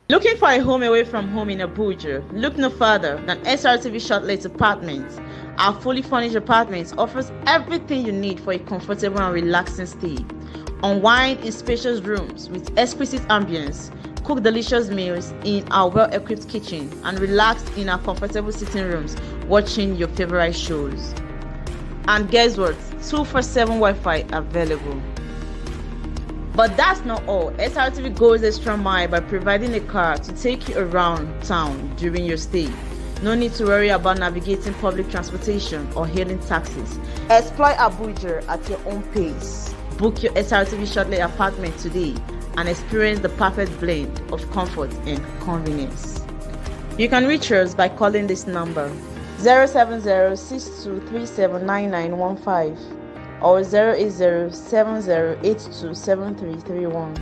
Looking for a home away from home in Abuja? Look no further than SRTV Shortlet Apartments. Our fully furnished apartments offers everything you need for a comfortable and relaxing stay. Unwind in spacious rooms with exquisite ambience. Cook delicious meals in our well-equipped kitchen and relax in our comfortable sitting rooms watching your favorite shows. And guess what? 247 Wi-Fi available. But that's not all. SRTV goes extra mile by providing a car to take you around town during your stay. No need to worry about navigating public transportation or hailing taxis. Explore Abuja at your own pace. Book your SRTV Shortlet apartment today and experience the perfect blend of comfort and convenience. You can reach us by calling this number 070-6237-9915 or 080-7082-7331.